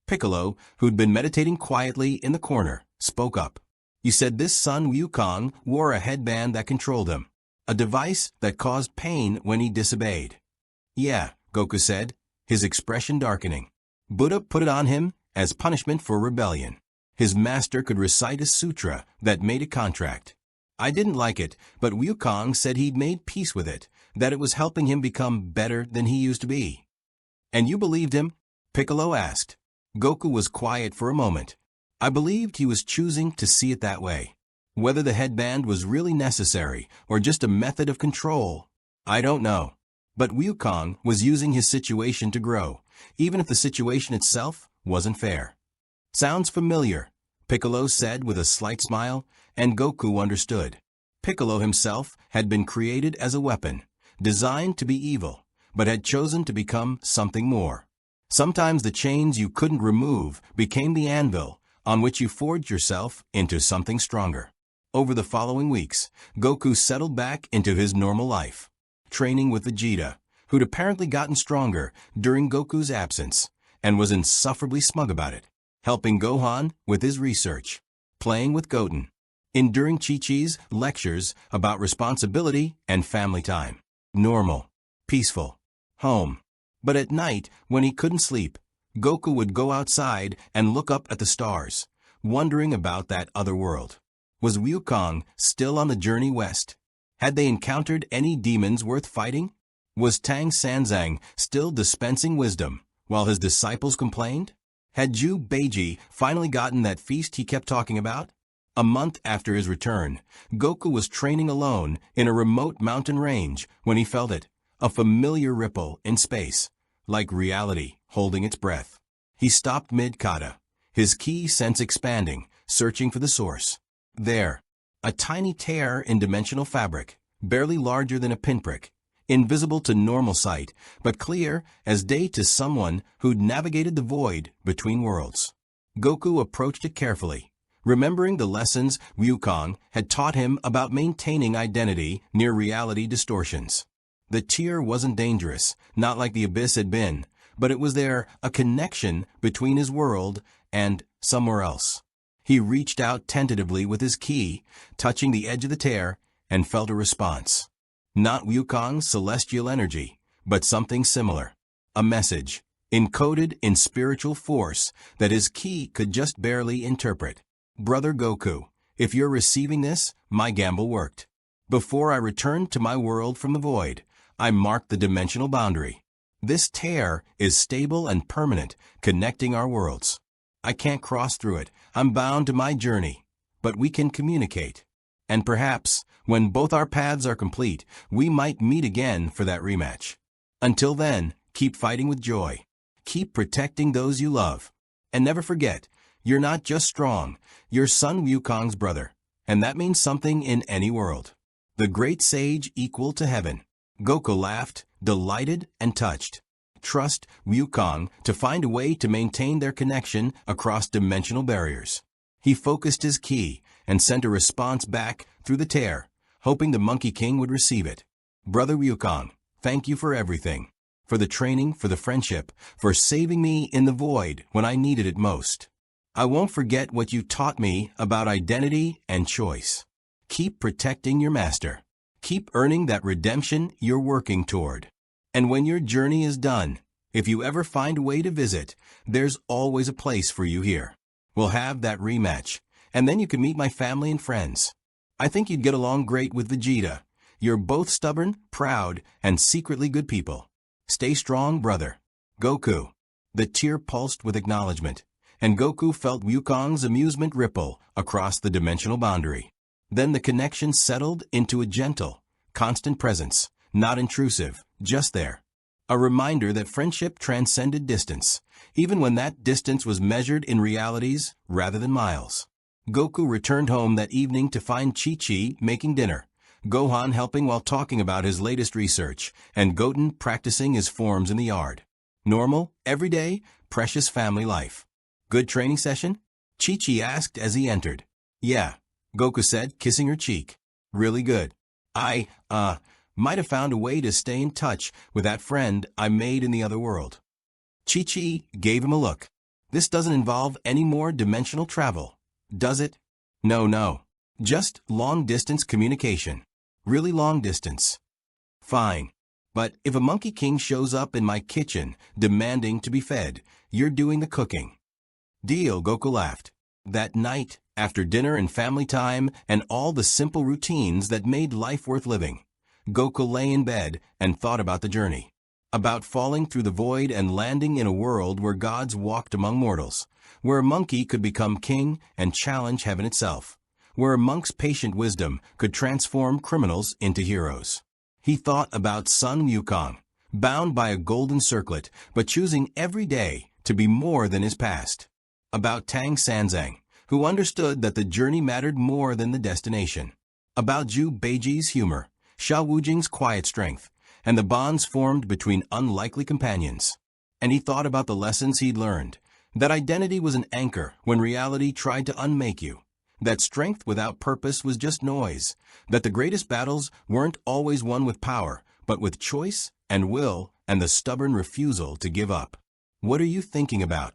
Piccolo, who'd been meditating quietly in the corner, spoke up. You said this Sun Wukong wore a headband that controlled him, a device that caused pain when he disobeyed. Yeah, Goku said, his expression darkening. Buddha put it on him as punishment for rebellion. His master could recite a sutra that made a contract. I didn't like it, but Wukong said he'd made peace with it, that it was helping him become better than he used to be. And you believed him? Piccolo asked. Goku was quiet for a moment. I believed he was choosing to see it that way. Whether the headband was really necessary or just a method of control, I don't know. But Wukong was using his situation to grow, even if the situation itself wasn't fair. Sounds familiar, Piccolo said with a slight smile, and Goku understood. Piccolo himself had been created as a weapon, designed to be evil, but had chosen to become something more. Sometimes the chains you couldn't remove became the anvil on which you forged yourself into something stronger. Over the following weeks, Goku settled back into his normal life, training with Vegeta, who'd apparently gotten stronger during Goku's absence, and was insufferably smug about it, helping Gohan with his research, playing with Goten, enduring Chi-Chi's lectures about responsibility and family time. Normal, peaceful, home. But at night, when he couldn't sleep, Goku would go outside and look up at the stars, wondering about that other world. Was Wukong still on the journey west? Had they encountered any demons worth fighting? Was Tang Sanzang still dispensing wisdom while his disciples complained? Had Zhu Beiji finally gotten that feast he kept talking about? A month after his return, Goku was training alone in a remote mountain range when he felt it, a familiar ripple in space, like reality holding its breath. He stopped mid-kata, his ki sense expanding, searching for the source. There, a tiny tear in dimensional fabric, barely larger than a pinprick, invisible to normal sight, but clear as day to someone who'd navigated the void between worlds. Goku approached it carefully, remembering the lessons Wukong had taught him about maintaining identity near reality distortions. The tear wasn't dangerous, not like the abyss had been, but it was there, a connection between his world and somewhere else. He reached out tentatively with his key, touching the edge of the tear, and felt a response. Not Wukong's celestial energy, but something similar. A message, encoded in spiritual force, that his key could just barely interpret. Brother Goku, if you're receiving this, my gamble worked. Before I returned to my world from the void, I marked the dimensional boundary. This tear is stable and permanent, connecting our worlds. I can't cross through it. I'm bound to my journey. But we can communicate. And perhaps, when both our paths are complete, we might meet again for that rematch. Until then, keep fighting with joy. Keep protecting those you love. And never forget, you're not just strong, you're Sun Wukong's brother. And that means something in any world. The great sage equal to heaven. Goku laughed, delighted and touched. Trust Wukong to find a way to maintain their connection across dimensional barriers. He focused his ki and sent a response back through the tear, hoping the Monkey King would receive it. Brother Wukong, thank you for everything. For the training, for the friendship, for saving me in the void when I needed it most. I won't forget what you taught me about identity and choice. Keep protecting your master. Keep earning that redemption you're working toward. And when your journey is done, if you ever find a way to visit, there's always a place for you here. We'll have that rematch, and then you can meet my family and friends. I think you'd get along great with Vegeta. You're both stubborn, proud, and secretly good people. Stay strong, brother. Goku. The tear pulsed with acknowledgement, and Goku felt Wukong's amusement ripple across the dimensional boundary. Then the connection settled into a gentle, constant presence, not intrusive, just there. A reminder that friendship transcended distance, even when that distance was measured in realities rather than miles. Goku returned home that evening to find Chi-Chi making dinner, Gohan helping while talking about his latest research, and Goten practicing his forms in the yard. Normal, everyday, precious family life. Good training session? Chi-Chi asked as he entered. Yeah, Goku said, kissing her cheek. Really good. I might have found a way to stay in touch with that friend I made in the other world. Chi-Chi gave him a look. This doesn't involve any more dimensional travel, does it? No. Just long-distance communication. Really long distance. Fine. But if a Monkey King shows up in my kitchen, demanding to be fed, you're doing the cooking. Deal, Goku laughed. That night, after dinner and family time, and all the simple routines that made life worth living, Goku lay in bed and thought about the journey. About falling through the void and landing in a world where gods walked among mortals, where a monkey could become king and challenge heaven itself, where a monk's patient wisdom could transform criminals into heroes. He thought about Sun Wukong, bound by a golden circlet, but choosing every day to be more than his past. About Tang Sanzang, who understood that the journey mattered more than the destination. About Zhu Beiji's humor, Xiao Wujing's quiet strength, and the bonds formed between unlikely companions. And he thought about the lessons he'd learned, that identity was an anchor when reality tried to unmake you, that strength without purpose was just noise, that the greatest battles weren't always won with power, but with choice and will and the stubborn refusal to give up. What are you thinking about?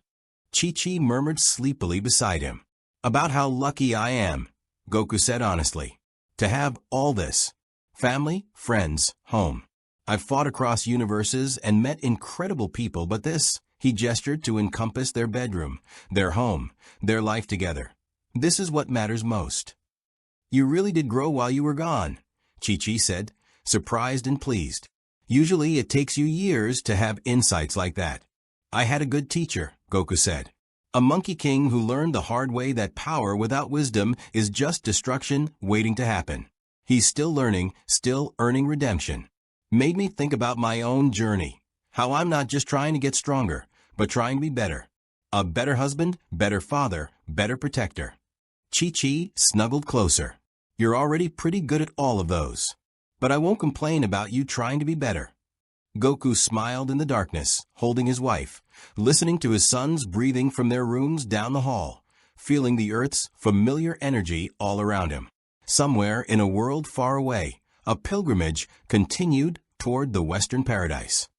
Chi-Chi murmured sleepily beside him. About how lucky I am, Goku said honestly, to have all this. Family, friends, home. I've fought across universes and met incredible people, but this, he gestured to encompass their bedroom, their home, their life together. This is what matters most. You really did grow while you were gone, Chi-Chi said, surprised and pleased. Usually it takes you years to have insights like that. I had a good teacher, Goku said. A Monkey King who learned the hard way that power without wisdom is just destruction waiting to happen. He's still learning, still earning redemption. Made me think about my own journey, how I'm not just trying to get stronger, but trying to be better. A better husband, better father, better protector. Chi-Chi snuggled closer. You're already pretty good at all of those. But I won't complain about you trying to be better. Goku smiled in the darkness, holding his wife, listening to his sons breathing from their rooms down the hall, feeling the Earth's familiar energy all around him. Somewhere in a world far away, a pilgrimage continued toward the Western paradise.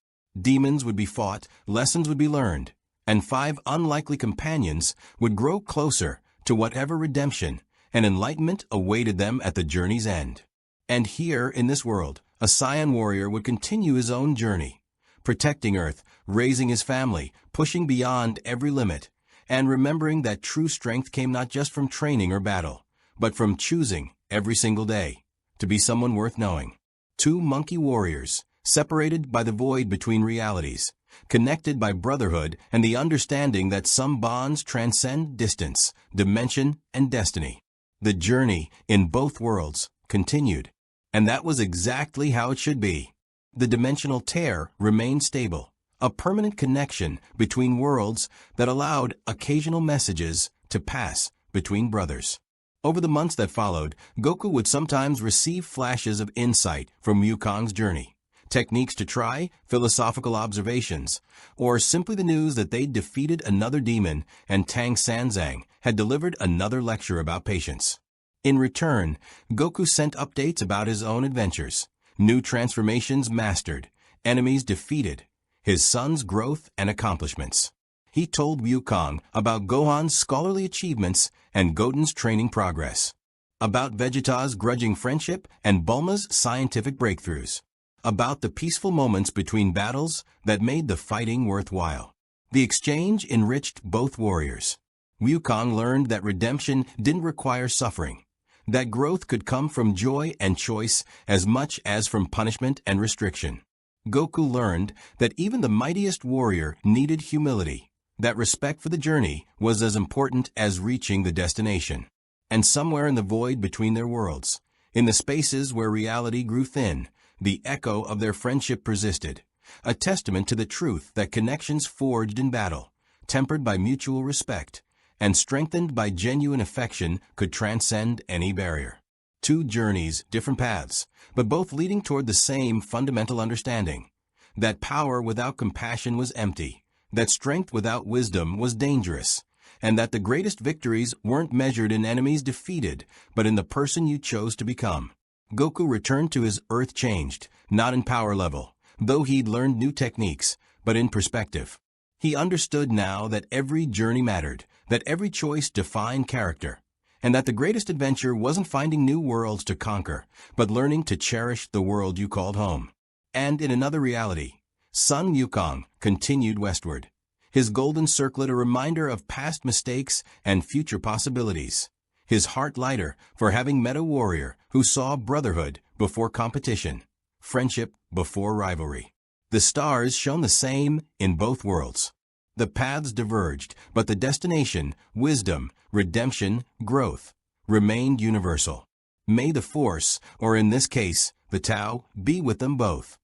Demons would be fought, lessons would be learned, and 5 unlikely companions would grow closer to whatever redemption and enlightenment awaited them at the journey's end. And here, in this world, a Saiyan warrior would continue his own journey, protecting Earth, raising his family, pushing beyond every limit, and remembering that true strength came not just from training or battle, but from choosing, every single day, to be someone worth knowing. 2 monkey warriors, separated by the void between realities, connected by brotherhood and the understanding that some bonds transcend distance, dimension, and destiny. The journey, in both worlds, continued. And that was exactly how it should be. The dimensional tear remained stable, a permanent connection between worlds that allowed occasional messages to pass between brothers. Over the months that followed, Goku would sometimes receive flashes of insight from Wukong's journey, techniques to try, philosophical observations, or simply the news that they'd defeated another demon and Tang Sanzang had delivered another lecture about patience. In return, Goku sent updates about his own adventures, new transformations mastered, enemies defeated, his son's growth and accomplishments. He told Wukong about Gohan's scholarly achievements and Goten's training progress, about Vegeta's grudging friendship and Bulma's scientific breakthroughs, about the peaceful moments between battles that made the fighting worthwhile. The exchange enriched both warriors. Wukong learned that redemption didn't require suffering, that growth could come from joy and choice as much as from punishment and restriction. Goku learned that even the mightiest warrior needed humility, that respect for the journey was as important as reaching the destination. And somewhere in the void between their worlds, in the spaces where reality grew thin, the echo of their friendship persisted, a testament to the truth that connections forged in battle, tempered by mutual respect, and strengthened by genuine affection could transcend any barrier. 2 journeys, different paths, but both leading toward the same fundamental understanding, that power without compassion was empty, that strength without wisdom was dangerous, and that the greatest victories weren't measured in enemies defeated, but in the person you chose to become. Goku returned to his Earth changed, not in power level, though he'd learned new techniques, but in perspective. He understood now that every journey mattered, that every choice defined character, and that the greatest adventure wasn't finding new worlds to conquer, but learning to cherish the world you called home. And in another reality, Son Wukong continued westward, his golden circlet a reminder of past mistakes and future possibilities, his heart lighter for having met a warrior who saw brotherhood before competition, friendship before rivalry. The stars shone the same in both worlds. The paths diverged, but the destination, wisdom, redemption, growth, remained universal. May the Force, or in this case, the Tao, be with them both.